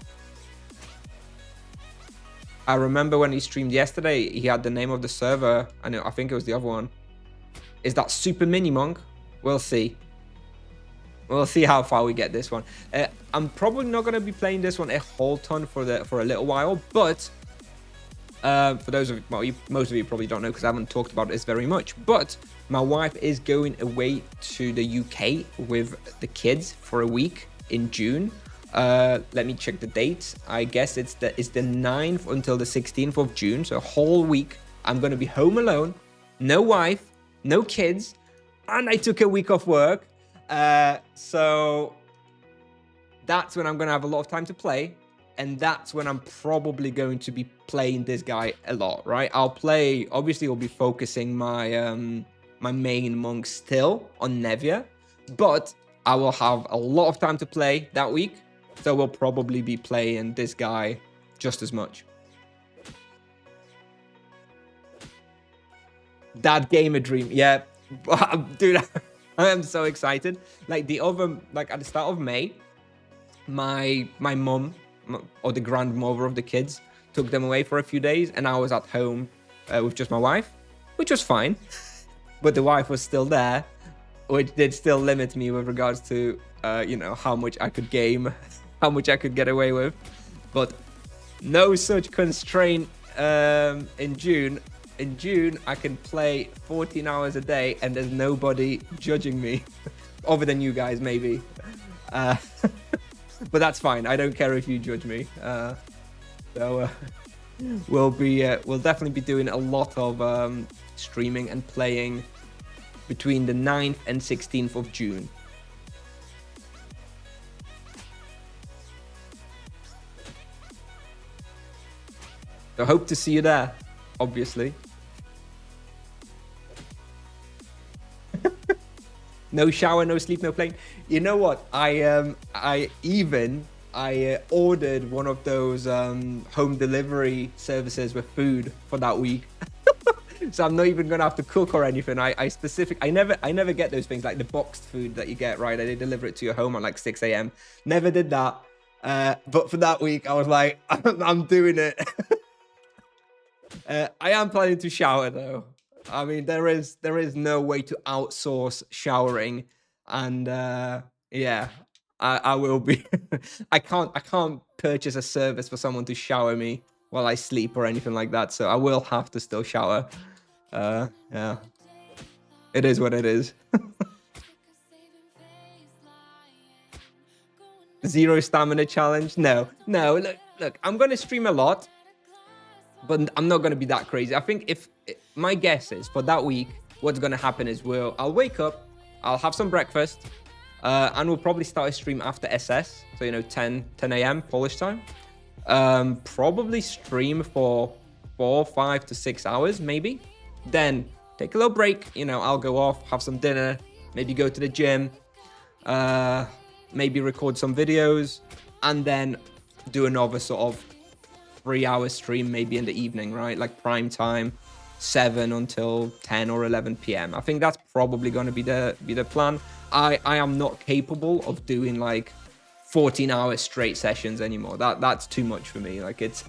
I remember when he streamed yesterday, he had the name of the server. I think it was the other one. Is that Super Mini Monk? We'll see. We'll see how far we get this one. I'm probably not going to be playing this one a whole ton for a little while, but for those of you, well, most of you probably don't know because I haven't talked about this very much, but my wife is going away to the UK with the kids for a week in June. Let me check the dates. I guess it's the 9th until the 16th of June, so a whole week. I'm going to be home alone, no wife, no kids, and I took a week off work. So that's when I'm going to have a lot of time to play. And that's when I'm probably going to be playing this guy a lot, right? Obviously I'll be focusing my my main monk still on Nevia, but I will have a lot of time to play that week. So we'll probably be playing this guy just as much. That gamer dream, yeah. Dude, I am so excited. Like at the start of May, my mum, or the grandmother of the kids, took them away for a few days, and I was at home with just my wife, which was fine. But the wife was still there, which did still limit me with regards to, you know, how much I could game, how much I could get away with. But no such constraint in June. In June, I can play 14 hours a day and there's nobody judging me. Other than you guys, maybe. But that's fine. I don't care if you judge me. We'll definitely be doing a lot of streaming and playing between the 9th and 16th of June. So hope to see you there, obviously. No shower, no sleep, no plane. You know what? I ordered one of those home delivery services with food for that week. So I'm not even gonna have to cook or anything. I never get those things like the boxed food that you get, right? They deliver it to your home at like 6 a.m. Never did that. But for that week, I was like, I'm doing it. I am planning to shower though. I mean, there is no way to outsource showering, and yeah, I will be. I can't purchase a service for someone to shower me while I sleep or anything like that. So I will have to still shower. Yeah, it is what it is. Zero stamina challenge? No. Look. I'm gonna stream a lot, but I'm not gonna be that crazy. I think if my guess is for that week, what's gonna happen is I'll wake up, I'll have some breakfast, and we'll probably start a stream after SS. So 10 a.m. Polish time. Probably stream for 4, 5 to 6 hours, maybe. Then take a little break. I'll go off, have some dinner, maybe go to the gym, maybe record some videos, and then do another sort of 3-hour stream maybe in the evening, right? Like prime time, 7 until 10 or 11 p.m. I think that's probably going to be the plan. I am not capable of doing like 14-hour straight sessions anymore. That's too much for me. Like it's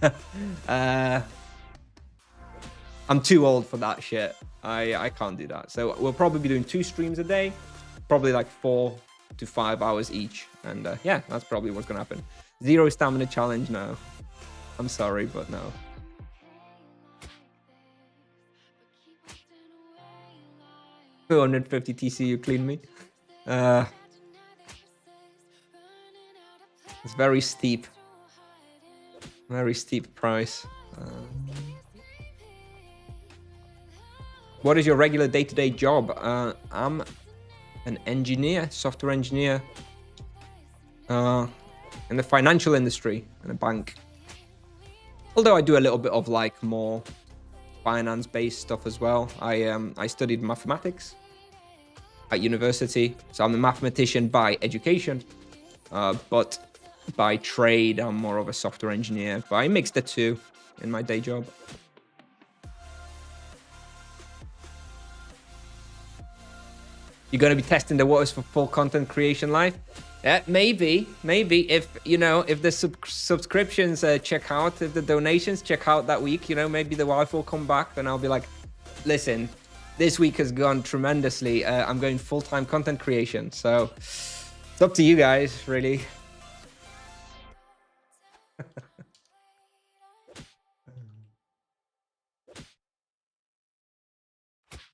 I'm too old for that shit. I can't do that. So we'll probably be doing 2 streams a day, probably like 4 to 5 hours each. And yeah, that's probably what's gonna happen. Zero stamina challenge, no. I'm sorry, but no. $250 TC, you clean me. It's very steep. Very steep price. What is your regular day-to-day job? I'm an engineer, software engineer, in the financial industry in a bank. Although I do a little bit of like more finance-based stuff as well. I studied mathematics at university, so I'm a mathematician by education, but by trade I'm more of a software engineer. But I mix the two in my day job. You're going to be testing the waters for full content creation live? Yeah, maybe if if the subscriptions check out, if the donations check out that week, maybe the wife will come back and I'll be like, listen, this week has gone tremendously. I'm going full-time content creation. So it's up to you guys, really.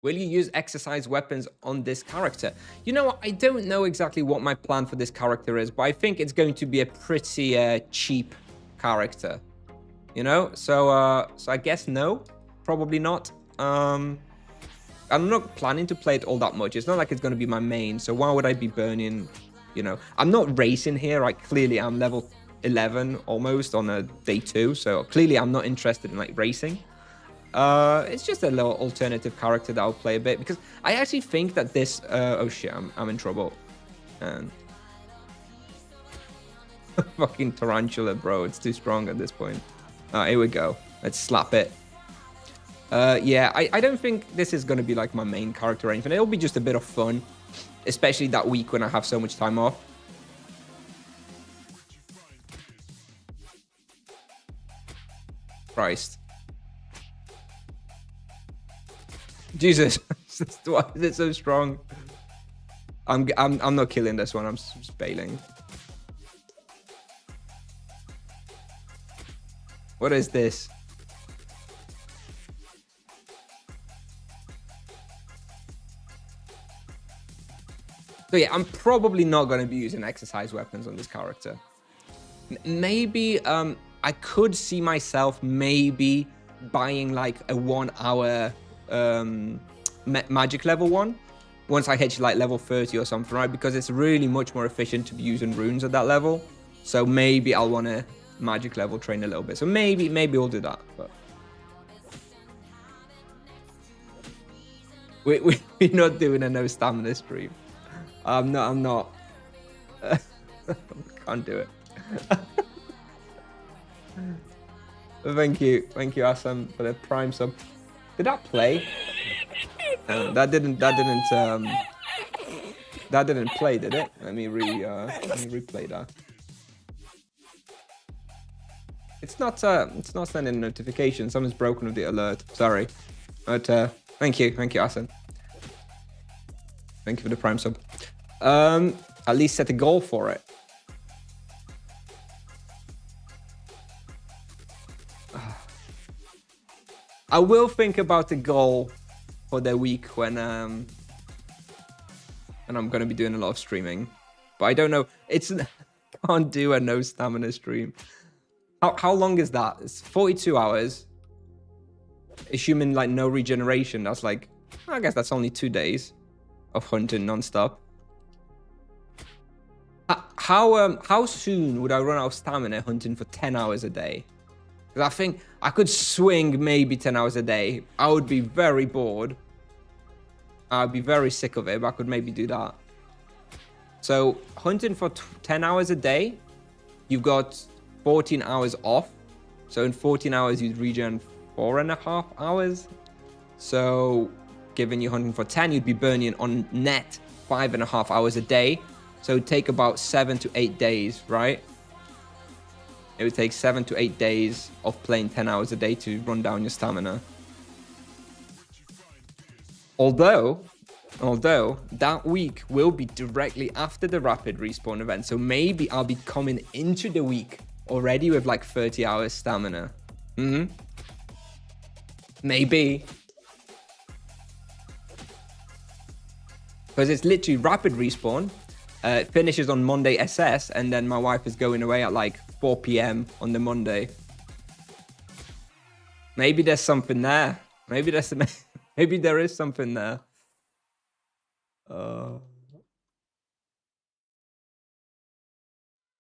Will you use exercise weapons on this character? I don't know exactly what my plan for this character is, but I think it's going to be a pretty cheap character. So I guess no, probably not. I'm not planning to play it all that much. It's not like it's going to be my main, so why would I be burning, I'm not racing here. Like clearly I'm level 11 almost on a day 2, so clearly I'm not interested in like racing. It's just a little alternative character that I'll play a bit, because I actually think that this oh shit, I'm in trouble. And fucking tarantula, bro, it's too strong at this point. Here we go, let's slap it. Yeah, I don't think this is gonna be like my main character or anything. It'll be just a bit of fun, especially that week when I have so much time off. Christ. Jesus, why is it so strong? I'm not killing this one. I'm just bailing. What is this? So yeah, I'm probably not going to be using exercise weapons on this character. Maybe I could see myself maybe buying like a 1 hour magic level one once I hit like level 30 or something, right? Because it's really much more efficient to be using runes at that level. So maybe I'll want to magic level train a little bit. So maybe we'll do that. But we're not doing a no stamina stream. I'm not. Can't do it. Thank you, Assam, for the prime sub. Did that play? That didn't play, did it? Let me replay that. It's not sending a notification. Someone's broken with the alert. Sorry, but thank you, Assam. Thank you for the prime sub. At least set a goal for it. I will think about the goal for the week when I'm gonna be doing a lot of streaming, but I don't know. Can't do a no stamina stream. How long is that? It's 42 hours. Assuming like no regeneration, that's like, I guess that's only 2 days of hunting non-stop. How soon would I run out of stamina hunting for 10 hours a day? Because I think I could swing maybe 10 hours a day. I would be very bored. I'd be very sick of it, but I could maybe do that. So hunting for 10 hours a day, you've got 14 hours off. So in 14 hours, you'd regen 4.5 hours. So given you're hunting for 10, you'd be burning on net 5.5 hours a day. So it'd take about 7 to 8 days, right? It would take 7 to 8 days of playing 10 hours a day to run down your stamina. Although that week will be directly after the rapid respawn event. So maybe I'll be coming into the week already with like 30 hours stamina. Maybe. Because it's literally rapid respawn. It finishes on Monday SS, and then my wife is going away at like 4 p.m. on the Monday. Maybe there's something there. Maybe there is something there.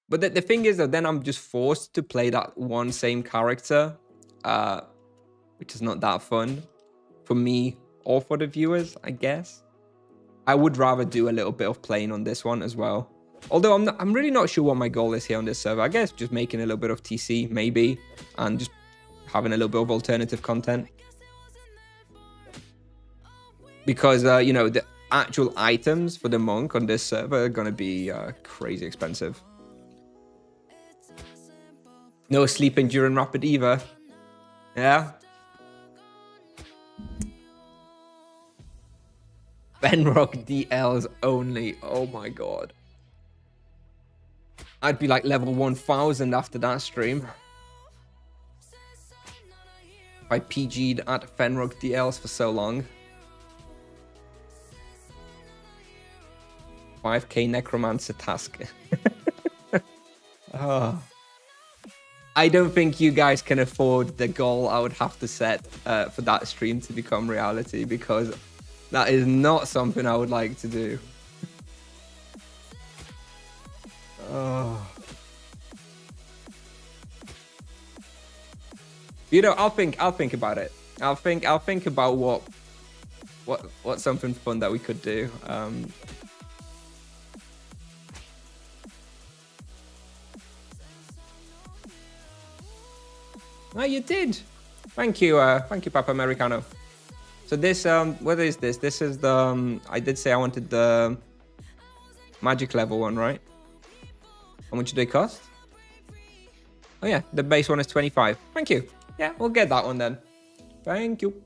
But the thing is that then I'm just forced to play that one same character, which is not that fun for me or for the viewers, I guess. I would rather do a little bit of playing on this one as well. Although I'm really not sure what my goal is here on this server. I guess just making a little bit of TC, maybe, and just having a little bit of alternative content. Because, you know, the actual items for the monk on this server are going to be crazy expensive. No sleeping during rapid either. Yeah. Benrock DLs only. Oh my god. I'd be like level 1000 after that stream. I PG'd at Fenrock DLs for so long. 5k Necromancer task. Oh. I don't think you guys can afford the goal I would have to set for that stream to become reality, because that is not something I would like to do. Oh. You know, I'll think about it. I'll think about what's something fun that we could do. Oh, you did. Thank you, Papa Americano. So this, what is this? This is the, I did say I wanted the magic level one, right? How much do they cost? Oh yeah, the base one is 25. Thank you. Yeah, we'll get that one then. Thank you.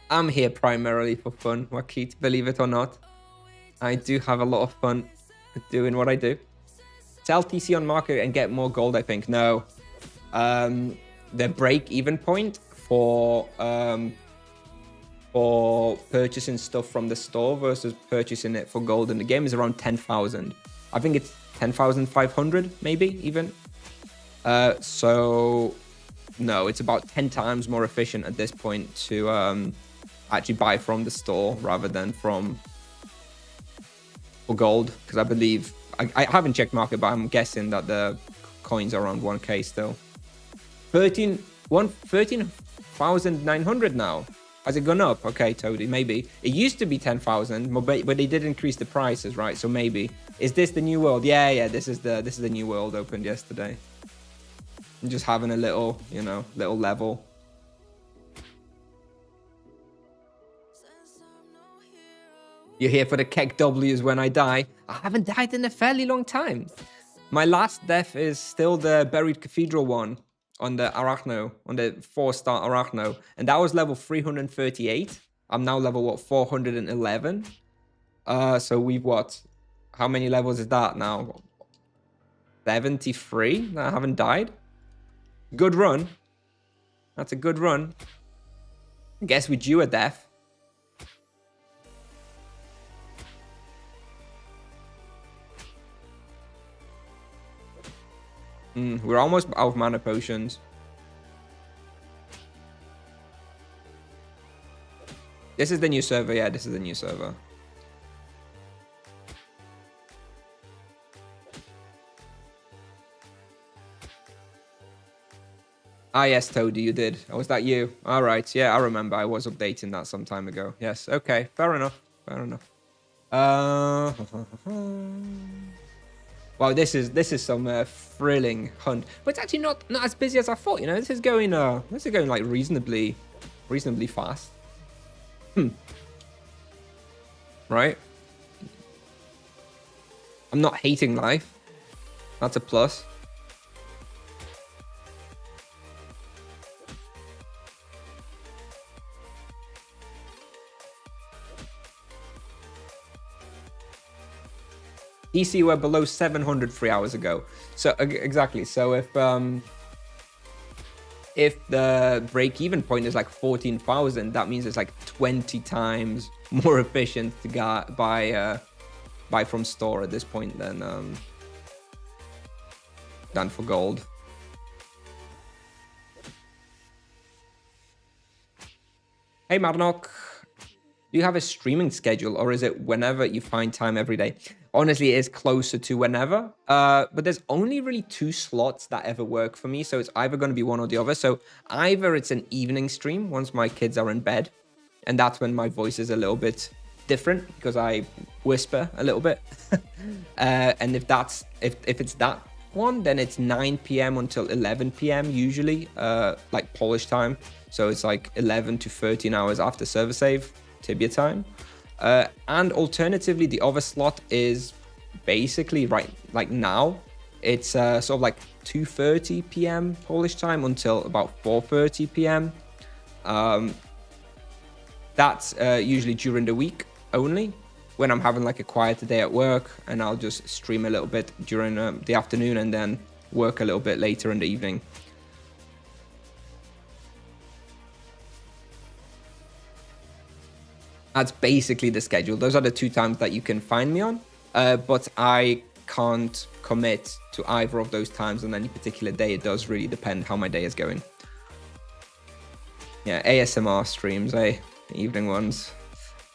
I'm here primarily for fun, Wakit, believe it or not. I do have a lot of fun doing what I do. Sell TC on market and get more gold, I think. No. The break-even point for purchasing stuff from the store versus purchasing it for gold in the game is around 10,000. I think it's 10,500, maybe, even. So, no, it's about 10 times more efficient at this point to actually buy from the store rather than for gold, because I believe I haven't checked market, but I'm guessing that the coins are around 1k still. 13,900 now. Has it gone up? Okay, Toady, maybe. It used to be 10,000, but they did increase the prices, right? So maybe. Is this the new world? Yeah, this is the new world opened yesterday. I'm just having a little, you know, little level. You're here for the kek W's when I die. I haven't died in a fairly long time. My last death is still the Buried Cathedral one on the Arachno, on the 4-star Arachno. And that was level 338. I'm now level, what, 411? So we've, what? How many levels is that now? 73? I haven't died. Good run. That's a good run. I guess we're due a death. We're almost out of mana potions. This is the new server. Yeah, this is the new server. Ah, yes, Toady, you did. Oh, was that you? All right. Yeah, I remember. I was updating that some time ago. Yes. Okay. Fair enough. Fair enough. Wow, this is some thrilling hunt, but it's actually not as busy as I thought. You know, this is going like reasonably fast. Right? I'm not hating life. That's a plus. DC were below 700 3 hours ago. So exactly. So if the break-even point is like 14,000, that means it's like 20 times more efficient to buy from store at this point than for gold. Hey Marnok, do you have a streaming schedule, or is it whenever you find time every day? Honestly, it is closer to whenever, but there's only really 2 slots that ever work for me, so it's either going to be one or the other. So either it's an evening stream once my kids are in bed, and that's when my voice is a little bit different because I whisper a little bit. And if it's that one, then it's 9 p.m. until 11 p.m. usually, like Polish time. So it's like 11 to 13 hours after server save, Tibia time. And alternatively, the other slot is basically right like now. It's sort of like 2:30 p.m. Polish time until about 4:30 p.m. That's usually during the week only, when I'm having like a quieter day at work, and I'll just stream a little bit during the afternoon and then work a little bit later in the evening. That's basically the schedule. Those are the 2 times that you can find me on, but I can't commit to either of those times on any particular day. It does really depend how my day is going. Yeah, ASMR streams, evening ones.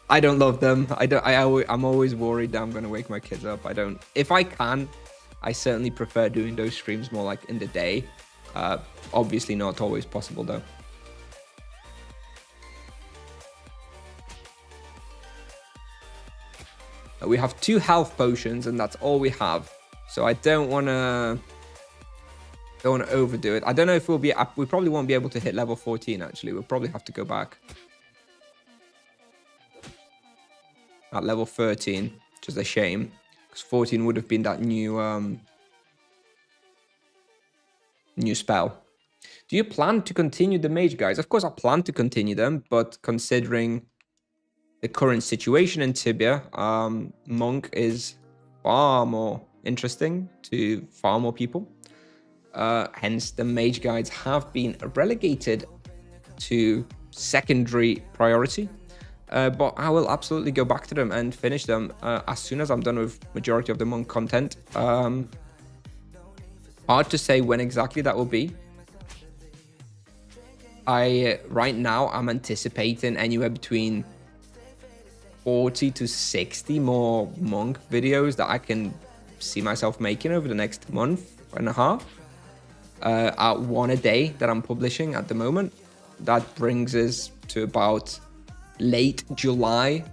I don't love them. I'm always worried that I'm going to wake my kids up. If I can, I certainly prefer doing those streams more like in the day. Obviously not always possible though. We have 2 health potions, and that's all we have. So I don't want to overdo it. I don't know if we probably won't be able to hit level 14, actually. We'll probably have to go back at level 13, which is a shame, because 14 would have been that new spell. Do you plan to continue the mage guides? Of course, I plan to continue them, but considering the current situation in Tibia, monk is far more interesting to far more people. Hence, the mage guides have been relegated to secondary priority. But I will absolutely go back to them and finish them as soon as I'm done with majority of the monk content. Hard to say when exactly that will be. Right now I'm anticipating anywhere between 40 to 60 more monk videos that I can see myself making over the next month and a half. At one a day that I'm publishing at the moment. That brings us to about late July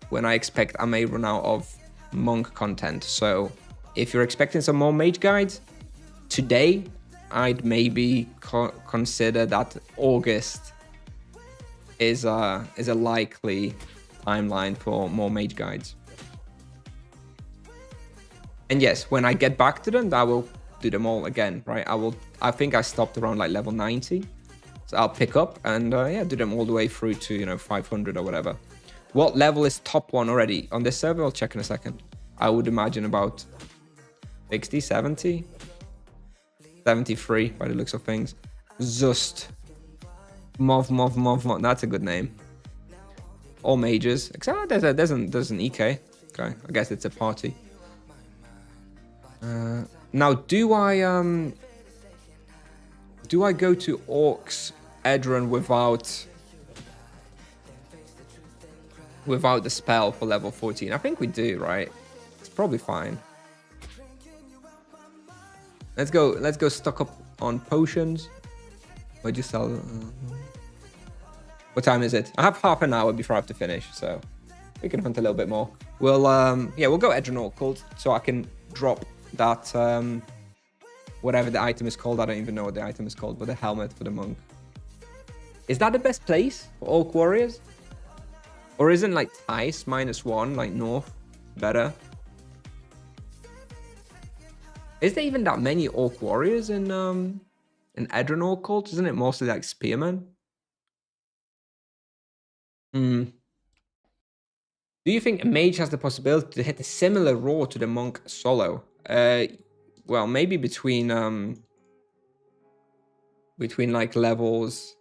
when I expect I may run out of monk content. So if you're expecting some more mage guides today, I'd maybe consider that August is a likely timeline for more mage guides. And yes, when I get back to them, I will do them all again, right? I think I stopped around like level 90. So I'll pick up and yeah, do them all the way through to, 500 or whatever. What level is top one already on this server? I'll check in a second. I would imagine about 60, 70, 73 by the looks of things. Zust. Mov. That's a good name. All mages. Except there's an EK. Okay, I guess it's a party. Now, do I go to Orcs Edron without the spell for level 14? I think we do, right? It's probably fine. Let's go stock up on potions. Where'd you sell? What time is it? I have half an hour before I have to finish, so we can hunt a little bit more. We'll go Edron Orc Cult so I can drop that whatever the item is called. I don't even know what the item is called, but the helmet for the monk. Is that the best place for Orc Warriors? Or isn't like Tice -1, like North, better? Is there even that many Orc Warriors in Edron Orc Cult? Isn't it mostly like Spearmen? Do you think a mage has the possibility to hit a similar roar to the monk solo? Well, maybe between like levels.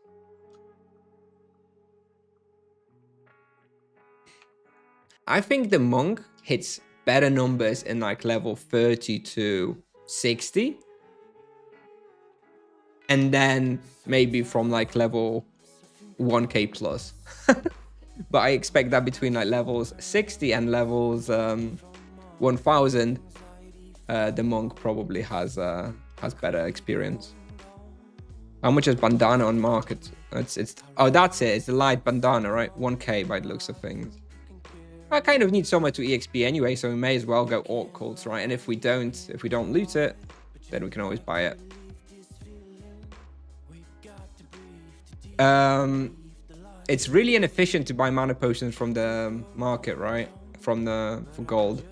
I think the monk hits better numbers in like level 30 to 60. And then maybe from like level 1k plus. But I expect that between like levels 60 and levels 1000, the monk probably has better experience. How much is bandana on market? Oh, that's it. It's the light bandana, right? 1k by the looks of things. I kind of need somewhere to EXP anyway, so we may as well go Orc Cults, right? And if we don't loot it, then we can always buy it. It's really inefficient to buy mana potions from the market, right? For gold.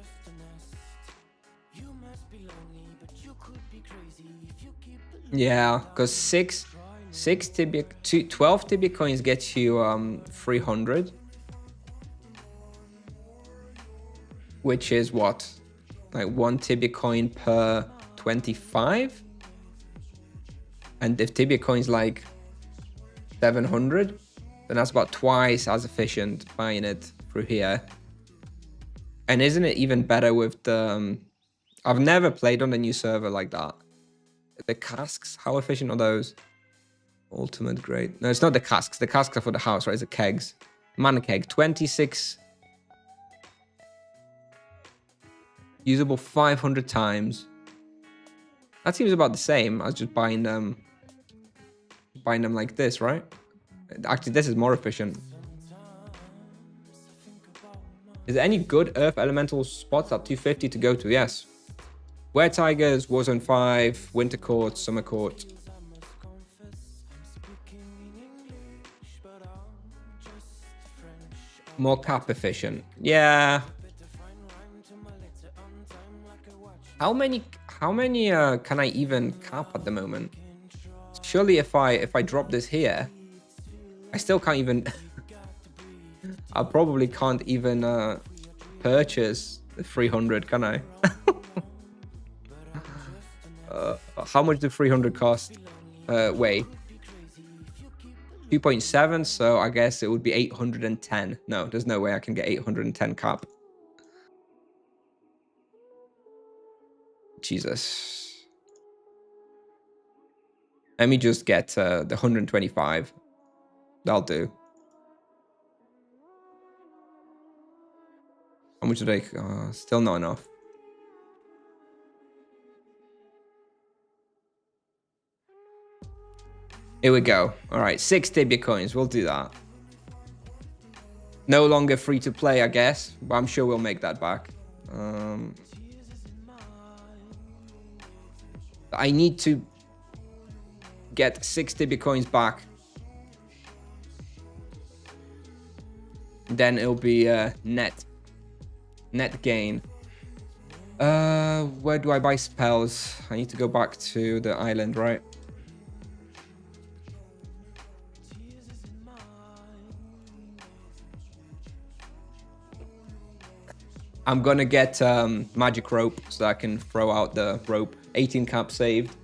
Yeah, because 12 Tibia coins gets you 300. Which is what? Like 1 Tibia coin per 25? And if Tibia coin's like 700, then that's about twice as efficient buying it through here. And isn't it even better with the... I've never played on the new server like that. The casks, how efficient are those? Ultimate grade. No, it's not the casks. The casks are for the house, right? It's the kegs. Mana keg, 26. Usable 500 times. That seems about the same as just buying them like this, right? Actually, this is more efficient. Is there any good Earth Elemental spots at 250 to go to? Yes. Were Tigers, Warzone 5, Winter Court, Summer Court. More cap efficient. Yeah. How many can I even cap at the moment? surely if I drop this here, I still can't even. I probably can't even purchase the 300, can I? How much do 300 cost? Weigh 2.7, so I guess it would be 810. No, there's no way I can get 810 cap. Jesus. Let me just get the 125. That'll do. How much do they? Still not enough. Here we go. All right, 60 Bitcoins. We'll do that. No longer free to play, I guess, but I'm sure we'll make that back. I need to get 60 Bitcoins back. Then it'll be net gain. Where do I buy spells? I need to go back to the island, right? I'm gonna get magic rope so I can throw out the rope. 18 cap saved.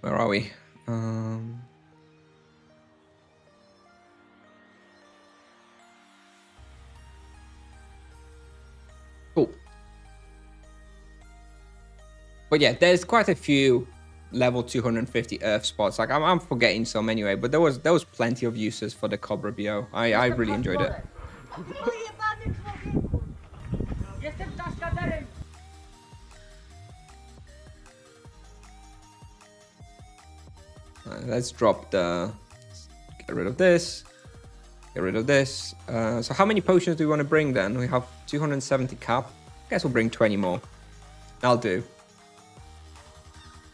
Where are we? Cool. But yeah, there's quite a few level 250 earth spots. Like I'm forgetting some anyway, but there was plenty of uses for the Cobra BO. I really enjoyed it. Let's drop the. Get rid of this. Get rid of this. So how many potions do we want to bring then? We have 270 cap. I guess we'll bring 20 more. That'll do.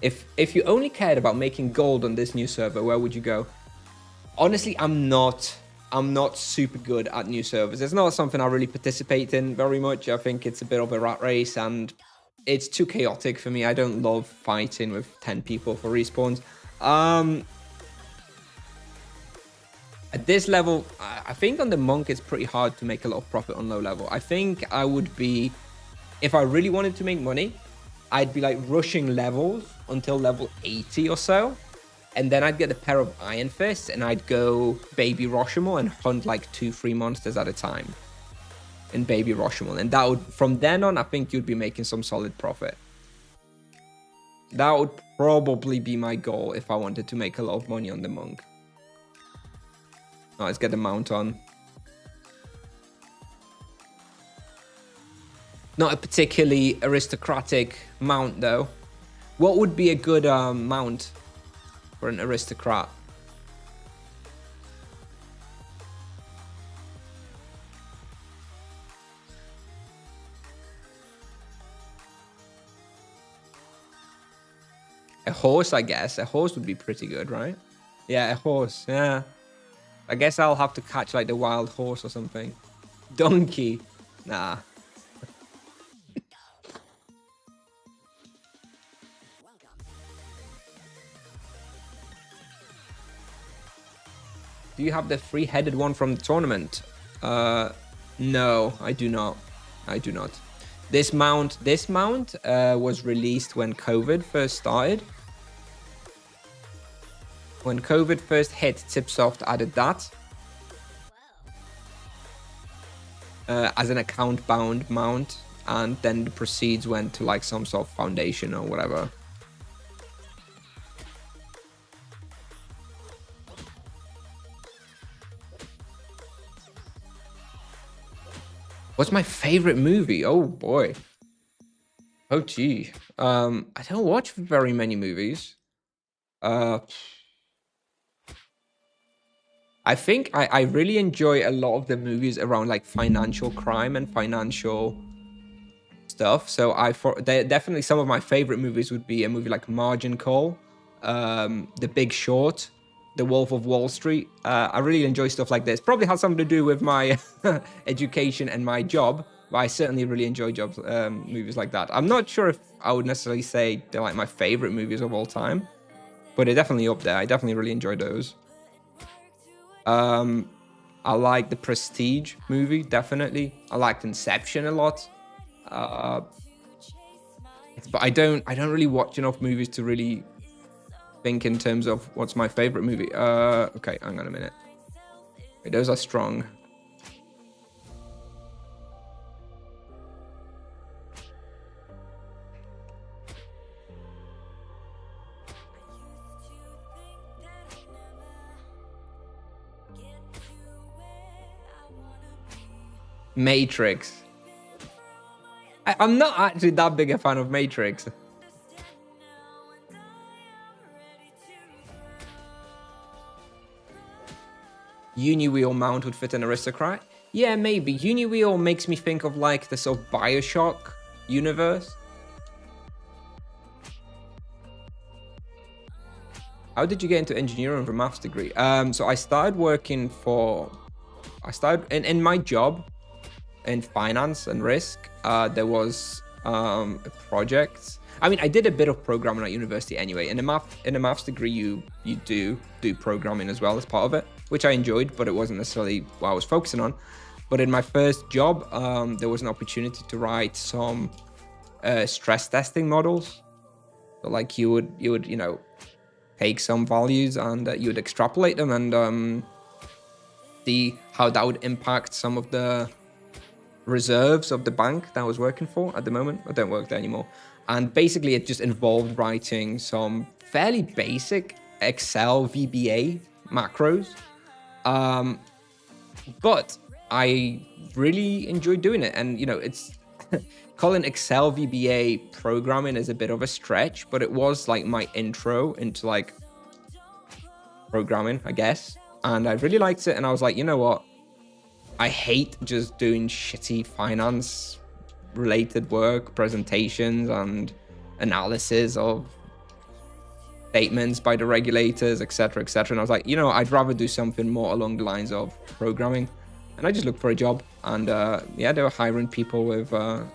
If you only cared about making gold on this new server, where would you go? Honestly, I'm not super good at new servers. It's not something I really participate in very much. I think it's a bit of a rat race and it's too chaotic for me. I don't love fighting with 10 people for respawns. At this level, I think on the monk, it's pretty hard to make a lot of profit on low level. I think I would be, if I really wanted to make money, I'd be like rushing levels until level 80 or so. And then I'd get a pair of Iron Fists and I'd go Baby Roshamel and hunt like 2-3 monsters at a time in Baby Roshamel. And that would, from then on, I think you'd be making some solid profit. That would probably be my goal if I wanted to make a lot of money on the monk. Oh, let's get the mount on. Not a particularly aristocratic mount though. What would be a good mount for an aristocrat? A horse, I guess. A horse would be pretty good, right? Yeah, a horse. Yeah. I guess I'll have to catch like the wild horse or something. Donkey. Nah. Do you have the three-headed one from the tournament? No, I do not. I do not. This mount was released when COVID first started. When COVID first hit, Tipsoft added that as an account-bound mount, and then the proceeds went to like some sort of foundation or whatever. What's my favorite movie? Oh boy. Oh gee. I don't watch very many movies. I think I really enjoy a lot of the movies around like financial crime and financial stuff. So definitely some of my favorite movies would be a movie like Margin Call, The Big Short, The Wolf of Wall Street. I really enjoy stuff like this. Probably has something to do with my education and my job, but I certainly really enjoy movies like that. I'm not sure if I would necessarily say they're like my favorite movies of all time, but they're definitely up there. I definitely really enjoy those. I like the Prestige movie, definitely. I liked Inception a lot. But I don't really watch enough movies to really think in terms of what's my favorite movie. Okay, hang on a minute. Wait, those are strong. Matrix. I'm not actually that big a fan of Matrix. Uni-wheel mount would fit an aristocrat? Yeah, maybe. Uni-wheel makes me think of like the sort of Bioshock universe. How did you get into engineering with a maths degree? So I started working in my job in finance and risk. There was a project. I mean, I did a bit of programming at university anyway. In a maths degree, you do programming as well as part of it, which I enjoyed, but it wasn't necessarily what I was focusing on. But in my first job, there was an opportunity to write some stress testing models. So like you would take some values and you would extrapolate them and see how that would impact some of the reserves of the bank that I was working for at the moment. I don't work there anymore. And basically it just involved writing some fairly basic Excel VBA macros. But I really enjoyed doing it. And, it's calling Excel VBA programming is a bit of a stretch, but it was like my intro into like programming, I guess. And I really liked it. And I was like, you know what? I hate just doing shitty finance related work, presentations and analysis of statements by the regulators, etc., etc. And I was like, I'd rather do something more along the lines of programming. And I just looked for a job, and they were hiring people with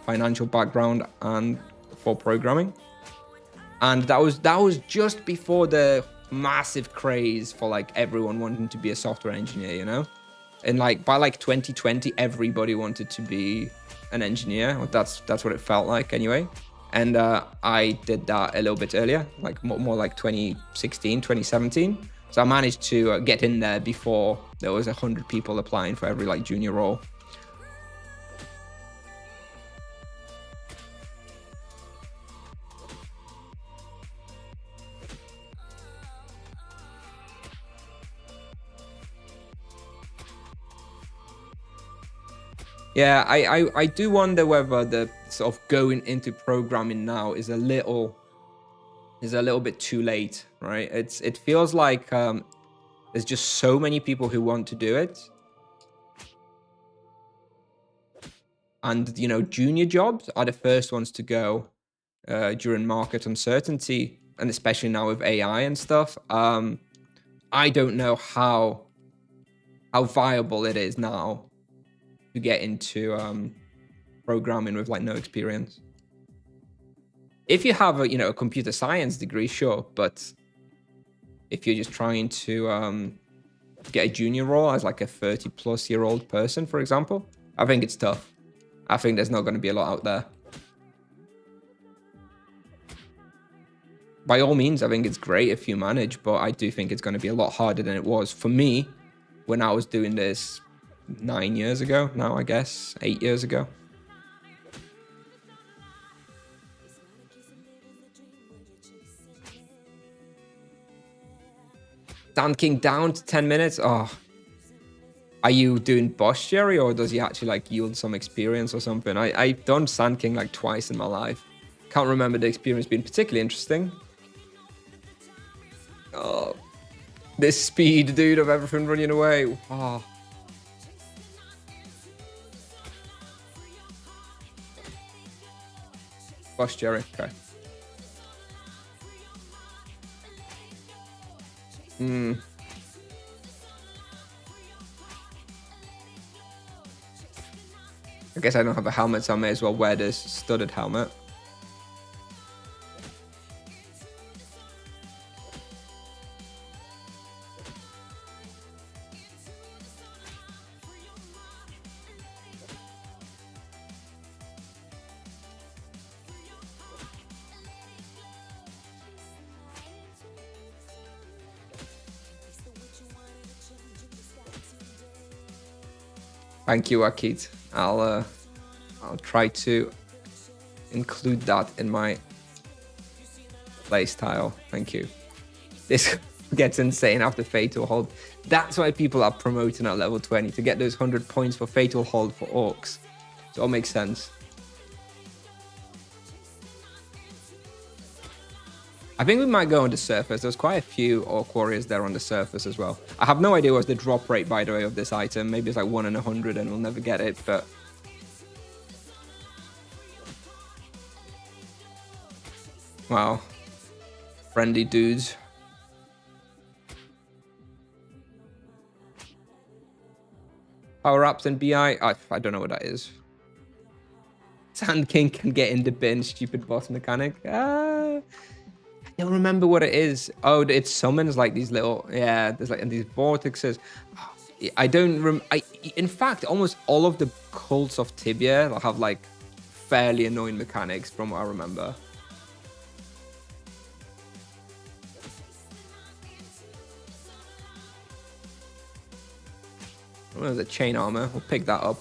financial background and for programming. And that was just before the massive craze for like everyone wanting to be a software engineer, And like by like 2020, everybody wanted to be an engineer. That's what it felt like anyway. And I did that a little bit earlier, like more like 2016, 2017. So I managed to get in there before there was 100 people applying for every like junior role. Yeah, I do wonder whether the sort of going into programming now is a little bit too late, right? It feels like there's just so many people who want to do it. And, junior jobs are the first ones to go during market uncertainty, and especially now with AI and stuff. I don't know how viable it is now to get into programming with like no experience. If you have a computer science degree, sure, but if you're just trying to get a junior role as like a 30-plus-year-old person, for example, I think it's tough. I think there's not going to be a lot out there. By all means, I think it's great if you manage, but I do think it's going to be a lot harder than it was for me when I was doing this 9 years ago now, I guess, 8 years ago. Sand King down to 10 minutes. Oh, are you doing boss Jerry, or does he actually like yield some experience or something? I've done Sand King like twice in my life. Can't remember the experience being particularly interesting. Oh, this speed, dude, of everything running away. Oh. Posture, okay. I guess I don't have a helmet, so I may as well wear this studded helmet. Thank you, Akit. I'll try to include that in my playstyle. Thank you. This gets insane after Fatal Hold. That's why people are promoting at level 20, to get those 100 points for Fatal Hold for Orcs. So it all makes sense. I think we might go on the surface. There's quite a few Orc Warriors there on the surface as well. I have no idea what's the drop rate, by the way, of this item. Maybe it's like 1 in 100 and we'll never get it, but... Wow. Friendly dudes. Power-ups and BI? I don't know what that is. Sand King can get in the bin, stupid boss mechanic. I don't remember what it is. Oh, it summons like these little, yeah, there's like these vortexes. I don't in fact, almost all of the cults of Tibia have like fairly annoying mechanics from what I remember. Oh, the chain armor. We'll pick that up.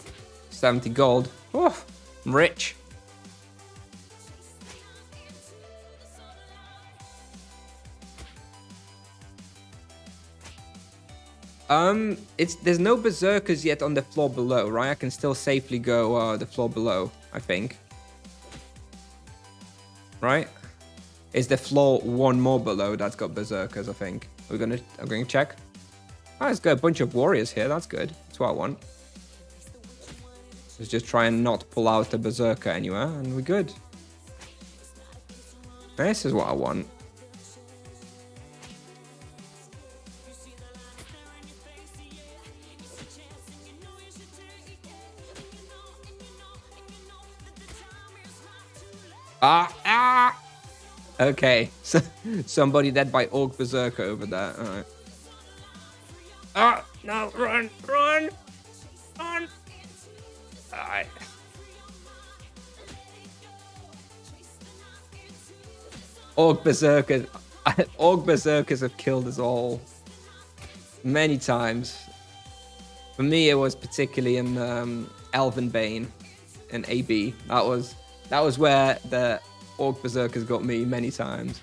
70 gold. Oh, I'm rich. There's no berserkers yet on the floor below, right? I can still safely go the floor below, I think. Right? Is the floor one more below that's got berserkers, I think. I'm going to check. Oh, it's got a bunch of warriors here. That's good. That's what I want. Let's just try and not pull out the berserker anywhere, and we're good. This is what I want. Okay, so somebody dead by Orc Berserker over there. All right. No, run! All right. Orc Berserkers have killed us all many times. For me, it was particularly in Elven Bane and AB. That was where the Orc Berserkers got me many times.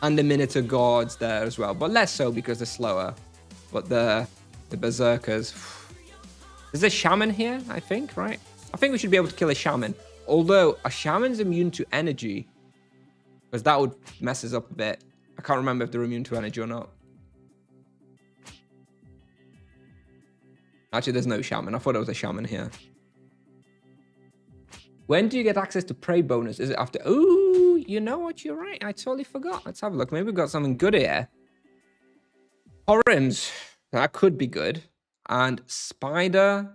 And the Minotaur Guards there as well, but less so because they're slower. But the Berserkers... There's a Shaman here, I think, right? I think we should be able to kill a Shaman. Although, a Shaman's immune to energy. Because that would mess us up a bit. I can't remember if they're immune to energy or not. Actually, there's no Shaman. I thought there was a Shaman here. When do you get access to prey bonus? Is it after... Ooh, you know what? You're right. I totally forgot. Let's have a look. Maybe we've got something good here. Horims. That could be good. And Spider.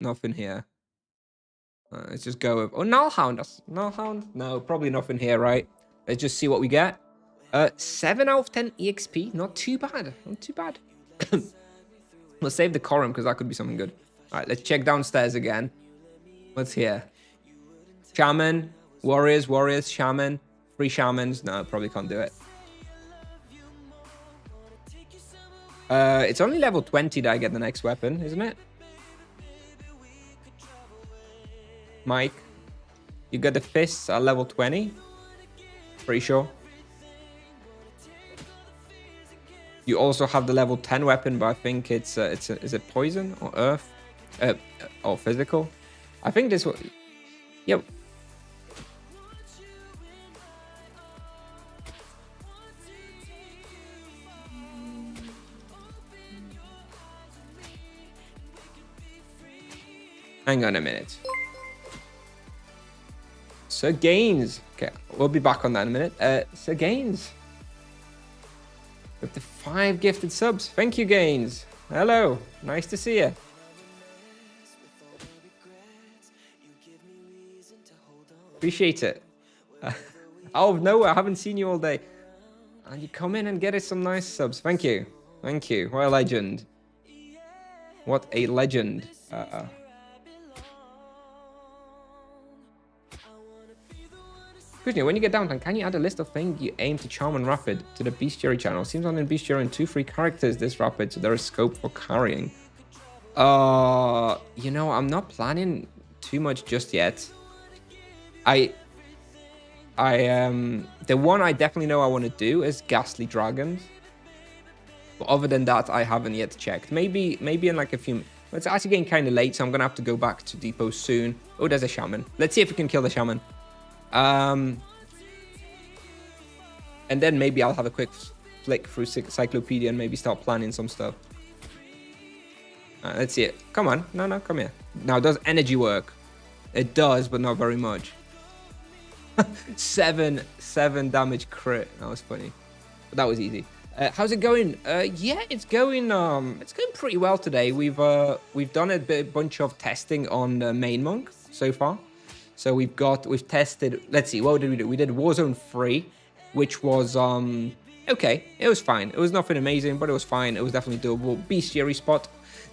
Nothing here. Let's just go with... Oh, Nullhound. Nullhound? No, probably nothing here, right? Let's just see what we get. 7 out of 10 EXP. Not too bad. Not too bad. We'll save the Corum because that could be something good. All right, let's check downstairs again. What's here? Shaman, warriors, shaman, 3 shamans. No, probably can't do it. It's only level 20 that I get the next weapon, isn't it? Mike, you got the fists at level 20? Pretty sure. You also have the level 10 weapon, but I think is it poison or earth? Or physical? I think this one... Yep. Hang on a minute. Sir Gaines. Okay, we'll be back on that in a minute. Sir Gaines. With the 5 gifted subs. Thank you, Gaines. Hello. Nice to see you. Appreciate it. Out of nowhere, I haven't seen you all day. And you come in and get us some nice subs. Thank you. Thank you. What a legend. What a legend. Kusnier, when you get downtown, can you add a list of things you aim to charm on Rapid to the bestiary channel? Seems on in bestiary and 2 free characters this Rapid, so there is scope for carrying. You know, I'm not planning too much just yet. The one I definitely know I want to do is Ghastly Dragons. But other than that, I haven't yet checked. Maybe in like a few... It's actually getting kind of late, so I'm going to have to go back to Depot soon. Oh, there's a Shaman. Let's see if we can kill the Shaman. And then maybe I'll have a quick flick through Cyclopedia and maybe start planning some stuff. Let's see it. Come on. No, come here. Now, does energy work? It does, but not very much. 7 damage crit. That was funny. But that was easy. How's it going? Yeah, it's going pretty well today. We've done a bunch of testing on the main monk so far. So we've tested, let's see, what did we do? We did Warzone 3, which was okay. It was fine. It was nothing amazing, but it was fine. It was definitely doable. Bestiary spot.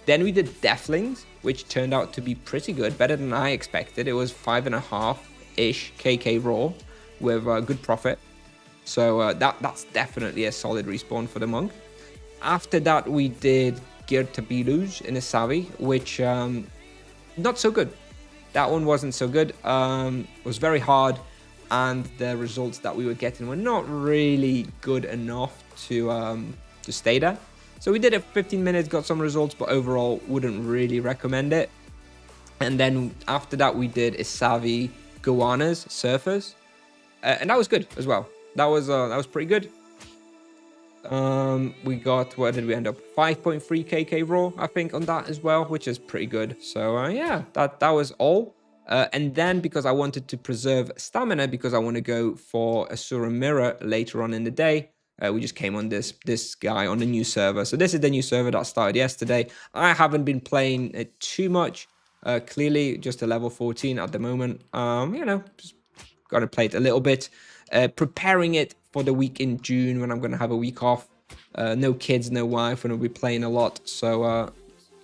Then we did Deathlings, which turned out to be pretty good, better than I expected. It was 5.5-ish KK raw with good profit. So that's definitely a solid respawn for the monk. After that, we did Gertabilus in a Savi, which not so good. That one wasn't so good. It was very hard, and the results that we were getting were not really good enough to stay there. So we did it for 15 minutes, got some results, but overall wouldn't really recommend it. And then after that, we did Isavi Goanas Surfers, and that was good as well. That was pretty good. We got, what did we end up? 5.3 KK raw, I think, on that as well, which is pretty good. So yeah, that was all. And then because I wanted to preserve stamina, because I want to go for Asura Mirror later on in the day, we just came on this guy on the new server. So this is the new server that started yesterday. I haven't been playing it too much. Clearly, just a level 14 at the moment. You know, just gonna play it a little bit. Preparing it for the week in June when I'm going to have a week off. No kids, no wife, and I'll be playing a lot. So,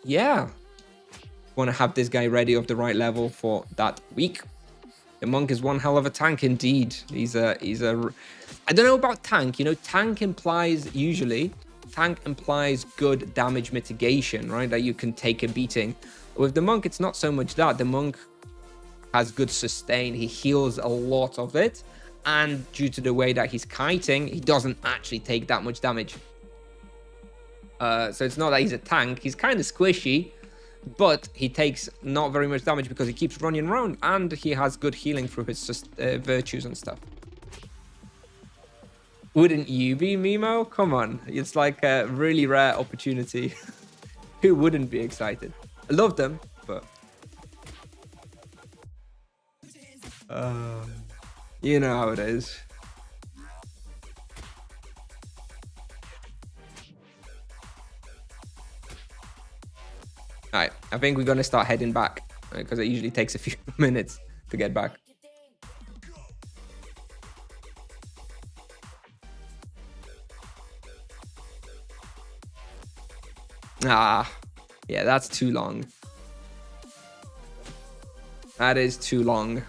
yeah. Want to have this guy ready of the right level for that week. The monk is one hell of a tank indeed. He's a I don't know about tank. You know, tank implies good damage mitigation, right? That you can take a beating. With the monk, it's not so much that. The monk has good sustain. He heals a lot of it. And due to the way that he's kiting, he doesn't actually take that much damage. So it's not that he's a tank. He's kind of squishy, but he takes not very much damage because he keeps running around, and he has good healing through his virtues and stuff. Wouldn't you be, Mimo? Come on. It's like a really rare opportunity. Who wouldn't be excited? I love them, but... you know how it is. Alright, I think we're going to start heading back, because it usually takes a few minutes to get back. Ah, yeah, that's too long. That is too long.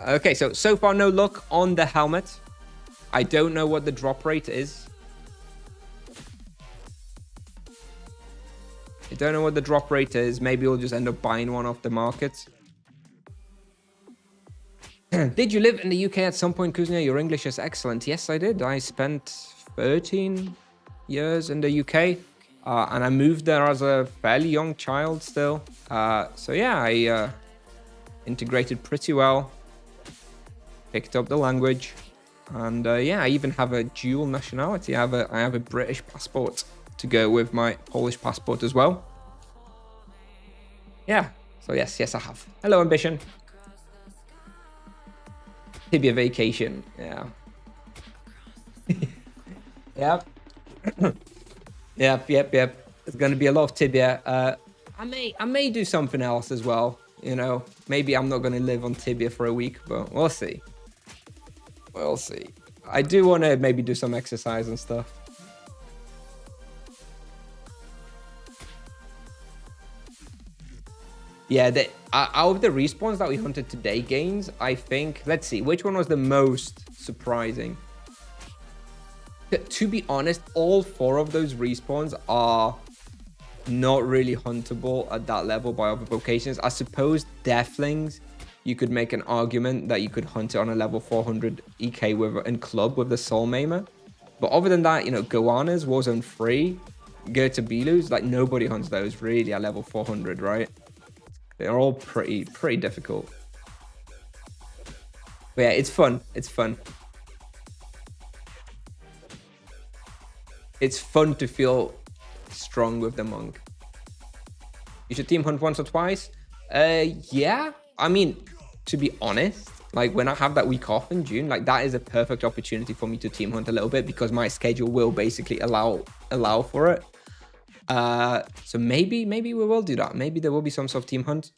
Okay, so far no luck on the helmet. I don't know what the drop rate is. Maybe we'll just end up buying one off the market. Did you live in the UK at some point, Kusnier? Your English is excellent. Yes, I did. I spent 13 years in the UK. And I moved there as a fairly young child still. So yeah, I integrated pretty well. Picked up the language. And yeah, I even have a dual nationality. I have a British passport to go with my Polish passport as well. Yeah, so yes, I have. Hello, Ambition. Tibia vacation, yeah. Yep. Yep. It's gonna be a lot of Tibia. I may do something else as well. You know, maybe I'm not gonna live on Tibia for a week, but we'll see. We'll see. I do want to maybe do some exercise and stuff. Yeah, out of the respawns that we hunted today, gains, I think, let's see, which one was the most surprising? To be honest, all 4 of those respawns are not really huntable at that level by other vocations. I suppose Deathlings, you could make an argument that you could hunt it on a level 400 EK in club with the Soul Maimer. But other than that, you know, Goanas, Warzone 3, Gertabilus, like nobody hunts those really at level 400, right? They're all pretty difficult. But yeah, it's fun. It's fun. It's fun to feel strong with the monk. You should team hunt once or twice. Yeah. I mean, to be honest, like when I have that week off in June, like that is a perfect opportunity for me to team hunt a little bit because my schedule will basically allow for it. So maybe we will do that. Maybe there will be some sort of team hunt.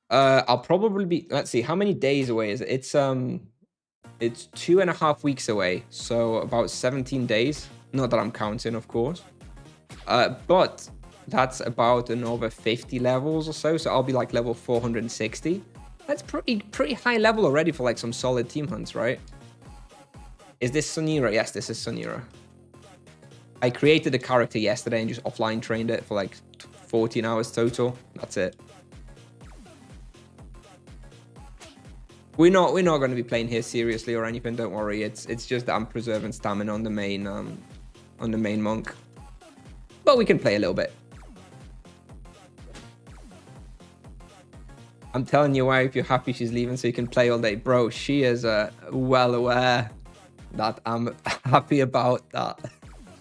I'll probably be, let's see, how many days away is it? It's 2.5 weeks away. So about 17 days. Not that I'm counting, of course. But that's about another 50 levels or so. So I'll be like level 460. That's pretty high level already for like some solid team hunts, right? Is this Sonira? Yes, this is Sonira. I created a character yesterday and just offline trained it for like 14 hours total. That's it. We're not going to be playing here seriously or anything. Don't worry. It's just that I'm preserving stamina on the main monk. But we can play a little bit. I'm telling your wife you're happy she's leaving so you can play all day. Bro, she is well aware that I'm happy about that.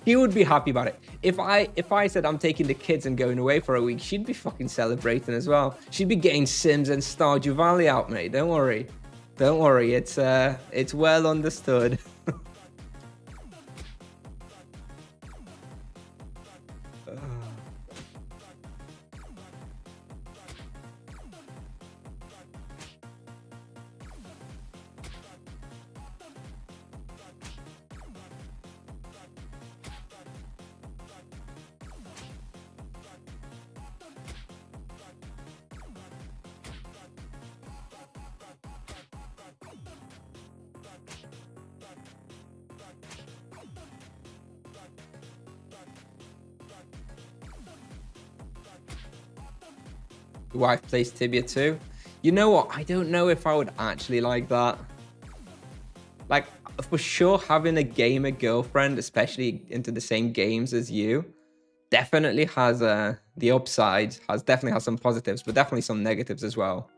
She would be happy about it. If I said I'm taking the kids and going away for a week, she'd be fucking celebrating as well. She'd be getting Sims and Stardew Valley out, mate. Don't worry. Don't worry. It's well understood. Wife plays Tibia too. You know what? I don't know if I would actually like that. Like, for sure, having a gamer girlfriend, especially into the same games as you, definitely has the upside. Definitely has some positives, but definitely some negatives as well.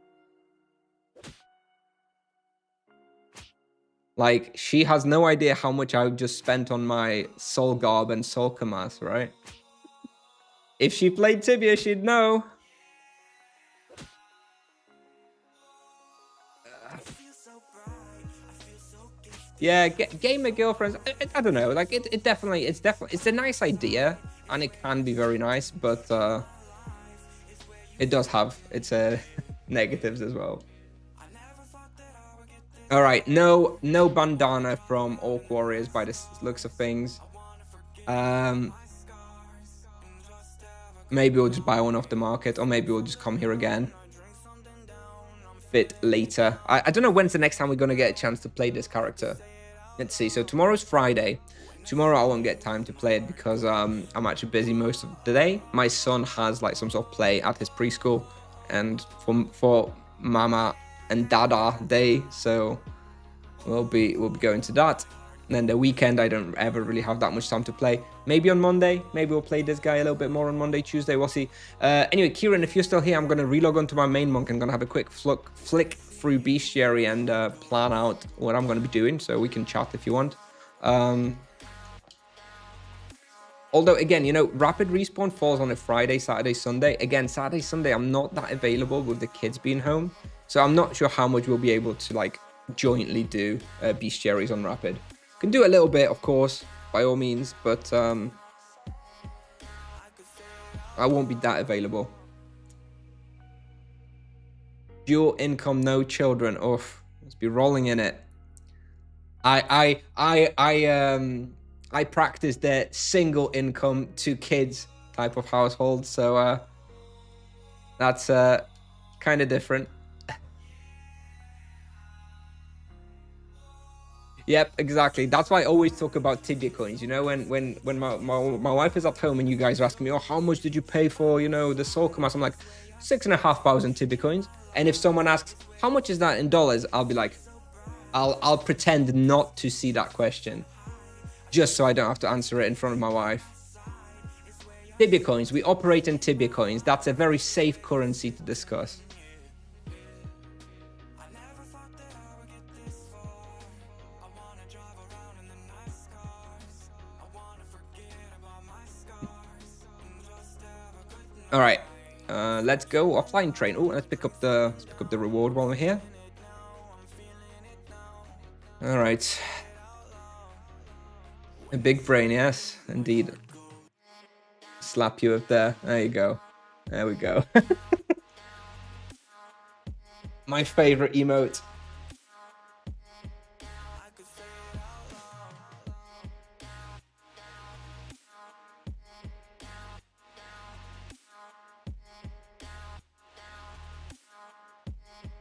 Like, she has no idea how much I just spent on my Soul Garb and Soul Kamas, right? If she played Tibia, she'd know. Yeah, gamer girlfriends. I don't know. Like it's definitely it's a nice idea, and it can be very nice, but it does have its negatives as well. All right, no bandana from Orc Warriors by the looks of things. Maybe we'll just buy one off the market, or maybe we'll just come here again. Bit later. I don't know when's the next time we're gonna get a chance to play this character. Let's see. So tomorrow's Friday. Tomorrow I won't get time to play it because I'm actually busy most of the day. My son has like some sort of play at his preschool, and for Mama and Dada Day, so we'll be going to that. And then the weekend I don't ever really have that much time to play. Maybe on Monday, maybe we'll play this guy a little bit more on Monday, Tuesday, we'll see. Anyway, Kieran, if you're still here, I'm going to relog onto my main monk. I'm going to have a quick flick through bestiary and plan out what I'm going to be doing, so we can chat if you want. Although, again, you know, rapid respawn falls on a Friday, Saturday, Sunday. Again, Saturday, Sunday, I'm not that available with the kids being home. So I'm not sure how much we'll be able to, like, jointly do bestiaries on rapid. Can do a little bit, of course, by all means, but I won't be that available. Dual income, no children. Oof, must be rolling in it. I practice the single income, 2 kids type of household, so that's kind of different. Yep, exactly. That's why I always talk about Tibia coins. You know, when my wife is at home and you guys are asking me, oh, how much did you pay for, you know, the Soul Commas? I'm like, 6,500 Tibia coins. And if someone asks, how much is that in dollars? I'll be like, I'll pretend not to see that question, just so I don't have to answer it in front of my wife. Tibia coins. We operate in Tibia coins. That's a very safe currency to discuss. All right, let's go offline train. Oh, let's pick up the reward while we're here. All right, a big brain, yes, indeed. Slap you up there. There you go. There we go. My favorite emote.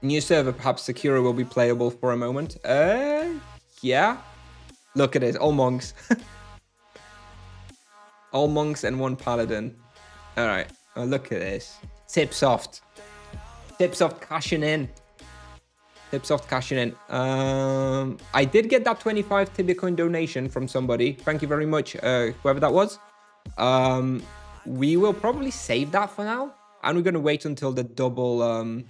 New server, perhaps Sakura will be playable for a moment. Yeah. Look at it, all monks. All monks and 1 paladin. All right, oh, look at this. Tipsoft. Tipsoft cashing in. Tipsoft cashing in. I did get that 25 Tibia coin donation from somebody. Thank you very much, whoever that was. We will probably save that for now. And we're going to wait until the double...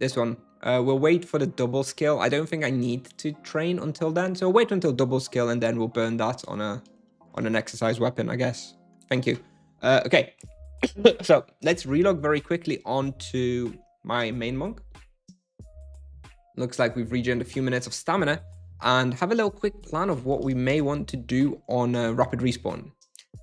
this one. We'll wait for the double skill. I don't think I need to train until then. So wait until double skill and then we'll burn that on an exercise weapon, I guess. Thank you. Okay. So let's relog very quickly onto my main monk. Looks like we've regained a few minutes of stamina and have a little quick plan of what we may want to do on rapid respawn.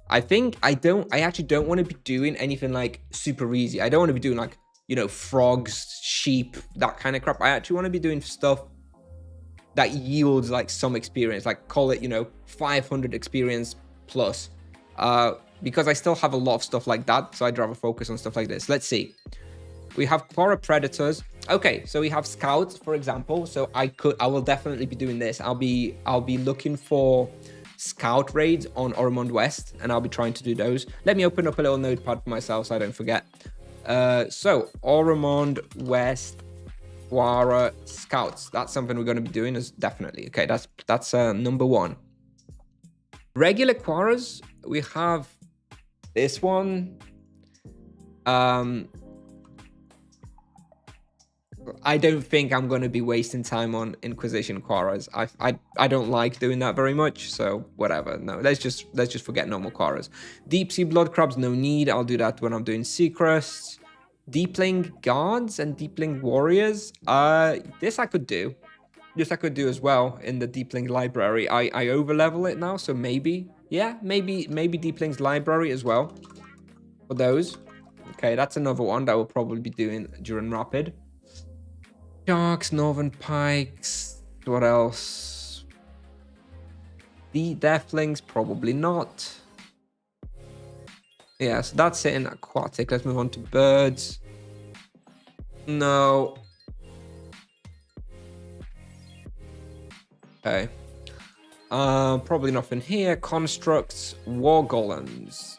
I actually don't want to be doing anything like super easy. I don't want to be doing like, you know, frogs, sheep, that kind of crap. I actually want to be doing stuff that yields like some experience, like call it, you know, 500 experience plus, because I still have a lot of stuff like that. So I'd rather focus on stuff like this. Let's see. We have Quora Predators. Okay, so we have Scouts, for example. So I will definitely be doing this. I'll be looking for Scout raids on Ormond West, and I'll be trying to do those. Let me open up a little notepad for myself so I don't forget. So Ormond West Quora Scouts. That's something we're going to be doing, is definitely. Okay, that's number 1. Regular Quoras, we have this one. I don't think I'm going to be wasting time on Inquisition Quoras. I don't like doing that very much, so whatever. No, let's just forget normal Quoras. Deep Sea Blood Crabs, no need. I'll do that when I'm doing Secrets. Deepling Guards and Deepling Warriors. This I could do. This I could do as well in the Deepling Library. I overlevel it now, so maybe, yeah, maybe Deepling's Library as well for those. Okay, that's another one that we'll probably be doing during Rapid. Sharks, Northern Pikes, what else? The Deathlings, probably not. Yeah, so that's it in aquatic. Let's move on to birds. No. Okay. Probably nothing here. Constructs, war golems.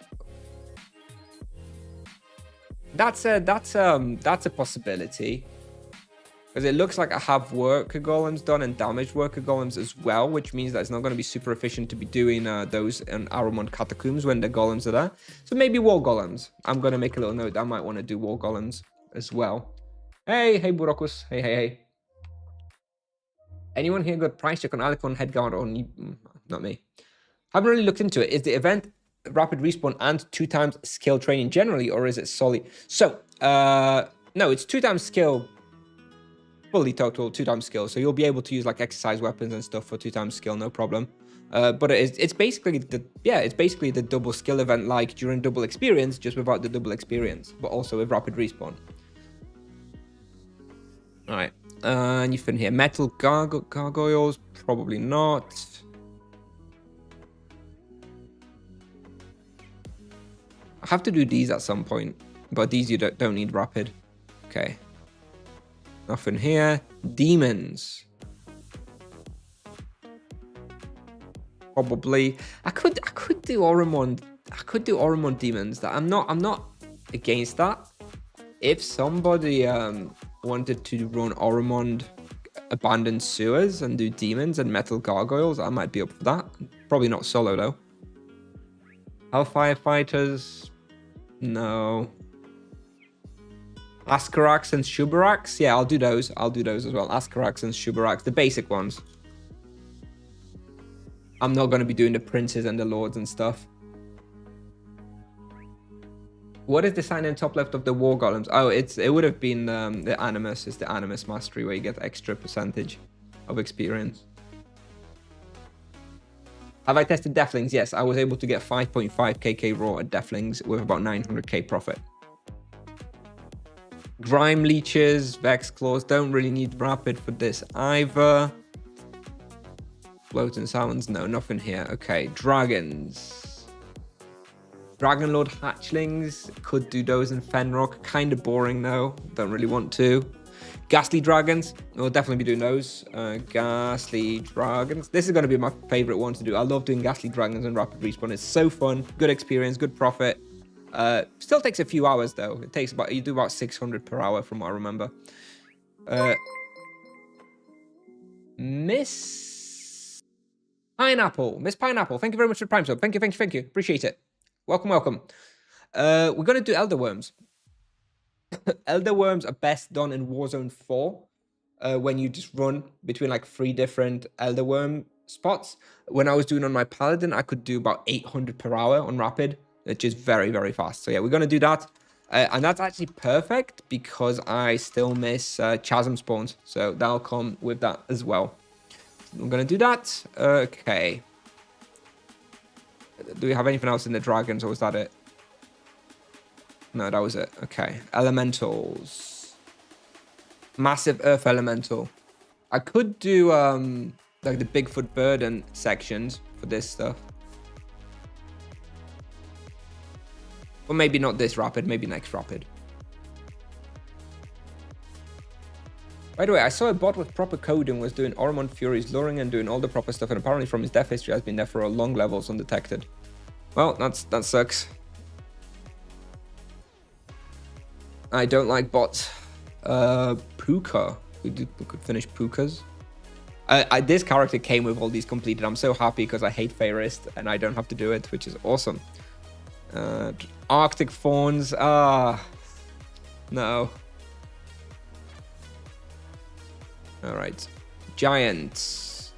That's a possibility. Because it looks like I have worker golems done and damaged worker golems as well, which means that it's not going to be super efficient to be doing those in Aramond Catacombs when the golems are there. So maybe war golems. I'm going to make a little note that I might want to do war golems as well. Hey Burokus. Hey. Anyone here got price check on Alicon, Headguard, or not me? Haven't really looked into it. Is the event rapid respawn and 2 times skill training generally, or is it solely? So, no, it's 2 times skill, fully total 2 times skill. So you'll be able to use like exercise weapons and stuff for 2 times skill, no problem. But it's basically the double skill event like during double experience, just without the double experience, but also with rapid respawn. All right, anything here? Metal gargoyles? Probably not. I have to do these at some point, but these you don't need rapid. Okay. Nothing here. Demons. Probably. I could do Oromon. I could do Oromon demons. That I'm not against that. If somebody wanted to run Oromon abandoned sewers and do demons and metal gargoyles, I might be up for that. Probably not solo though. Hellfire fighters. No. Askarax and Shubarax? Yeah, I'll do those. I'll do those as well. Askarax and Shubarax, the basic ones. I'm not going to be doing the princes and the lords and stuff. What is the sign in top left of the war golems? Oh, it would have been the Animus. It's the Animus mastery where you get extra percentage of experience. Have I tested Deathlings? Yes, I was able to get 5.5 KK raw at Deathlings with about 900k profit. Grime leeches, Vex claws, don't really need rapid for this either. Floating sounds, no, nothing here. Okay, dragons. Dragon Lord hatchlings, could do those in Fenrock. Kind of boring though, don't really want to. Ghastly dragons, we'll definitely be doing those. Ghastly dragons. This is going to be my favorite one to do. I love doing ghastly dragons and rapid respawn. It's so fun, good experience, good profit. Still takes a few hours though. It takes about, you do about 600 per hour from what I remember. Miss Pineapple, thank you very much for the Prime sub. Thank you. Appreciate it. Welcome. We're going to do Elder Worms. Elder Worms are best done in Warzone 4 when you just run between like 3 different Elder Worm spots. When I was doing on my Paladin, I could do about 800 per hour on Rapid, which is very, very fast. So yeah, we're going to do that. And that's actually perfect because I still miss Chasm spawns. So that'll come with that as well. I'm going to do that. Okay. Do we have anything else in the dragons or was that it? No, that was it. Okay. Elementals. Massive earth elemental. I could do like the Bigfoot burden sections for this stuff. Or maybe not this rapid, maybe next rapid. By the way, I saw a bot with proper coding was doing Oromon Furies, luring and doing all the proper stuff, and apparently from his death history has been there for a long levels undetected. Well, that sucks. I don't like bots. Puka. We could finish Pukas. This character came with all these completed. I'm so happy because I hate Fairist and I don't have to do it, which is awesome. Arctic Fawns. No. Alright. Giants.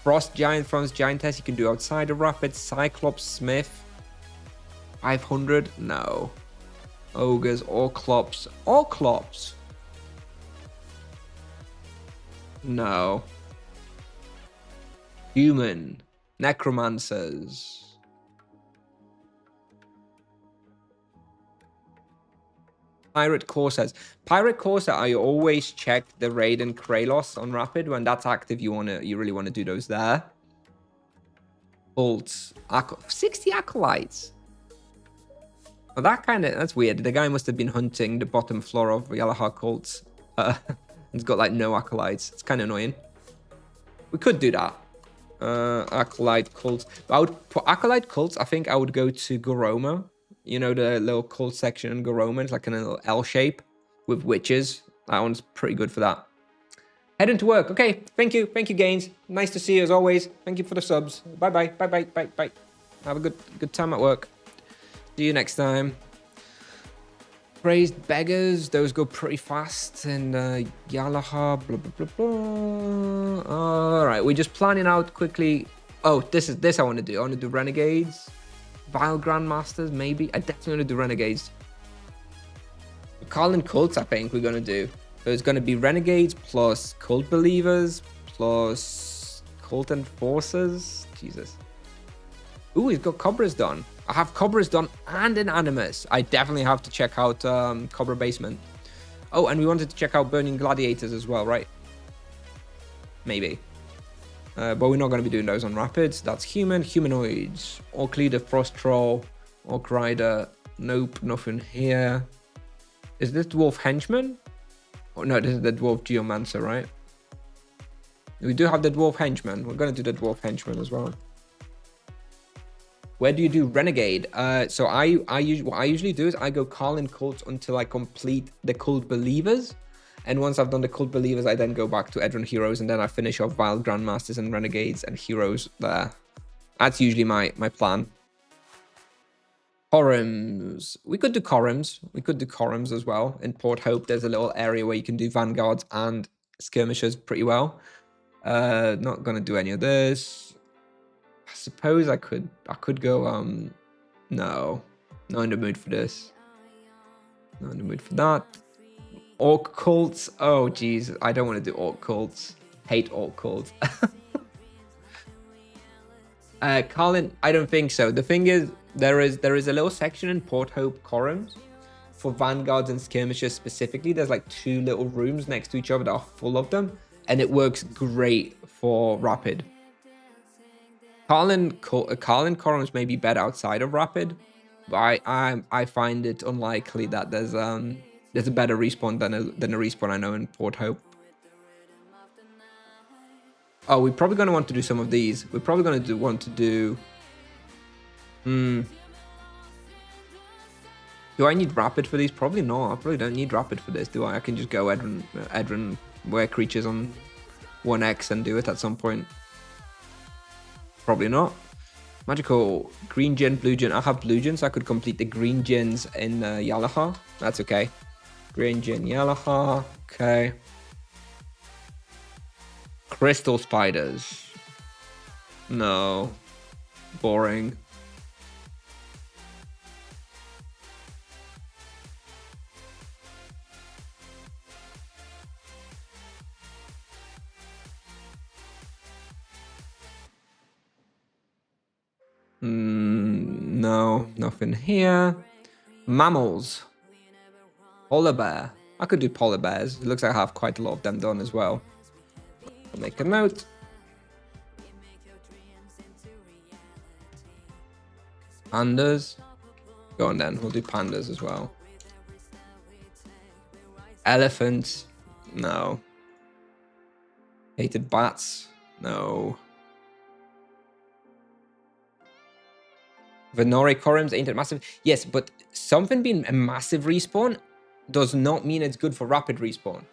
Frost Giant, Frost Giantess. You can do outside of Rapid. Cyclops Smith. 500. No. Ogres, Orclops. Orclops. No. Human. Necromancers. Pirate Corsairs. Pirate Corsair, I always check the Raid and Kralos on Rapid. When that's active, you really want to do those there. Bolts. 60 Acolytes. Well, that's weird. The guy must have been hunting the bottom floor of Yalahar cults. It's got like no acolytes. It's kind of annoying. We could do that. Acolyte cults. For acolyte cults, I think I would go to Goroma. You know, the little cult section in Goroma. It's like in a little L shape with witches. That one's pretty good for that. Heading to work. Okay, thank you. Thank you, Gaines. Nice to see you as always. Thank you for the subs. Bye-bye. Bye-bye. Have a good time at work. See you next time. Praised beggars, those go pretty fast. And Yalaha, blah, blah, blah, blah. All right, we're just planning out quickly. Oh, this I want to do. I want to do renegades. Vile Grandmasters, maybe. I definitely want to do Renegades. Carlin Cults, I think we're going to do. So it's going to be Renegades plus Cult Believers plus Cult Enforcers. Jesus. Ooh, he's got Cobras done. I have Cobras done and an Animus. I definitely have to check out Cobra Basement. Oh, and we wanted to check out Burning Gladiators as well, right? Maybe. But we're not going to be doing those on Rapids. That's Human. Humanoids. Orc Leader, Frost Troll. Orc Rider. Nope, nothing here. Is this Dwarf Henchman? Oh, no, this is the Dwarf Geomancer, right? We do have the Dwarf Henchman. We're going to do the Dwarf Henchman as well. Where do you do Renegade? So what I usually do is I go Carlin Cults until I complete the Cult Believers. And once I've done the Cult Believers, I then go back to Edron Heroes, and then I finish off Vile Grandmasters and Renegades and Heroes there. That's usually my plan. Corums. We could do Corums. We could do Corums as well. In Port Hope, there's a little area where you can do Vanguards and Skirmishers pretty well. Not going to do any of this. I suppose I could go, no. Not in the mood for this. Not in the mood for that. Orc Cults. Oh, geez. I don't want to do Orc Cults. Hate Orc Cults. Carlin, I don't think so. The thing is, there is a little section in Port Hope Corums for Vanguards and Skirmishers specifically. There's like 2 little rooms next to each other that are full of them, and it works great for Rapid. Carlin Corums may be better outside of Rapid, but I find it unlikely that there's a better respawn than a respawn I know in Port Hope. Oh, we're probably going to want to do some of these. We're probably going to want to do... Do I need Rapid for these? Probably not. I probably don't need Rapid for this, do I? I can just go Edron wear creatures on 1x and do it at some point. Probably not. Magical. Green Djinn, Blue Djinn. I have Blue Djinn, so I could complete the Green Djinns in Yalaha. That's okay. Green Djinn, Yalaha. Okay. Crystal Spiders. No. Boring. No, nothing here. Mammals. Polar bear. I could do polar bears. It looks like I have quite a lot of them done as well. I'll make a note. Pandas. Go on then. We'll do pandas as well. Elephants. No. Hated bats. No. Venori Corums ain't it massive? Yes, but something being a massive respawn does not mean it's good for rapid respawn.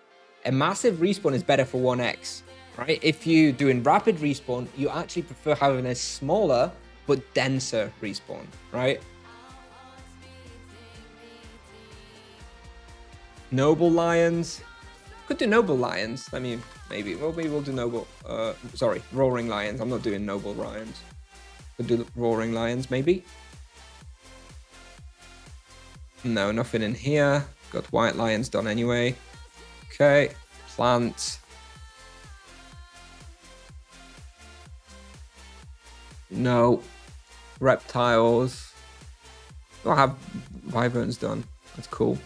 A massive respawn is better for 1x, right? If you're doing rapid respawn, you actually prefer having a smaller but denser respawn, right? Noble Lions. Could do Noble Lions. I mean, maybe. Well, maybe we'll do Noble. Sorry, Roaring Lions. I'm not doing Noble Lions. Could do Roaring Lions, maybe. No, nothing in here. Got White Lions done anyway. Okay, Plants. No. Reptiles. Oh, I have Wyverns done. That's cool.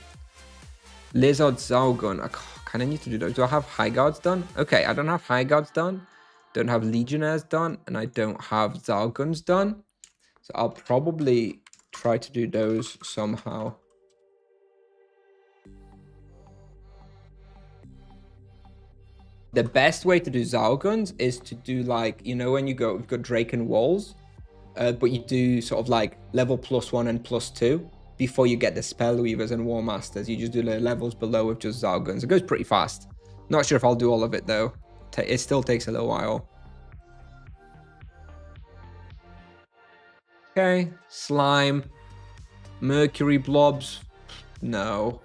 Lizard Zalgun. I kind of need to do those. Do I have High Guards done? Okay, I don't have High Guards done. Don't have Legionnaires done, and I don't have Zalguns done. So I'll probably try to do those somehow. The best way to do Zalguns is to do like, you know, when you've got Drake and Walls, but you do sort of like level +1 and +2 before you get the Spellweavers and War Masters. You just do the levels below with just Zalguns. It goes pretty fast. Not sure if I'll do all of it though. It still takes a little while. Okay, Slime. Mercury Blobs. No.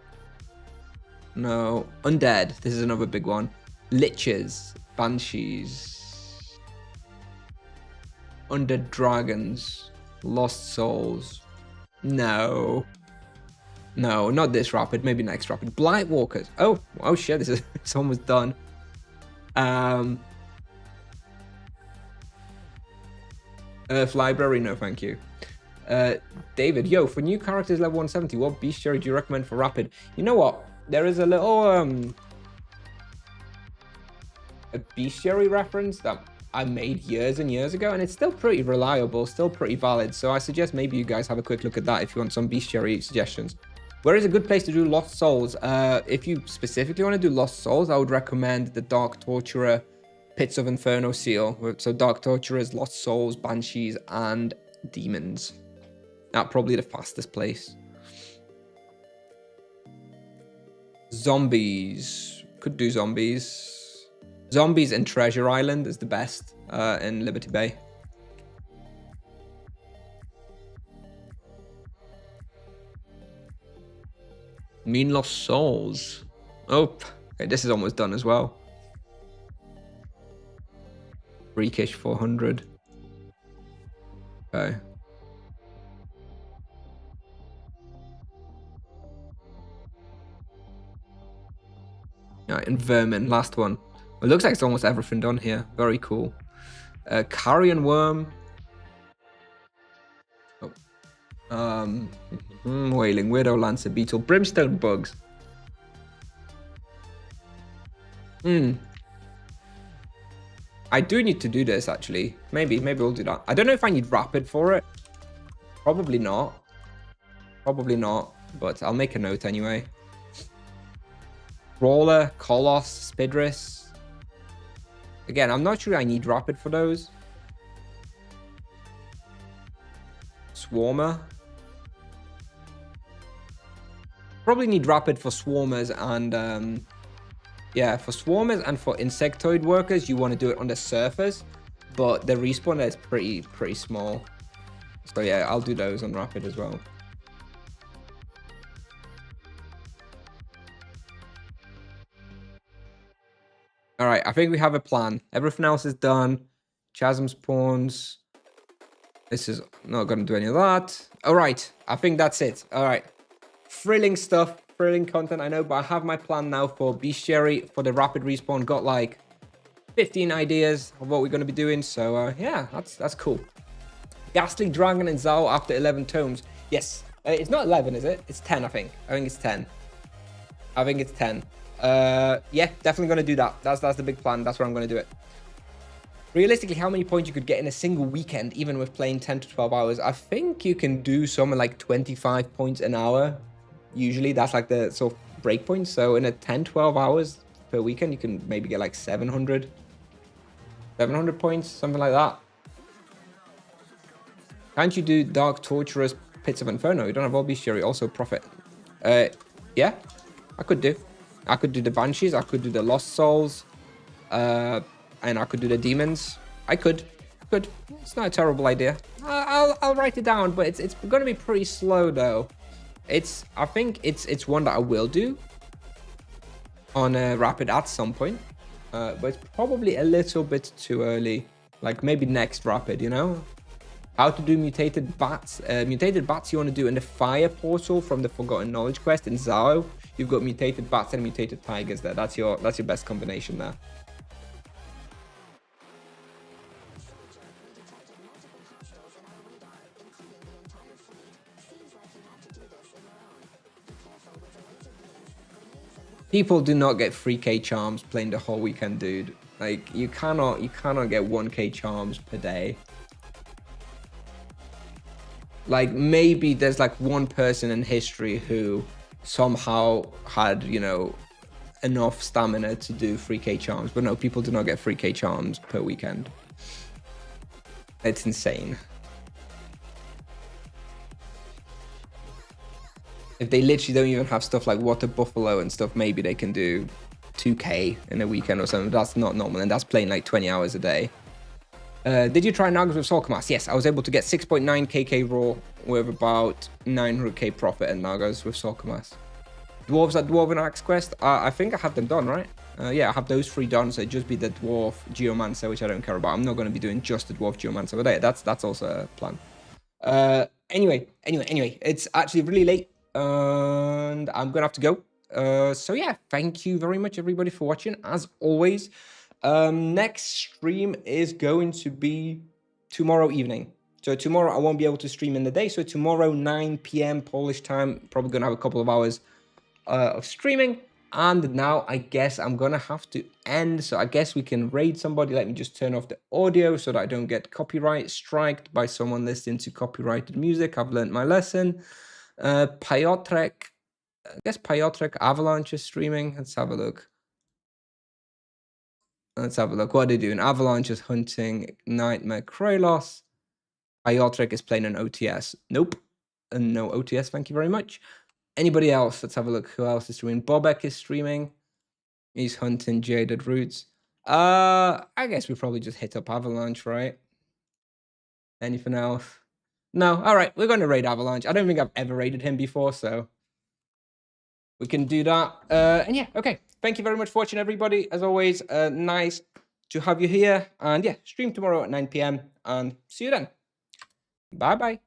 No. Undead. This is another big one. Liches. Banshees. Undead Dragons. Lost Souls. No. No, not this rapid. Maybe next rapid. Blightwalkers. Oh shit, this is it's almost done. Earth Library, no thank you. David, yo, for new characters level 170, what bestiary do you recommend for rapid? You know what? There is a little a bestiary reference that I made years and years ago, and it's still pretty reliable, still pretty valid. So I suggest maybe you guys have a quick look at that if you want some bestiary suggestions. Where is a good place to do Lost Souls? If you specifically want to do Lost Souls, I would recommend the Dark Torturer Pits of Inferno seal. So Dark Torturers, Lost Souls, Banshees, and Demons. That's probably the fastest place. Zombies. Could do zombies. Zombies in Treasure Island is the best in Liberty Bay. Mean Lost Souls. Oh, okay, this is almost done as well. Freakish 400. Okay. Alright, and Vermin, last one. It looks like it's almost everything done here. Very cool. Carrion Worm. Oh. Wailing Widow, Lancer Beetle, Brimstone Bugs. I do need to do this actually. Maybe we'll do that. I don't know if I need rapid for it. Probably not. Probably not. But I'll make a note anyway. Brawler, Kolos, Spidris. Again, I'm not sure I need rapid for those. Swarmer. Probably need rapid for Swarmers and yeah, for Swarmers and for Insectoid Workers, you want to do it on the surface, but the respawn there is pretty small. So yeah, I'll do those on rapid as well. All right, I think we have a plan. Everything else is done. Chasm spawns. This is not going to do any of that. All right, I think that's it. All right. Thrilling stuff, thrilling content, I know, but I have my plan now for bestiary for the rapid respawn. Got like 15 ideas of what we're going to be doing. So yeah, that's cool. Ghastly Dragon and Zao after 11 tomes. Yes, it's not 11, is it? It's 10, I think. I think it's 10. I think it's 10. Yeah, definitely going to do that. That's the big plan. That's where I'm going to do it. Realistically, how many points you could get in a single weekend, even with playing 10 to 12 hours? I think you can do something like 25 points an hour. Usually that's like the sort of break point. So in a 10, 12 hours per weekend, you can maybe get like 700 points, something like that. Can't you do Dark Torturers Pits of Inferno? You don't have all bestiary, also profit. Yeah, I could do. I could do the Banshees. I could do the Lost Souls. And I could do the Demons. I could. It's not a terrible idea. I'll write it down, but it's going to be pretty slow though. I think it's one that I will do on a rapid at some point, but it's probably a little bit too early. Like maybe next rapid, you know? How to do mutated bats. Mutated bats you want to do in the fire portal from the Forgotten Knowledge quest in Zao. You've got mutated bats and mutated tigers there. That's your best combination there. People do not get 3k charms playing the whole weekend, dude. Like you cannot get 1k charms per day. Like maybe there's like one person in history who somehow had, you know, enough stamina to do 3k charms, but no, people do not get 3k charms per weekend. It's insane. If they literally don't even have stuff like Water Buffalo and stuff, maybe they can do 2k in a weekend or something. That's not normal, and that's playing like 20 hours a day. Did you try Nagas with Solkamas? Yes, I was able to get 6.9 kk raw with about 900k profit in Nagas with Solkamas. Dwarves at Dwarven Axe Quest? I think I have them done, right? Yeah, I have those 3 done, so it'd just be the Dwarf Geomancer, which I don't care about. I'm not going to be doing just the Dwarf Geomancer, but hey, that's also a plan. Anyway, it's actually really late and I'm gonna have to go. So yeah, thank you very much everybody for watching. As always, next stream is going to be tomorrow evening. So tomorrow I won't be able to stream in the day. So tomorrow 9 p.m. Polish time, probably gonna have a couple of hours of streaming. And now I guess I'm gonna have to end. So I guess we can raid somebody. Let me just turn off the audio so that I don't get copyright striked by someone listening to copyrighted music. I've learned my lesson. Pyotrek, I guess Pyotrek Avalanche is streaming. Let's have a look. What are they doing? Avalanche is hunting Nightmare Kralos. Pyotrek is playing an OTS. Nope. No OTS, thank you very much. Anybody else? Let's have a look. Who else is streaming? Bobek is streaming. He's hunting Jaded Roots. I guess we probably just hit up Avalanche, right? Anything else? No. All right, we're going to raid Avalanche. I don't think I've ever raided him before, so we can do that. And yeah, okay. Thank you very much for watching, everybody. As always, nice to have you here. And yeah, stream tomorrow at 9 p.m. and see you then. Bye-bye.